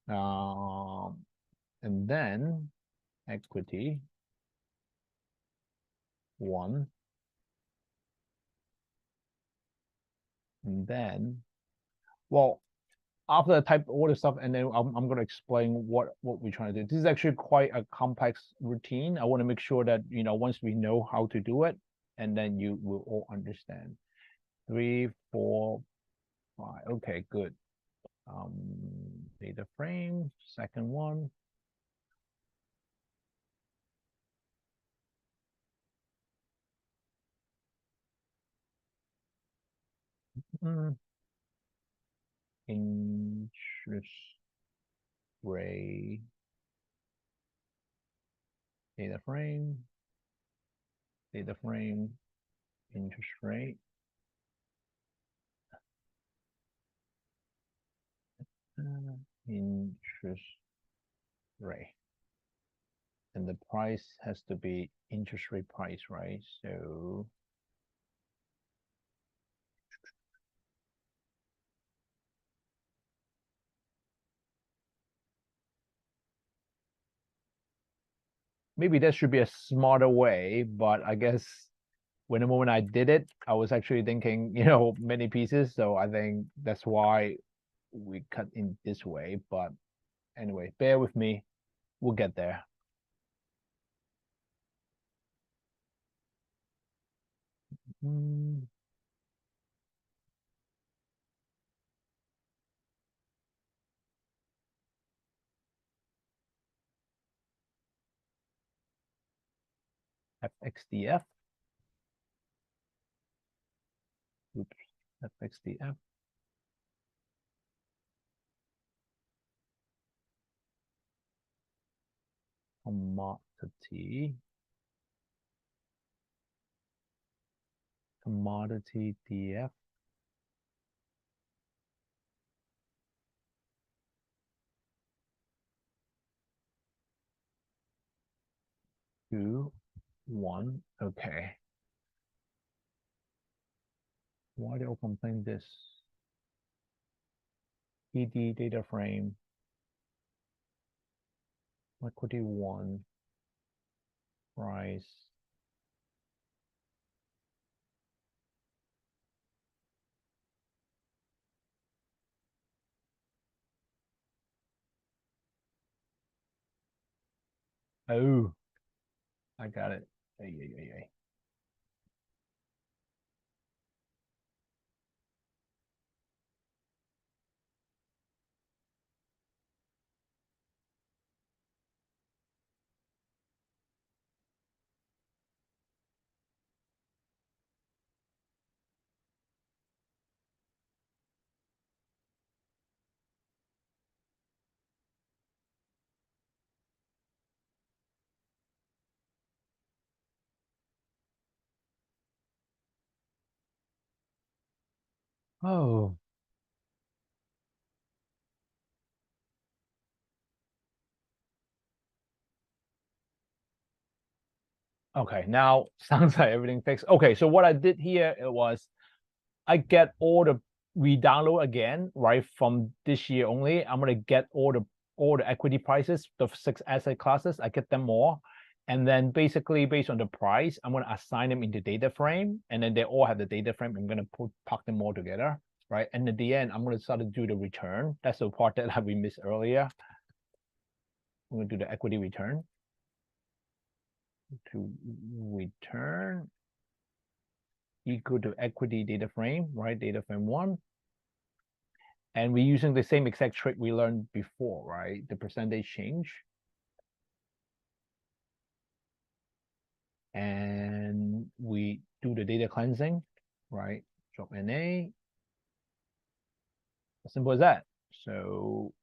And then equity 1. And then, well, after I type all the stuff, and then I'm going to explain what we're trying to do. This is actually quite a complex routine. I want to make sure that, you know, once we know how to do it, and then you will all understand. 3, 4, 5. Okay, good. Data frame, second one. Interest rate data frame, interest rate. interest rate. And the price has to be interest rate price, right? So maybe that should be a smarter way, but I guess when the moment I did it, I was actually thinking, many pieces. So I think that's why we cut in this way. But anyway, bear with me. We'll get there. FXDF. Oops, FXDF. Commodity DF. Two, one, okay. Why do I complain this? ED data frame. Equity one. Price. Oh, I got it. Ay. Oh. Okay, now sounds like everything fixed. Okay, so what I did here, it was I get all the re-download again, right, from this year only. I'm gonna get all the equity prices, the 6 asset classes, I get them all. And then basically based on the price, I'm gonna assign them into data frame, and then they all have the data frame. I'm gonna pack them all together, right? And at the end, I'm gonna start to do the return. That's the part that we missed earlier. I'm gonna do the equity return. To return equal to equity data frame, right? Data frame one. And we're using the same exact trick we learned before, right? The percentage change. And we do the data cleansing, right? Drop NA. As simple as that. So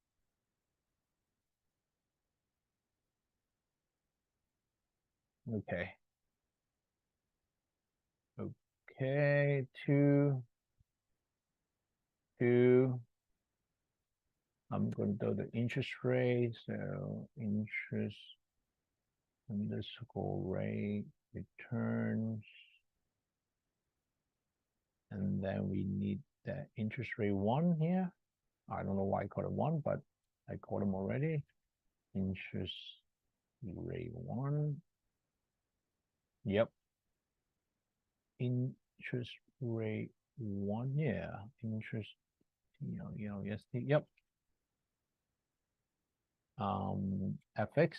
okay. Okay, two. I'm going to do the interest rate. So interest underscore rate returns. And then we need the interest rate one here. I don't know why I call it one, but I called them already. Interest rate one. Yep. Interest rate one. Yeah. Interest. Yes. Yep. FX.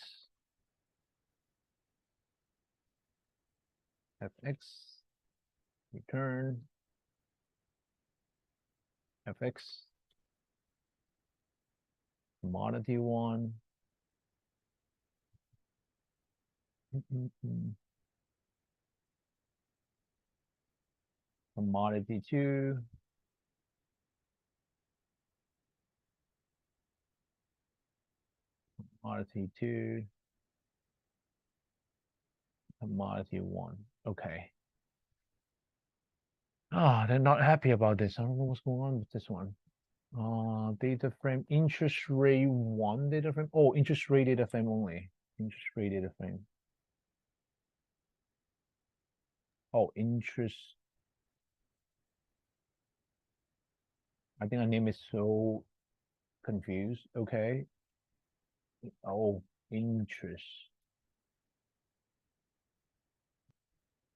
Return. FX. Commodity one. Commodity two. Commodity two. Commodity one. Okay. Ah, they're not happy about this. I don't know what's going on with this one. Data frame, interest rate one data frame. Oh, interest rate data frame only. Interest rate data frame. Oh, interest. I think our name is so confused. Okay. Oh, interest.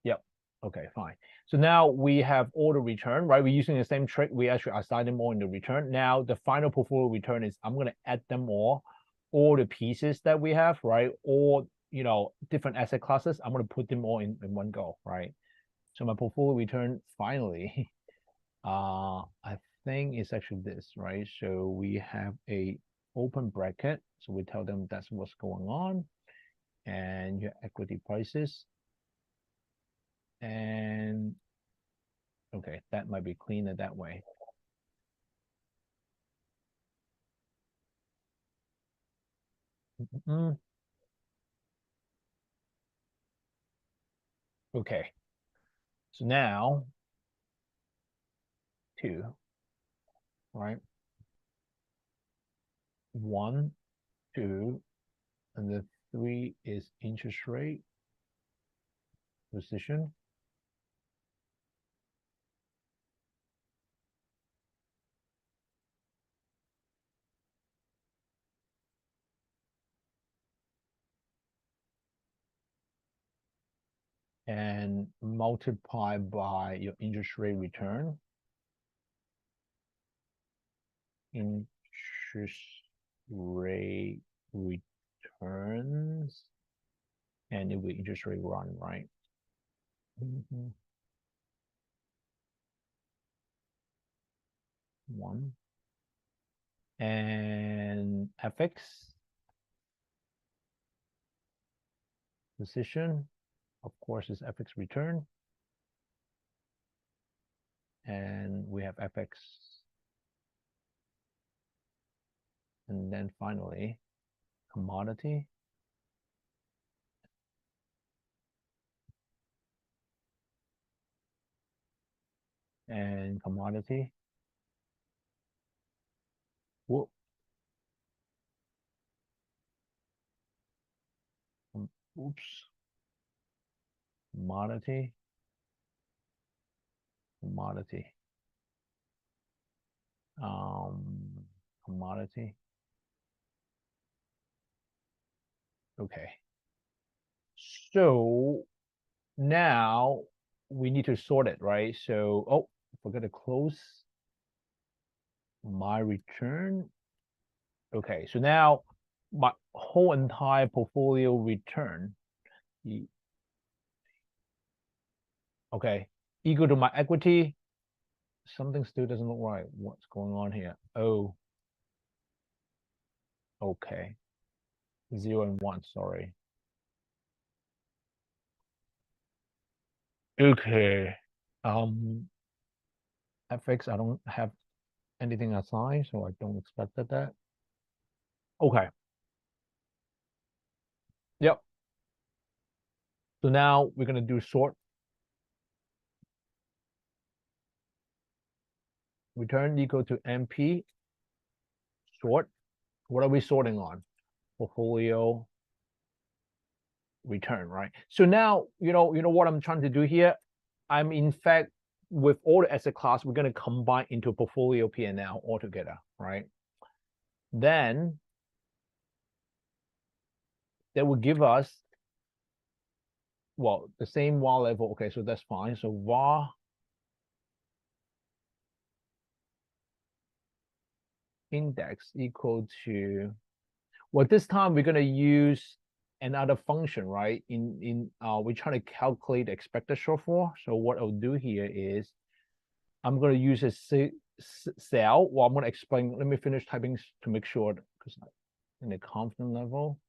Yep. Okay, fine. So now we have all the return, right? We're using the same trick. We actually assign them all in the return. Now the final portfolio return is I'm going to add them all the pieces that we have, right? All, different asset classes. I'm going to put them all in one go, right? So my portfolio return finally, I think it's actually this, right? So we have a open bracket. So we tell them that's what's going on, and your equity prices. And okay, that might be cleaner that way. Okay, so now 2, right? 1, 2, and the 3 is interest rate position. And multiply by your interest rate return. Interest rate returns, and it will interest rate run, right? 1. And FX position, of course, is FX return. And we have FX. And then finally, commodity. And commodity. Whoop. Oops. Commodity. Commodity. Commodity. Okay. So now we need to sort it, right? So, oh, forgot to close my return. Okay, so now my whole entire portfolio return, okay, equal to my equity. Something still doesn't look right. What's going on here? Oh, okay. 0 and 1, sorry. Okay. FX, I don't have anything assigned, so I don't expect that. Okay. Yep. So now we're gonna do sort. Return equal to MP. Sort. What are we sorting on? Portfolio return, right? So now, you know what I'm trying to do here? I'm in fact, with all the asset class, we're going to combine into portfolio P&L altogether, right? Then that will give us, well, the same var level. Okay, so that's fine. So var index equal to, well, this time we're going to use another function, right? We're trying to calculate the expected shortfall. So what I'll do here is I'm going to use a cell. Well, I'm going to explain. Let me finish typing to make sure, because in the confidence level,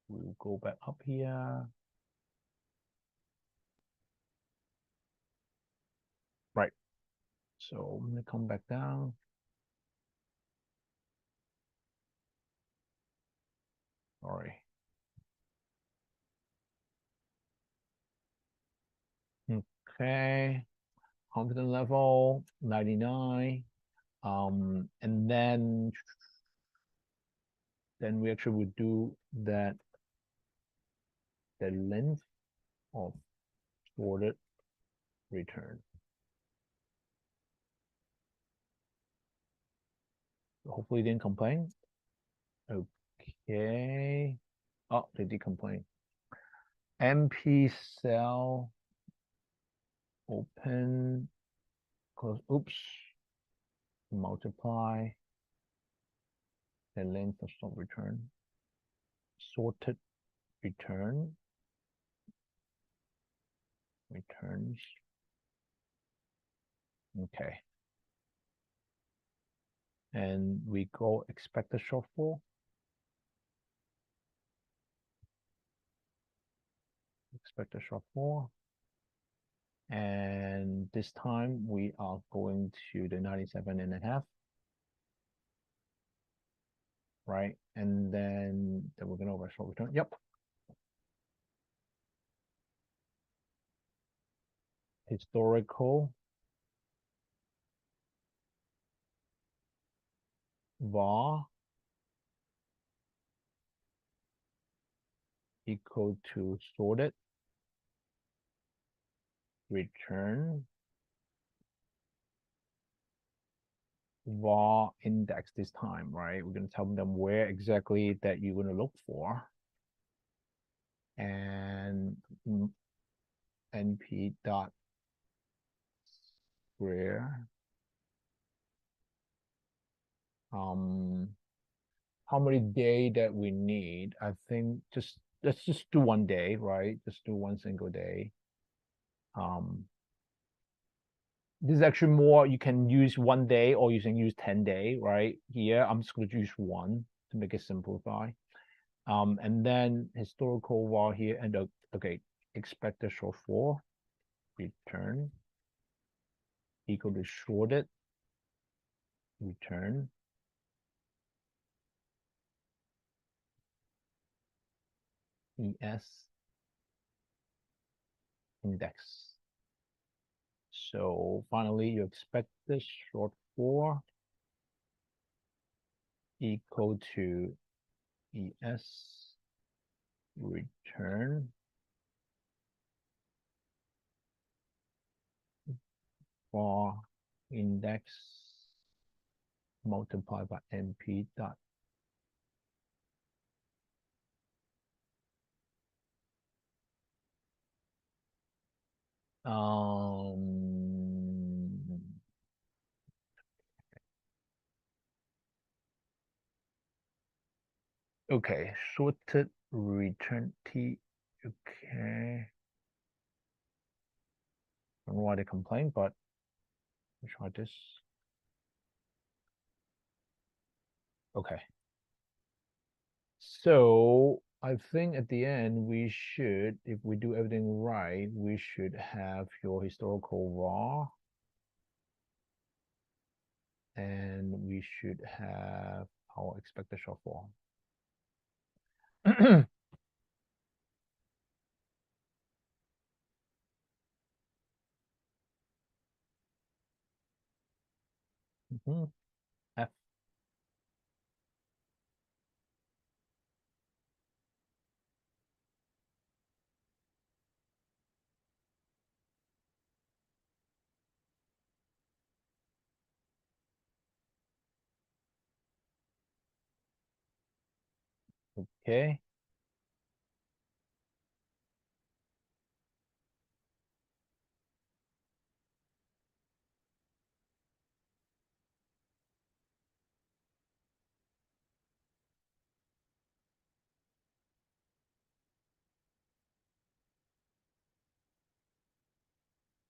we'll go back up here. Right. So I'm going to come back down. Sorry. Okay. Confidence level 99. And then we actually would do that, the length of sorted return. Hopefully they didn't complain. Okay. Oh, they did complain. MP cell open, close, oops, multiply the length of sort return, sorted return, returns. Okay. And we go expected shortfall. Expected shortfall. And this time we are going to the 97.5. Right, and then we're going to over short return. Yep. Historical var equal to sorted return var index this time, right? We're going to tell them where exactly that you're going to look for. And np dot square. How many day that we need? I think let's just do 1 day, right? Just do one single day. This is actually more, you can use 1 day or you can use 10 day, right? Here, I'm just going to use 1 to make it simplify. And then historical var here, and okay, expected shortfall return equal to sorted return ES index. So finally, you expect this shortfall equal to ES return for index multiplied by np dot okay, sorted return T. Okay. I don't know why they complain, but let's try this. Okay. So I think at the end we should, if we do everything right, we should have your historical var. And we should have our expected shortfall. F. Okay.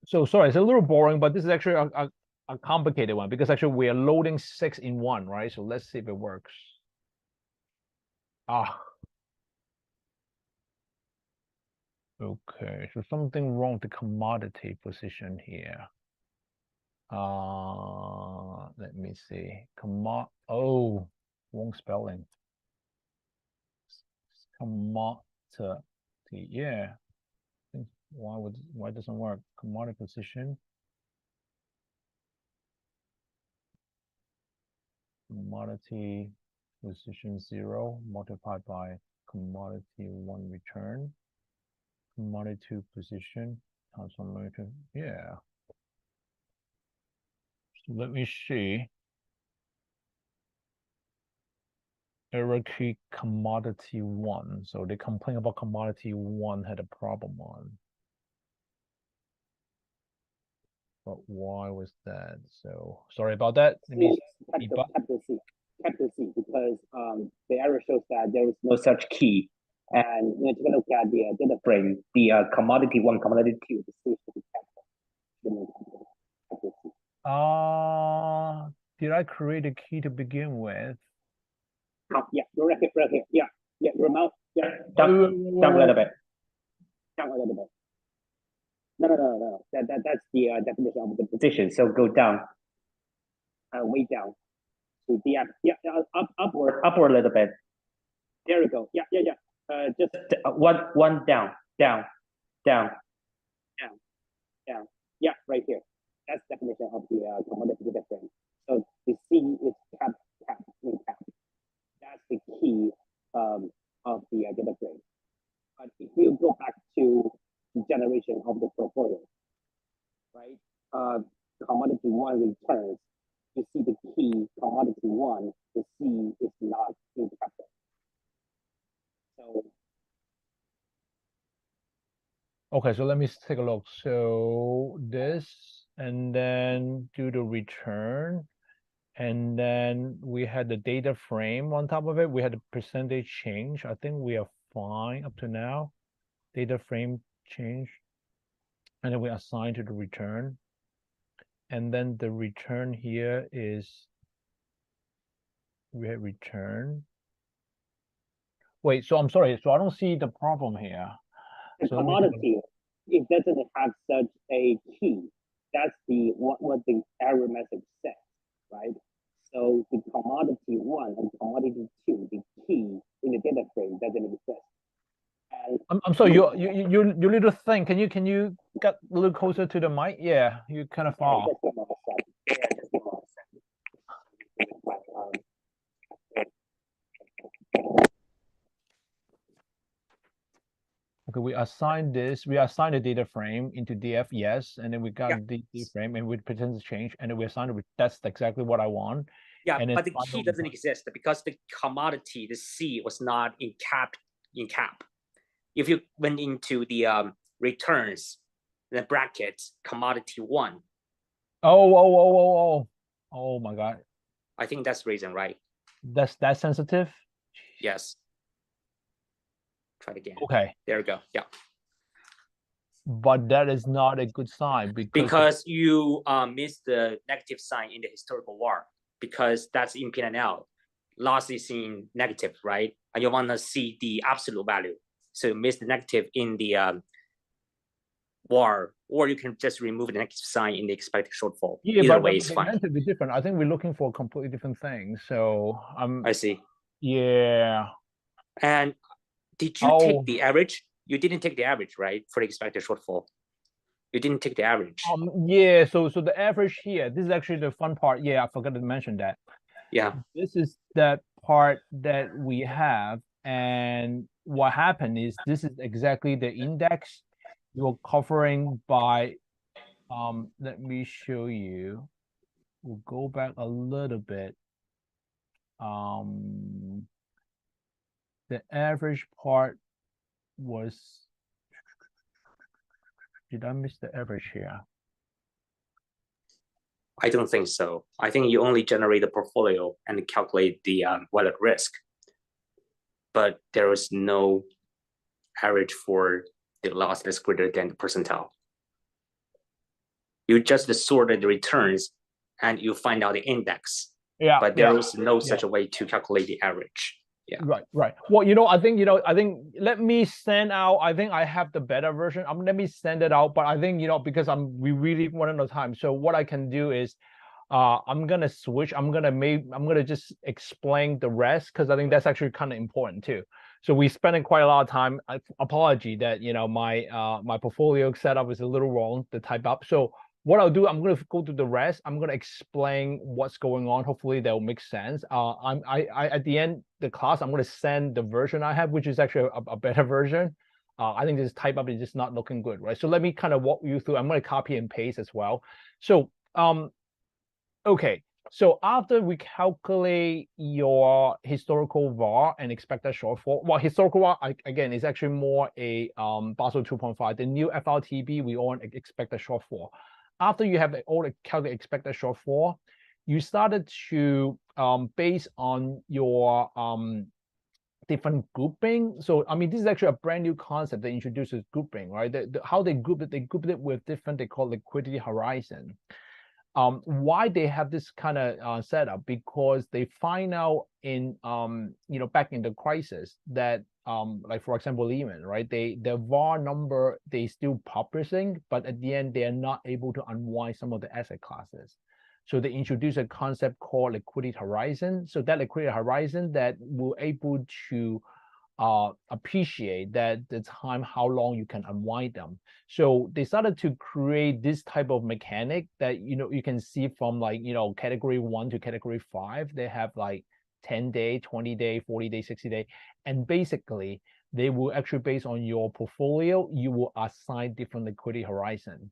So sorry, it's a little boring, but this is actually a complicated one because actually we are loading 6 in 1, right? So let's see if it works. Ah. Okay, so something wrong with the commodity position here. Let me see. Oh, wrong spelling. Commodity, yeah. why doesn't work? Commodity position. Commodity position 0 multiplied by commodity 1 return. Commodity 2 position transformation. Yeah. So let me see. Error key commodity 1. So they complain about commodity 1 had a problem on. But why was that? So sorry about that. Let me capital C, because the error shows that there is no such key. And when you take a look at the data frame, the commodity 1, commodity 2, the C should be capital. Did I create a key to begin with? Yeah, you're right here. Yeah, your mouse. Yeah, down a little bit. Down a little bit. No. That's the definition of the position. So go down, way down to the upward a little bit. There we go. Yeah. Just one down. Yeah, right here. That's the definition of the commodity data frame. So the C is cap. That's the key of the data frame. But if you go back to the generation of the portfolio, right? Commodity 1 returns. You see the key commodity 1. The C is not in capital. So. Okay, so let me take a look. So this, and then do the return. And then we had the data frame on top of it. We had the percentage change. I think we are fine up to now. Data frame change. And then we assign to the return. And then the return here is, we had return. Wait, so I'm sorry. So I don't see the problem here. The so commodity, it doesn't have such a key. That's the what the error message says, right? So the commodity 1 and commodity 2, the key in the data frame doesn't exist. And I'm sorry, you little thing. Can you get a little closer to the mic? Yeah, you kind of far. Okay, we assign this. We assign the data frame into DF, yes, and then we got the data frame, and we pretend to change, and then we assign it. That's exactly what I want. Yeah, and but the key doesn't exist because the commodity, the C, was not in cap. If you went into the returns, the bracket commodity 1. Oh my God. I think that's the reason, right? That's that sensitive? Yes. Try it again. Okay. There we go. Yeah. But that is not a good sign because you missed the negative sign in the historical VAR, because that's in P&L. Loss is in negative, right? And you want to see the absolute value. So you miss the negative in the VAR, or you can just remove the negative sign in the expected shortfall. Yeah, either but way is fine. Meant to be different. I think we're looking for a completely different thing. So I see. Yeah. And did you take the average? You didn't take the average, right? For the expected shortfall. You didn't take the average. Yeah, so the average here, this is actually the fun part. Yeah, I forgot to mention that. Yeah. This is that part that we have, and what happened is this is exactly the index you're covering by let me show you. We'll go back a little bit. The average part was, did I miss the average here? I don't think so. I think you only generate the portfolio and calculate the wallet risk, but there is no average for the loss that's greater than the percentile. You just sorted the returns and you find out the index. Yeah. But there is no such a way to calculate the average. Yeah. Right. Well, I think let me send out. I think I have the better version. Let me send it out. But I think because we really run out of time. So what I can do is, I'm gonna switch. I'm gonna just explain the rest because I think that's actually kind of important too. So we spending quite a lot of time. Apology that my my portfolio setup is a little wrong to type up. So what I'll do, I'm going to go to the rest. I'm going to explain what's going on. Hopefully that will make sense. I at the end the class, I'm going to send the version I have, which is actually a better version. I think this type up is just not looking good, right? So let me kind of walk you through. I'm going to copy and paste as well. So okay. So after we calculate your historical VAR and expected shortfall, well, historical VAR again is actually more a Basel 2.5. The new FRTB we all expect a shortfall. After you have all the calculated expected shortfall, you started to based on your different grouping. So I mean, this is actually a brand new concept that introduces grouping, right? How they group it with different, they call liquidity horizon. Why they have this kind of setup? Because they find out in back in the crisis that like for example Lehman, right? The VAR number they still publishing, but at the end they are not able to unwind some of the asset classes. So they introduce a concept called liquidity horizon. So that liquidity horizon that will able to appreciate that the time how long you can unwind them. So they started to create this type of mechanic that you can see from like category 1 to category 5. They have like 10-day, 20-day, 40-day, 60-day, and basically they will actually based on your portfolio, you will assign different liquidity horizon.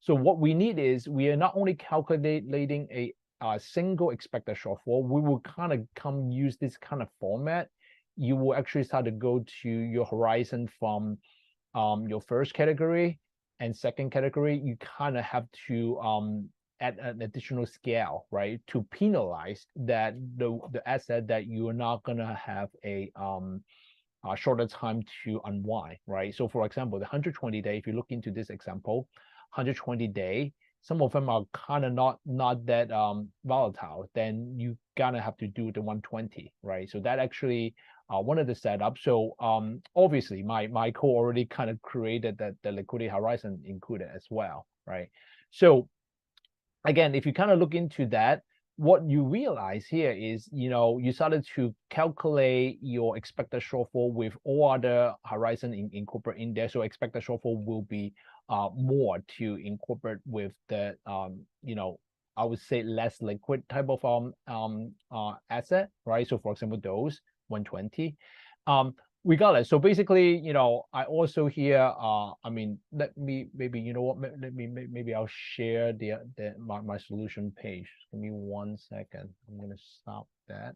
So what we need is we are not only calculating a single expected shortfall, we will kind of use this kind of format. You will actually start to go to your horizon from your first category and second category. You kind of have to add an additional scale, right, to penalize that the asset that you are not gonna have a shorter time to unwind, right? So for example, the 120-day, if you look into this example, 120-day, some of them are kind of not that volatile, then you gonna have to do the 120, right? So that actually one of the setups. So obviously my code already kind of created that the liquidity horizon included as well, right? So again, if you kind of look into that, what you realize here is, you started to calculate your expected shortfall with all other horizon incorporate in there. So expected shortfall will be more to incorporate with the, I would say less liquid type of asset, right? So for example, those 120. Regardless, so basically, I also here, I mean, let me maybe, maybe I'll share my solution page. Give me 1 second. I'm gonna stop that.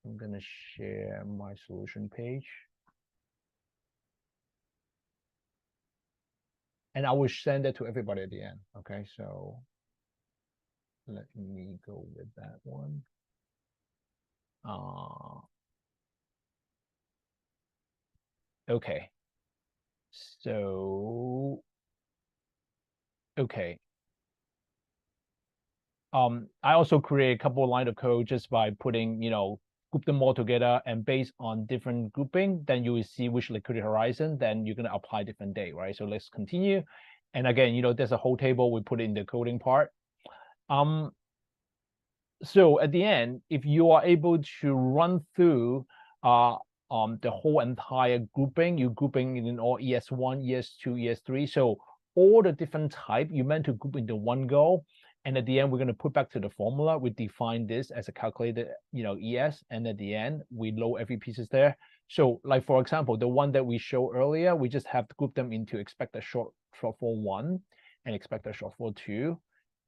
I'm gonna share my solution page. And I will send it to everybody at the end. Okay, so let me go with that one. Okay. So, okay. I also create a couple of lines of code just by putting, group them all together, and based on different grouping, then you will see which liquidity horizon, then you're going to apply different day, right? So let's continue. And again, there's a whole table we put in the coding part. So at the end, if you are able to run through the whole entire grouping, you're grouping in all ES1, ES2, ES3. So all the different type you meant to group into one go. And at the end, we're going to put back to the formula. We define this as a calculated, ES. And at the end, we load every pieces there. So like, for example, the one that we showed earlier, we just have to group them into expected shortfall 1 and expected shortfall 2.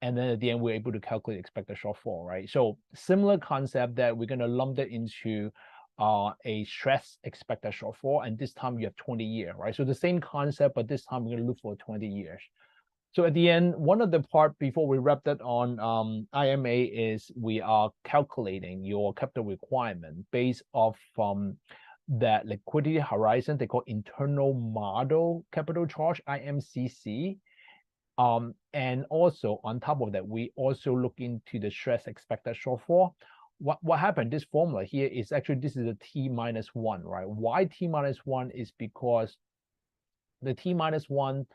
And then at the end, we're able to calculate expected shortfall, right? So similar concept that we're going to lump it into a stress expected shortfall. And this time you have 20 years, right? So the same concept, but this time we're going to look for 20 years. So at the end, one of the part before we wrap that on IMA is we are calculating your capital requirement based off from that liquidity horizon. They call internal model capital charge, IMCC. And also on top of that, we also look into the stress expected shortfall. What happened? This formula here is actually, this is a T-1, right? Why T-1 is because the T-1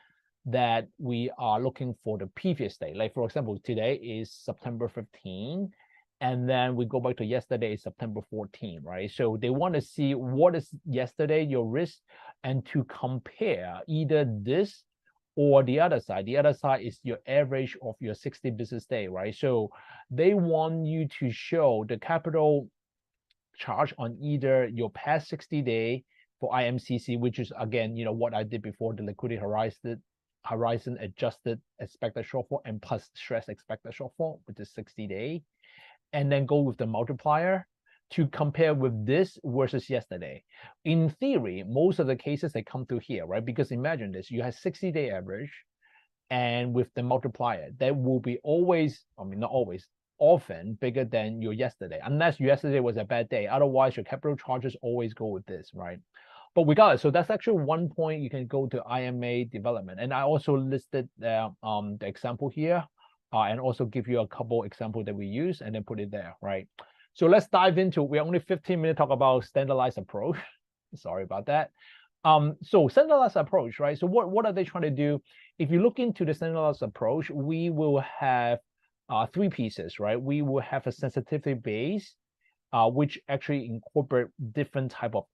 that we are looking for the previous day. Like for example, today is September 15, And then we go back to yesterday, September 14, right? So they want to see what is yesterday, your risk, and to compare either this or the other side. The other side is your average of your 60 business day, right? So they want you to show the capital charge on either your past 60-day for IMCC, which is again, what I did before, the liquidity horizon adjusted expected shortfall and plus stress expected shortfall, which is 60-day, and then go with the multiplier to compare with this versus yesterday. In theory, most of the cases they come through here, right? Because imagine this, you have 60-day average, and with the multiplier, that will be always, not always, often bigger than your yesterday, unless your yesterday was a bad day. Otherwise, your capital charges always go with this, right? But we got it. So that's actually one point you can go to IMA development. And I also listed the example here, and also give you a couple examples that we use and then put it there, right? So let's dive into, we're only 15 minutes talk about standardized approach. Sorry about that. So standardized approach, right? So what are they trying to do? If you look into the standardized approach, we will have three pieces, right? We will have a sensitivity base, which actually incorporate different type of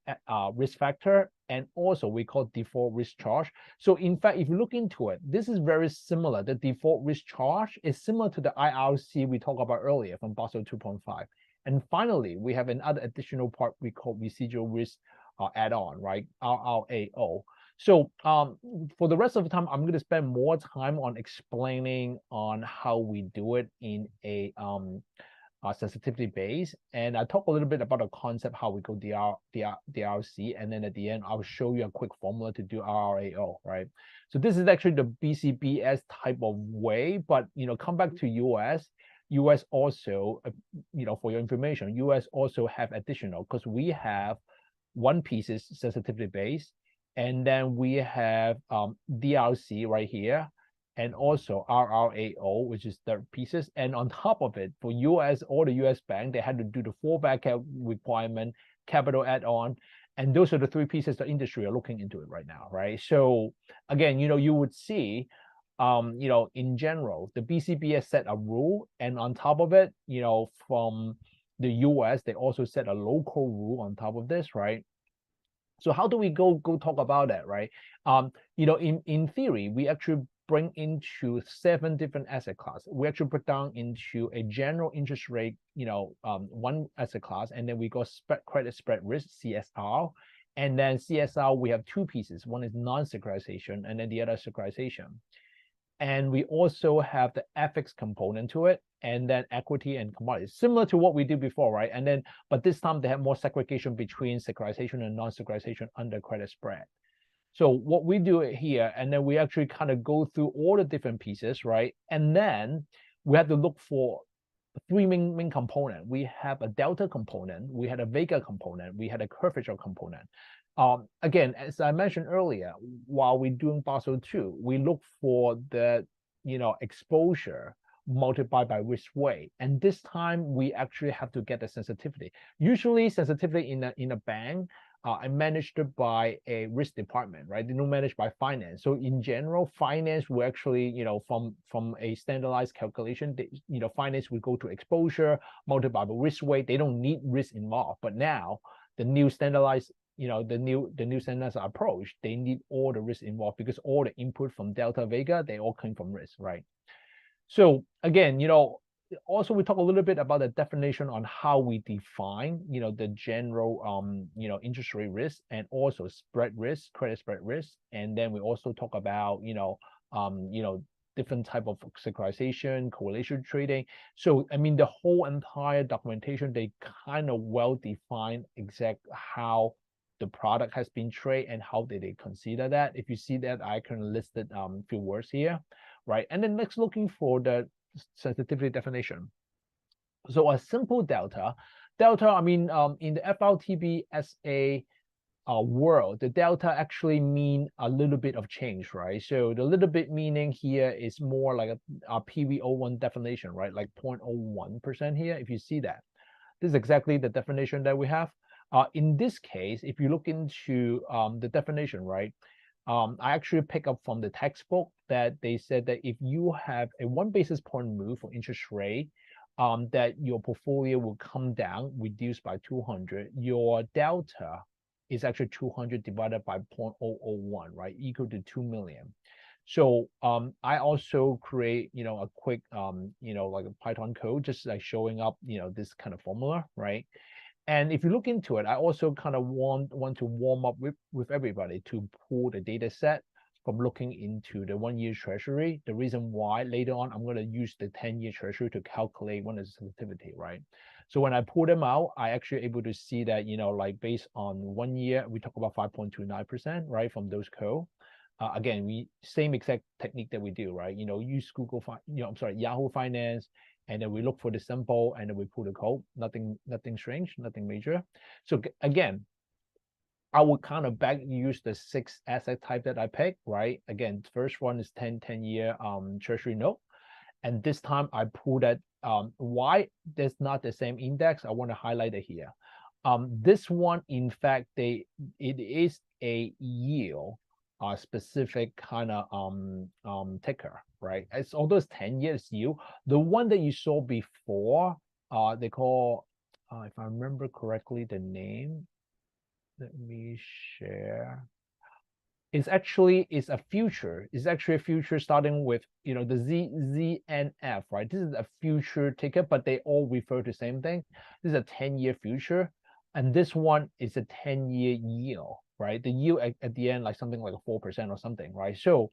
risk factor, and also we call default risk charge. So in fact, if you look into it, this is very similar. The default risk charge is similar to the IRC we talked about earlier from Basel 2.5. And finally, we have another additional part we call residual risk add-on, right? RRAO. So for the rest of the time, I'm going to spend more time on explaining on how we do it in a sensitivity base, and I talk a little bit about the concept, how we go DRC, and then at the end I'll show you a quick formula to do RRAO, right? So this is actually the BCBS type of way, but come back to US also, for your information, US also have additional, because we have one piece is sensitivity base, and then we have DRC right here, and also RRAO, which is third pieces. And on top of it, for all the US bank, they had to do the fallback requirement, capital add-on, and those are the three pieces the industry are looking into it right now, right? So again, you would see, in general, the BCBS set a rule, and on top of it, from the US, they also set a local rule on top of this, right? So how do we go talk about that, right? In theory, we actually bring into 7 different asset classes. We actually put down into a general interest rate, one asset class, and then we go credit spread risk, CSR. And then CSR, we have 2 pieces. One is non-securitization, and then the other securitization. And we also have the FX component to it, and then equity and commodities, similar to what we did before, right? And then, but this time they have more segregation between securitization and non-securitization under credit spread. So what we do here, and then we actually kind of go through all the different pieces, right? And then we have to look for 3 main components. We have a delta component, we had a vega component, we had a curvature component. Again, as I mentioned earlier, while we're doing Basel II, we look for the exposure multiplied by risk weight, and this time we actually have to get the sensitivity. Usually, sensitivity in a bank are managed by a risk department, right? They don't manage by finance. So in general, finance will actually, from a standardized calculation, finance will go to exposure multiplied by risk weight. They don't need risk involved. But now the new standardized, the new standardized approach, they need all the risk involved, because all the input from delta vega, they all come from risk, right? So again, also we talk a little bit about the definition on how we define, the general, interest rate risk, and also spread risk, credit spread risk. And then we also talk about, different type of securitization, correlation trading. So, I mean, the whole entire documentation, they kind of well define exact how the product has been traded and how they consider that. If you see that, I can list it few words here, right? And then next, looking for the sensitivity definition. So a simple delta, I mean, in the FRTB SA world, the delta actually mean a little bit of change, right? So the little bit meaning here is more like a PV01 definition, right? Like 0.01% here, if you see that. This is exactly the definition that we have. In this case, if you look into the definition, right, I actually pick up from the textbook that they said that if you have a 1 basis point move for interest rate, that your portfolio will come down, reduced by 200. Your delta is actually 200 divided by 0.001, right? Equal to 2 million. So I also create, a quick, like a Python code, just like showing up, this kind of formula, right? And if you look into it, I also kind of want to warm up with everybody to pull the data set from looking into the 1-year treasury. The reason why later on, I'm going to use the 10-year treasury to calculate what is sensitivity, right? So when I pull them out, I actually able to see that, like based on 1 year, we talk about 5.29%, right? From those code. Again, same exact technique that we do, right? Use Yahoo Finance, and then we look for the symbol, and then we pull the code. Nothing strange, nothing major. So again, I would kind of use the 6 asset type that I picked, right? Again, first one is 10-year treasury note. And this time I pulled that. Why there's not the same index? I want to highlight it here. This one, in fact, it is a yield specific kind of ticker, right? Although it's 10 years yield. The one that you saw before, they call, if I remember correctly, the name. Let me share. It's a future. It's actually a future starting with the ZNF, right? This is a future ticket, but they all refer to the same thing. This is a 10-year future, and this one is a 10-year yield, right? The yield at the end, like something like a 4% or something, right? So,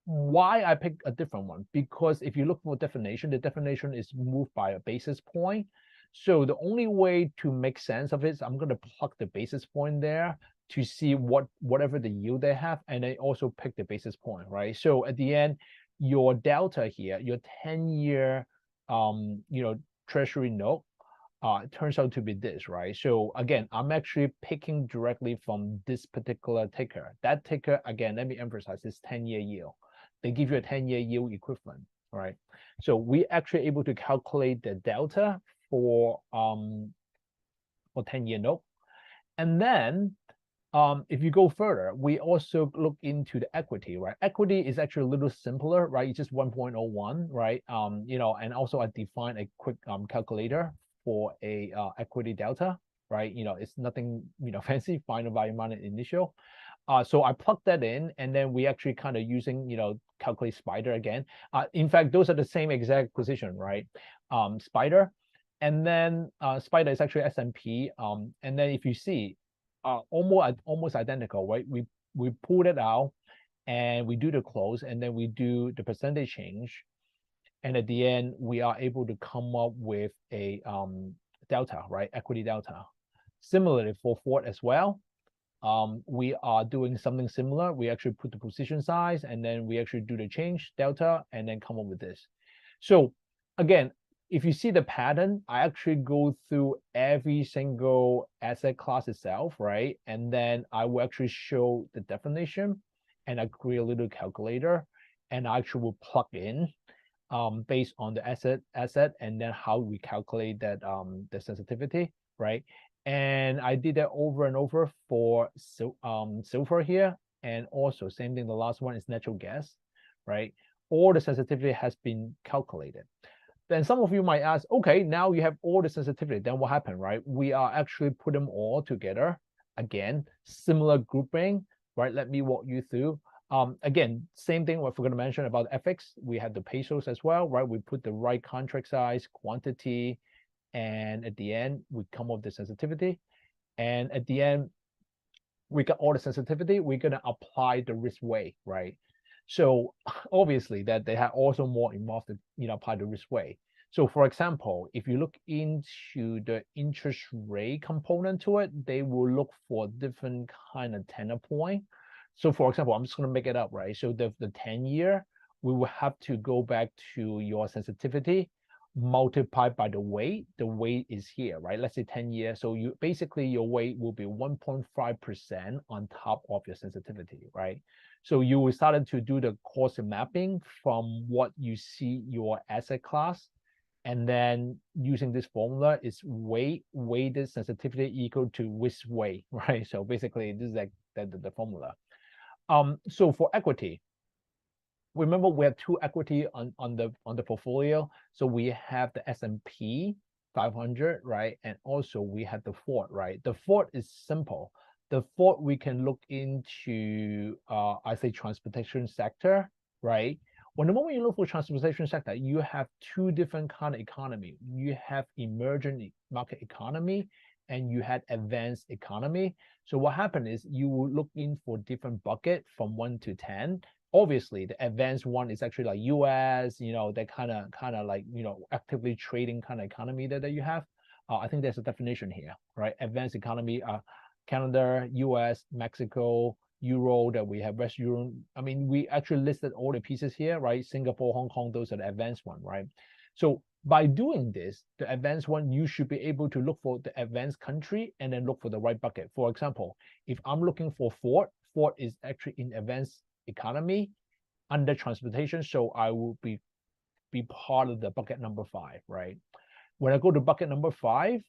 why I picked a different one? Because if you look for definition, the definition is moved by a basis point. So the only way to make sense of it is I'm going to plug the basis point there to see whatever the yield they have, and then also pick the basis point, right? So at the end, your delta here, your 10-year treasury note, it turns out to be this, right? So again, I'm actually picking directly from this particular ticker. That ticker, again, let me emphasize, is 10-year yield. They give you a 10-year yield equivalent, right? So we actually able to calculate the delta for 10-year note. And then if you go further, we also look into the equity, right? Equity is actually a little simpler, right? It's just 1.01, right? And also I define a quick calculator for a equity delta, right? It's nothing, fancy, final value minus initial. So I plug that in, and then we actually kind of using, calculate spider again. In fact, those are the same exact position, right? Spider, and then spider is actually S&P. And then if you see, almost identical, right? We pull it out, and we do the close, and then we do the percentage change, and at the end we are able to come up with a delta, right? Equity delta. Similarly for Ford as well. We are doing something similar. We actually put the position size, and then we actually do the change delta, and then come up with this. So again, if you see the pattern, I actually go through every single asset class itself, right? And then I will actually show the definition, and I create a little calculator, and I actually will plug in based on the asset, and then how we calculate that the sensitivity, right? And I did that over and over for silver here, and also same thing. The last one is natural gas, right? All the sensitivity has been calculated. Then some of you might ask, okay, now you have all the sensitivity, then what happened, right? We are actually put them all together. Again, similar grouping, right? Let me walk you through. Again, same thing what we're going to mention about FX. We have the pesos as well, right? We put the right contract size, quantity, and at the end, we come up with the sensitivity. And at the end, we got all the sensitivity. We're going to apply the risk weight, right? So obviously that they have also more involved to apply the risk weight. So for example, if you look into the interest rate component to it, they will look for different kind of tenor point. So for example, I'm just going to make it up, right? So the 10-year, we will have to go back to your sensitivity multiplied by the weight. The weight is here, right? Let's say 10 years. So you basically your weight will be 1.5% on top of your sensitivity, right? So you will start to do the cost mapping from what you see your asset class, and then using this formula is weighted sensitivity equal to risk weight, right? So basically this is like the formula. So for equity, remember we have two equity on the portfolio. So we have the S&P 500, right? And also we have the Ford, right? The Ford is simple. The Ford, we can look into, I say transportation sector, right? When the moment you look for transportation sector, you have two different kind of economy. You have emerging market economy and you had advanced economy. So what happened is you will look in for different bucket from 1 to 10. Obviously, the advanced one is actually like US, that kind of like, actively trading kind of economy that you have. I think there's a definition here, right? Advanced economy, Canada, US, Mexico, Euro, that we have West Euro. I mean, we actually listed all the pieces here, right? Singapore, Hong Kong, those are the advanced one, right? So by doing this, the advanced one, you should be able to look for the advanced country and then look for the right bucket. For example, if I'm looking for Ford is actually in advanced economy under transportation, so I will be part of the bucket number 5, right? When I go to bucket number 5,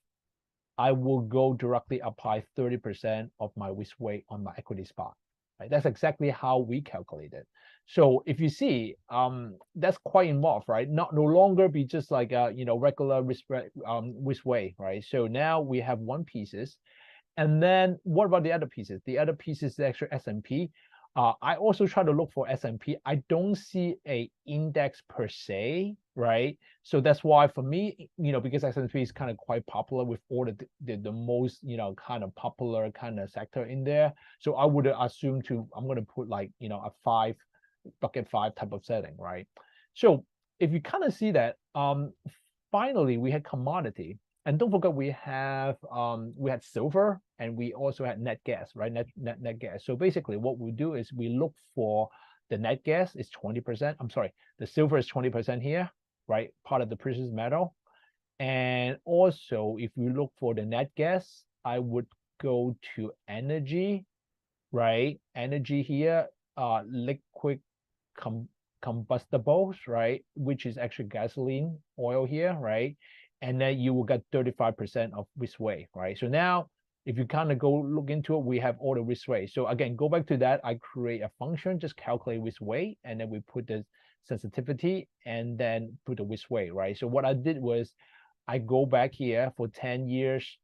I will go directly apply 30% of my risk weight on my equity spot. Right? That's exactly how we calculate it. So if you see, that's quite involved, right? No longer be just like a regular risk weight, right? So now we have one pieces, and then what about the other pieces? The other pieces is actually S&P. I also try to look for S&P. I don't see a index per se, right? So that's why for me, because S&P is kind of quite popular with all the most, kind of popular kind of sector in there. So I would assume I'm going to put like, a bucket 5 type of setting, right? So if you kind of see that, finally we had commodity. And don't forget we had silver and we also had net gas, right? Net gas. So basically what we do is we look for the net gas is 20%. I'm sorry, the silver is 20% here, right? Part of the precious metal. And also if you look for the net gas, I would go to energy, right? Energy here, liquid combustibles, right? Which is actually gasoline, oil here, right? And then you will get 35% of risk weight, right? So now, if you kind of go look into it, we have all the risk weight. So again, go back to that. I create a function, just calculate risk weight, and then we put the sensitivity and then put the risk weight, right? So what I did was I go back here for 10 years,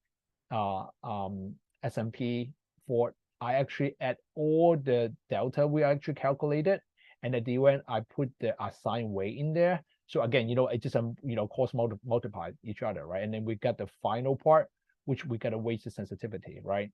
S&P for, I actually add all the delta we actually calculated. And at the end, I put the assigned weight in there. So again, it just, cost multiply each other, right? And then we got the final part, which we got a weighted sensitivity, right?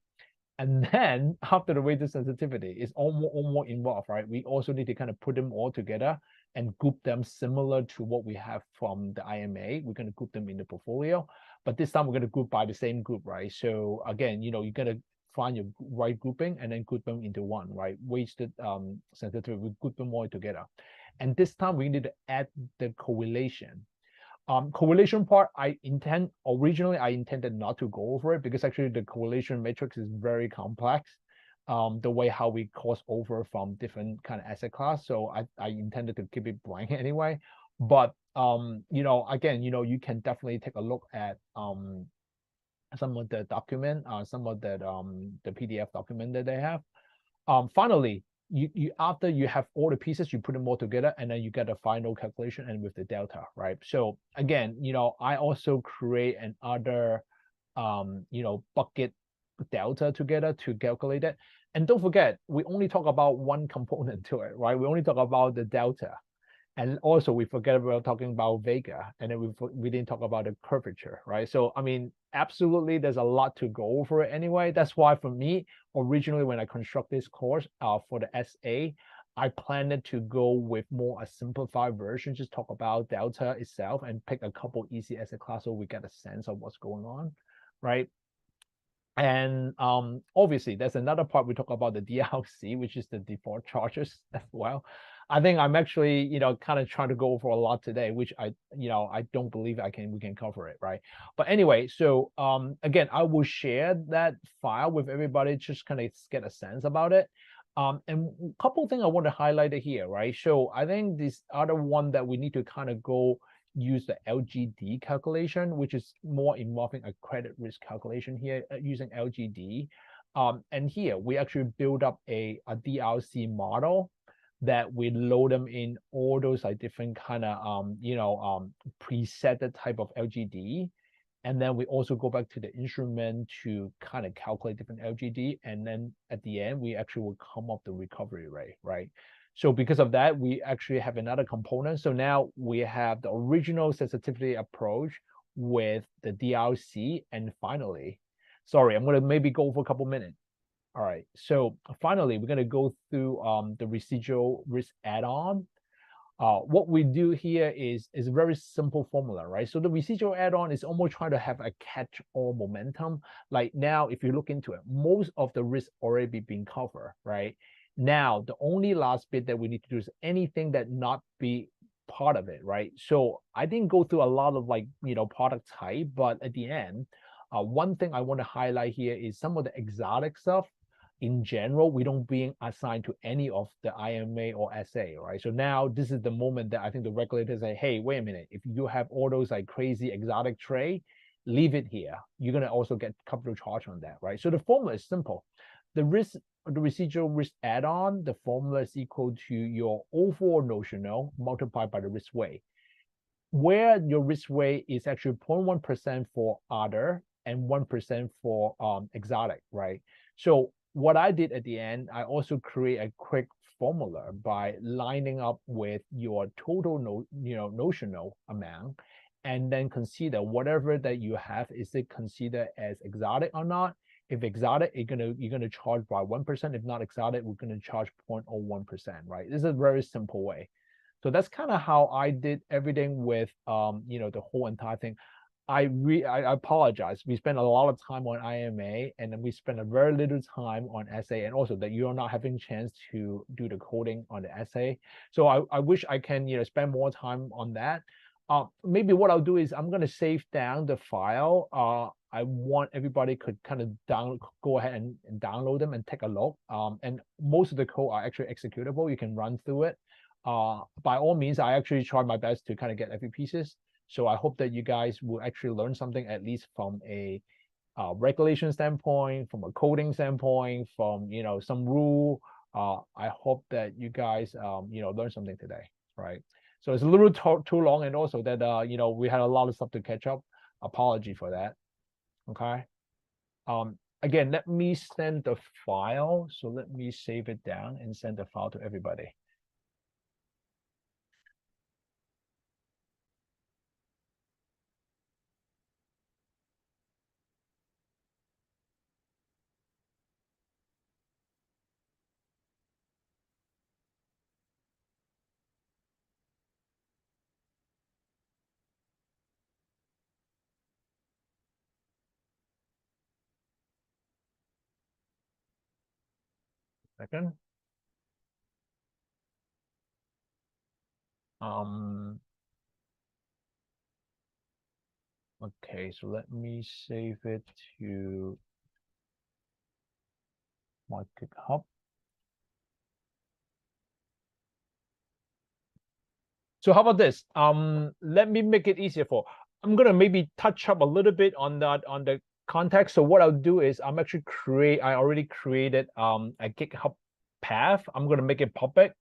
And then after the weighted sensitivity is almost involved, right? We also need to kind of put them all together and group them similar to what we have from the IMA. We're going to group them in the portfolio, but this time we're going to group by the same group, right? So again, you're going to find your right grouping and then group them into one, right? Weighted sensitivity, we group them all together. And this time we need to add the correlation. Correlation part, originally I intended not to go over it because actually the correlation matrix is very complex. The way how we cross over from different kind of asset class. So I intended to keep it blank anyway. But again, you can definitely take a look at some of the document, some of the PDF document that they have. Finally, you after you have all the pieces, you put them all together, and then you get a final calculation and with the delta, right? So again, I also create another bucket delta together to calculate it. And don't forget, we only talk about one component to it, right? We only talk about the delta. And also we forget about talking about Vega, and then we didn't talk about the curvature, right? So I mean, absolutely, there's a lot to go over it anyway. That's why for me, originally when I construct this course for the SA, I planned to go with more a simplified version, just talk about delta itself and pick a couple easy asset class so we get a sense of what's going on, right? And obviously, there's another part we talk about the DLC, which is the default charges as well. I think I'm actually, kind of trying to go over a lot today, which I don't believe we can cover it, right? But anyway, so again, I will share that file with everybody, just kind of get a sense about it. And a couple of things I want to highlight here, right? So I think this other one that we need to kind of go use the LGD calculation, which is more involving a credit risk calculation here using LGD. And here we actually build up a DRC model that we load them in all those like different kind of preset type of LGD. And then we also go back to the instrument to kind of calculate different LGD. And then at the end, we actually will come up the recovery rate, right? So because of that, we actually have another component. So now we have the original sensitivity approach with the DRC. And finally, sorry, I'm going to maybe go for a couple minutes. All right, so finally, we're going to go through the residual risk add-on. What we do here is a very simple formula, right? So the residual add-on is almost trying to have a catch-all momentum. Like now, if you look into it, most of the risk already being covered, right? Now, the only last bit that we need to do is anything that not be part of it, right? So I didn't go through a lot of like, product type, but at the end, one thing I want to highlight here is some of the exotic stuff. In general, we don't being assigned to any of the IMA or SA, right? So now this is the moment that I think the regulators say, hey, wait a minute, if you have all those like crazy exotic trade, leave it here. You're gonna also get capital charge on that, right? So the formula is simple. The residual risk add-on, the formula is equal to your overall notional multiplied by the risk weight, where your risk weight is actually 0.1% for other and 1% for exotic, right? So what I did at the end, I also create a quick formula by lining up with your total notional amount, and then consider whatever that you have, is it considered as exotic or not? If exotic, you're gonna charge by 1%. If not exotic, we're gonna charge 0.01%, right? This is a very simple way. So that's kind of how I did everything with the whole entire thing. I apologize. We spent a lot of time on IMA, and then we spent a very little time on SA, and also that you're not having chance to do the coding on the SA. So I wish I can spend more time on that. Maybe what I'll do is I'm gonna save down the file. I want everybody could kind of go ahead and download them and take a look. And most of the code are actually executable. You can run through it. By all means, I actually try my best to kind of get every pieces. So I hope that you guys will actually learn something, at least from a regulation standpoint, from a coding standpoint, from some rule. I hope that you guys learn something today, right? So it's a little too long, and also that we had a lot of stuff to catch up. Apology for that. Okay. Again, let me send the file. So let me save it down and send the file to everybody. Second. Okay, so let me save it to my GitHub. So how about this? Let me make it easier I'm gonna maybe touch up a little bit on the context. So what I'll do is I already created a GitHub path. I'm gonna make it public.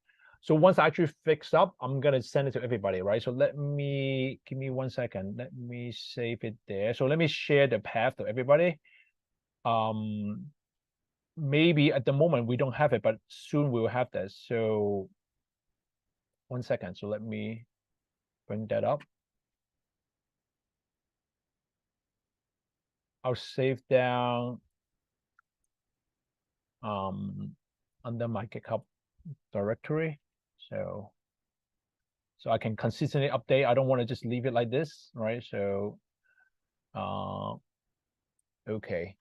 So once I actually fix up, I'm gonna send it to everybody, right? So give me 1 second. Let me save it there. So let me share the path to everybody. Maybe at the moment we don't have it, but soon we will have this. So 1 second. So let me bring that up. I'll save down under my GitHub directory. So I can consistently update. I don't want to just leave it like this, right? So okay.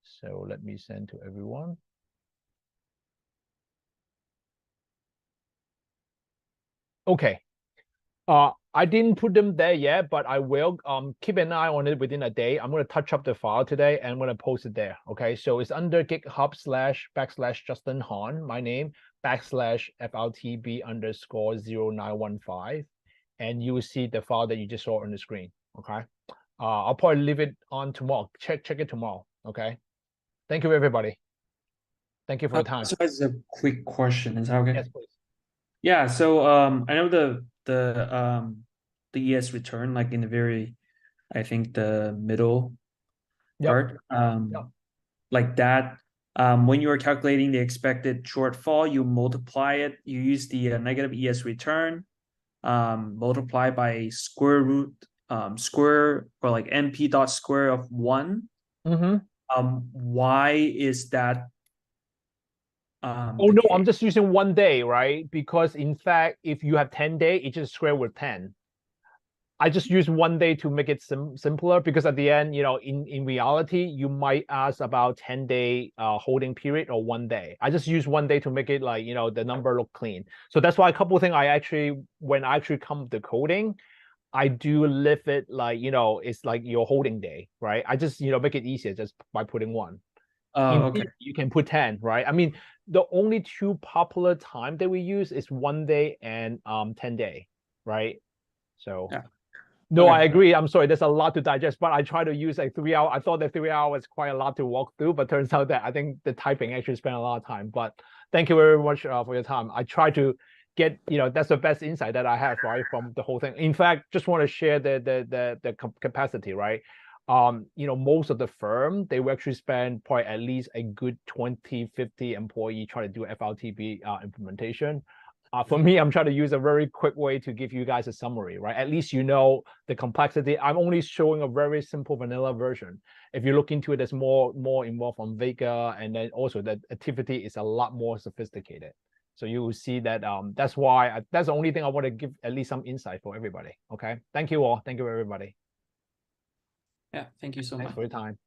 So let me send to everyone. Okay. I didn't put them there yet, but I will keep an eye on it within a day. I'm going to touch up the file today and I'm going to post it there. Okay, so it's under GitHub//Justin Han, my name, /FLTB_0915. And you will see the file that you just saw on the screen. Okay. I'll probably leave it on tomorrow. Check it tomorrow. Okay. Thank you, everybody. Thank you for your time. So that's a quick question. Is that okay? Yes, please. Yeah, so I know the ES return, like in the very, I think the middle Yep. part, Yep. like that. When you are calculating the expected shortfall, you multiply it. You use the negative ES return, multiply by square root, square or like NP dot square of 1. Why is that? Oh no, I'm just using 1 day, right? Because in fact, if you have 10 days, it just square with 10. I just use 1 day to make it simpler, because at the end, in reality, you might ask about 10-day holding period or 1 day. I just use 1 day to make it like, the number look clean. So that's why a couple of things when I actually come to coding, I do leave it like, it's like your holding day, right? I just, make it easier just by putting 1. Okay. You can put 10, right? I mean, the only 2 popular time that we use is 1 day and 10 day, right? So Yeah. no, Okay. I agree. I'm sorry, there's a lot to digest, but I try to use like 3 hours. I thought that 3 hours was quite a lot to walk through, but turns out that I think the typing actually spent a lot of time. But thank you very much for your time. I try to get, that's the best insight that I have, right, from the whole thing. In fact, just want to share the capacity, right? Most of the firm, they will actually spend probably at least a good 20, 50 employee try to do FLTB implementation. For me, I'm trying to use a very quick way to give you guys a summary, right? At least the complexity. I'm only showing a very simple vanilla version. If you look into it, there's more involved on Vega, and then also the activity is a lot more sophisticated. So you will see that that's why that's the only thing I want to give at least some insight for everybody. Okay, thank you all. Thank you everybody. Yeah, thank you so Thanks much. for your time.